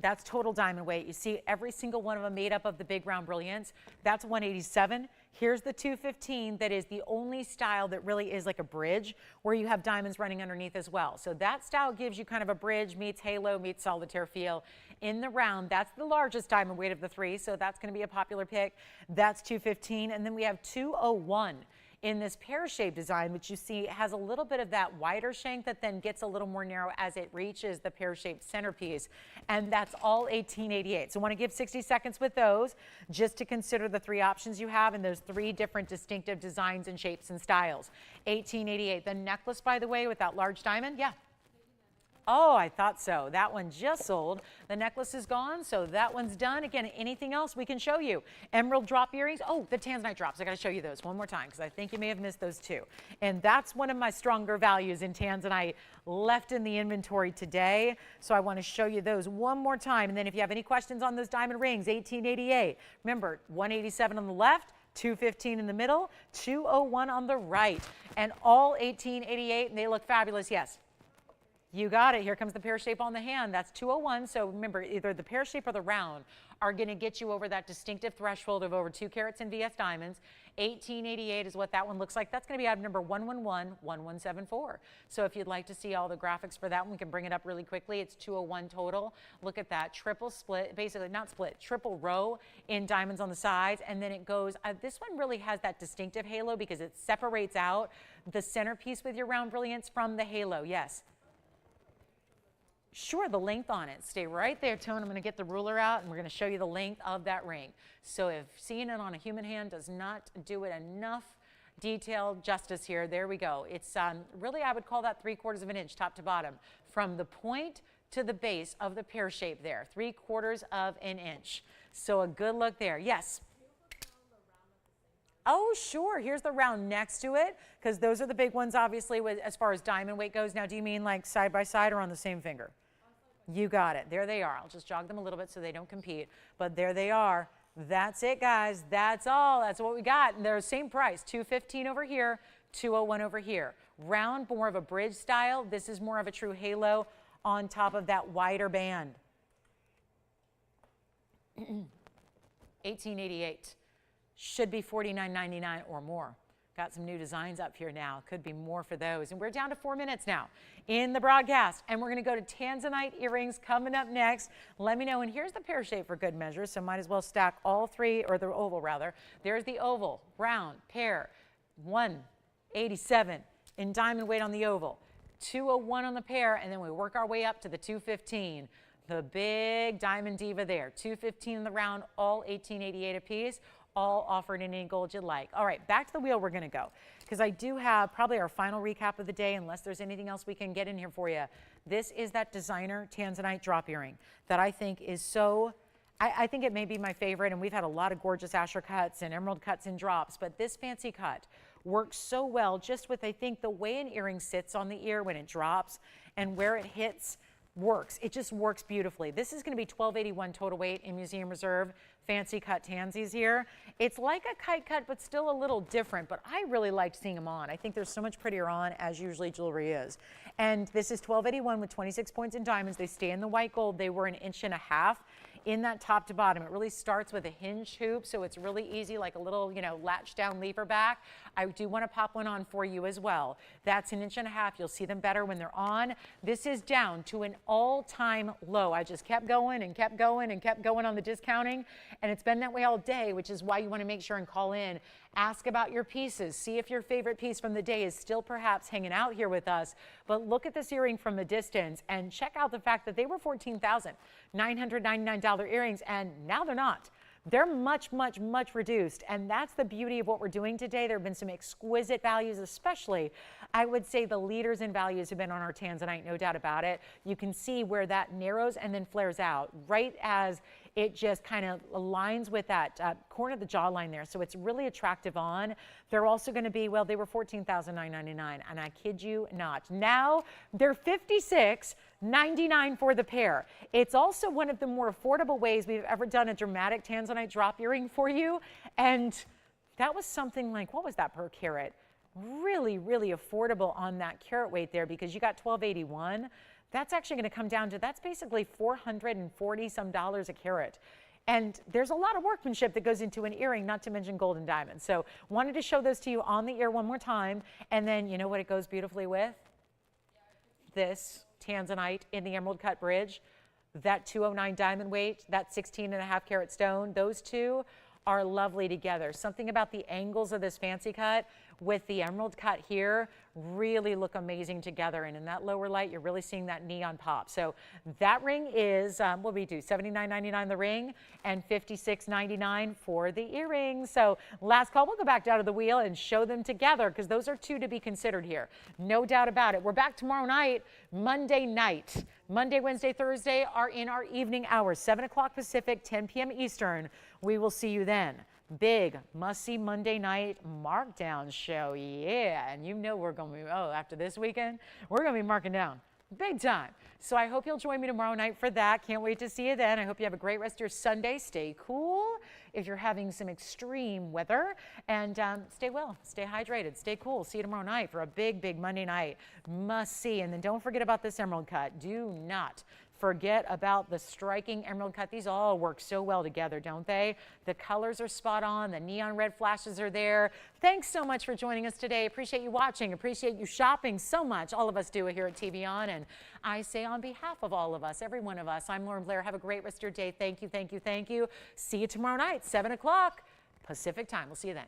That's total diamond weight. You see every single one of them made up of the big round brilliants. That's 187. Here's the 215 that is the only style that really is like a bridge where you have diamonds running underneath as well. So that style gives you kind of a bridge meets halo meets solitaire feel in the round. That's the largest diamond weight of the three, so that's going to be a popular pick. That's 215. And then we have 201 in this pear-shaped design, which you see has a little bit of that wider shank that then gets a little more narrow as it reaches the pear-shaped centerpiece. And that's all $1888. So I want to give 60 seconds with those just to consider the three options you have in those three different distinctive designs and shapes and styles. $1888. The necklace, by the way, with that large diamond, yeah. Oh, I thought so. That one just sold. The necklace is gone, so that one's done. Again, anything else we can show you. Emerald drop earrings. Oh, the Tanzanite drops. I got to show you those one more time because I think you may have missed those too. And that's one of my stronger values in Tanzanite left in the inventory today. So I want to show you those one more time. And then if you have any questions on those diamond rings, $1888. Remember, $187 on the left, $215 in the middle, $201 on the right. And all $1888, and they look fabulous, yes. You got it. Here comes the pear shape on the hand. That's 201. So remember, either the pear shape or the round are going to get you over that distinctive threshold of over 2 carats in VS diamonds. 1888 is what that one looks like. That's going to be item number 1111174. So if you'd like to see all the graphics for that one, we can bring it up really quickly. It's 201 total. Look at that. Triple split, basically not split, triple row in diamonds on the sides. And then it goes, this one really has that distinctive halo because it separates out the centerpiece with your round brilliance from the halo. Yes. Sure, the length on it. Stay right there, Tone. I'm going to get the ruler out, and we're going to show you the length of that ring. So if seeing it on a human hand does not do it enough detailed justice here, there we go. It's really, I would call that 3/4 of an inch, top to bottom, from the point to the base of the pear shape there, 3/4 of an inch. So a good look there. Yes. Oh, sure. Here's the round next to it, because those are the big ones, obviously, as far as diamond weight goes. Now, do you mean like side by side or on the same finger? You got it. There they are. I'll just jog them a little bit so they don't compete. But there they are. That's it, guys. That's all. That's what we got. And they're the same price. $215 over here, $201 over here. Round, more of a bridge style. This is more of a true halo on top of that wider band. $1888. Should be $49.99 or more. Got some new designs up here now. Could be more for those. And we're down to 4 minutes now in the broadcast. And we're going to go to Tanzanite earrings coming up next. Let me know. And here's the pear shape for good measure. So might as well stack all three, or the oval rather. There's the oval, round, pear, 187 in diamond weight on the oval, 201 on the pear, and then we work our way up to the 215. The big diamond diva there. 215 in the round, all $1888 a piece. All offered in any gold you'd like. All right, back to the wheel we're going to go, because I do have probably our final recap of the day, unless there's anything else we can get in here for you. This is that designer Tanzanite drop earring that I think is so, I think it may be my favorite, and we've had a lot of gorgeous Asher cuts and emerald cuts and drops, but this fancy cut works so well just with, I think, the way an earring sits on the ear when it drops and where it hits works. It just works beautifully. This is going to be $1281 total weight in Museum Reserve. Fancy cut tansies here. It's like a kite cut, but still a little different, but I really liked seeing them on. I think they're so much prettier on, as usually jewelry is. And this is $1281 with 26 points in diamonds. They stay in the white gold. They were 1.5 inches in that top to bottom. It really starts with a hinge hoop, so it's really easy, like a little, you know, latch down lever back. I do want to pop one on for you as well. That's 1.5 inches. You'll see them better when they're on. This is down to an all-time low. I just kept going and kept going and kept going on the discounting, and it's been that way all day, which is why you want to make sure and call in. Ask about your pieces. See if your favorite piece from the day is still perhaps hanging out here with us. But look at this earring from a distance and check out the fact that they were $14,999 earrings, and now they're not. They're much, much, much reduced, and that's the beauty of what we're doing today. There have been some exquisite values, especially, I would say the leaders in values have been on our Tanzanite, no doubt about it. You can see where that narrows and then flares out right as it just kind of aligns with that corner of the jawline there. So it's really attractive on. They're also going to be, well, they were $14,999, and I kid you not. Now they're $56.99 for the pair. It's also one of the more affordable ways we've ever done a dramatic Tanzanite drop earring for you. And that was something like, what was that per carat? Really, really affordable on that carat weight there, because you got $12.81. That's actually going to come down to, that's basically $440 some a carat. And there's a lot of workmanship that goes into an earring, not to mention gold and diamonds. So wanted to show those to you on the ear one more time. And then you know what it goes beautifully with? This Tanzanite in the emerald cut bridge, that 209 diamond weight, that 16.5 carat stone, those two are lovely together. Something about the angles of this fancy cut with the emerald cut here really look amazing together. And in that lower light, you're really seeing that neon pop. So that ring is, what do we do, $79.99 the ring and $56.99 for the earrings. So last call, we'll go back down to the wheel and show them together, because those are two to be considered here. No doubt about it. We're back tomorrow night, Monday night. Monday, Wednesday, Thursday are in our evening hours, 7 o'clock Pacific, 10 p.m. Eastern. We will see you then. Big must-see Monday night markdown show, yeah, and you know we're going to be, after this weekend, we're going to be marking down big time. So I hope you'll join me tomorrow night for that. Can't wait to see you then. I hope you have a great rest of your Sunday. Stay cool if you're having some extreme weather, and stay well, stay hydrated, stay cool. See you tomorrow night for a big, big Monday night must-see. And then don't forget about this emerald cut. Do not forget about the striking emerald cut. These all work so well together, don't they? The colors are spot on. The neon red flashes are there. Thanks so much for joining us today. Appreciate you watching. Appreciate you shopping so much. All of us do it here at TVON. And I say on behalf of all of us, every one of us, I'm Lauren Blair. Have a great rest of your day. Thank you, thank you, thank you. See you tomorrow night, 7 o'clock Pacific time. We'll see you then.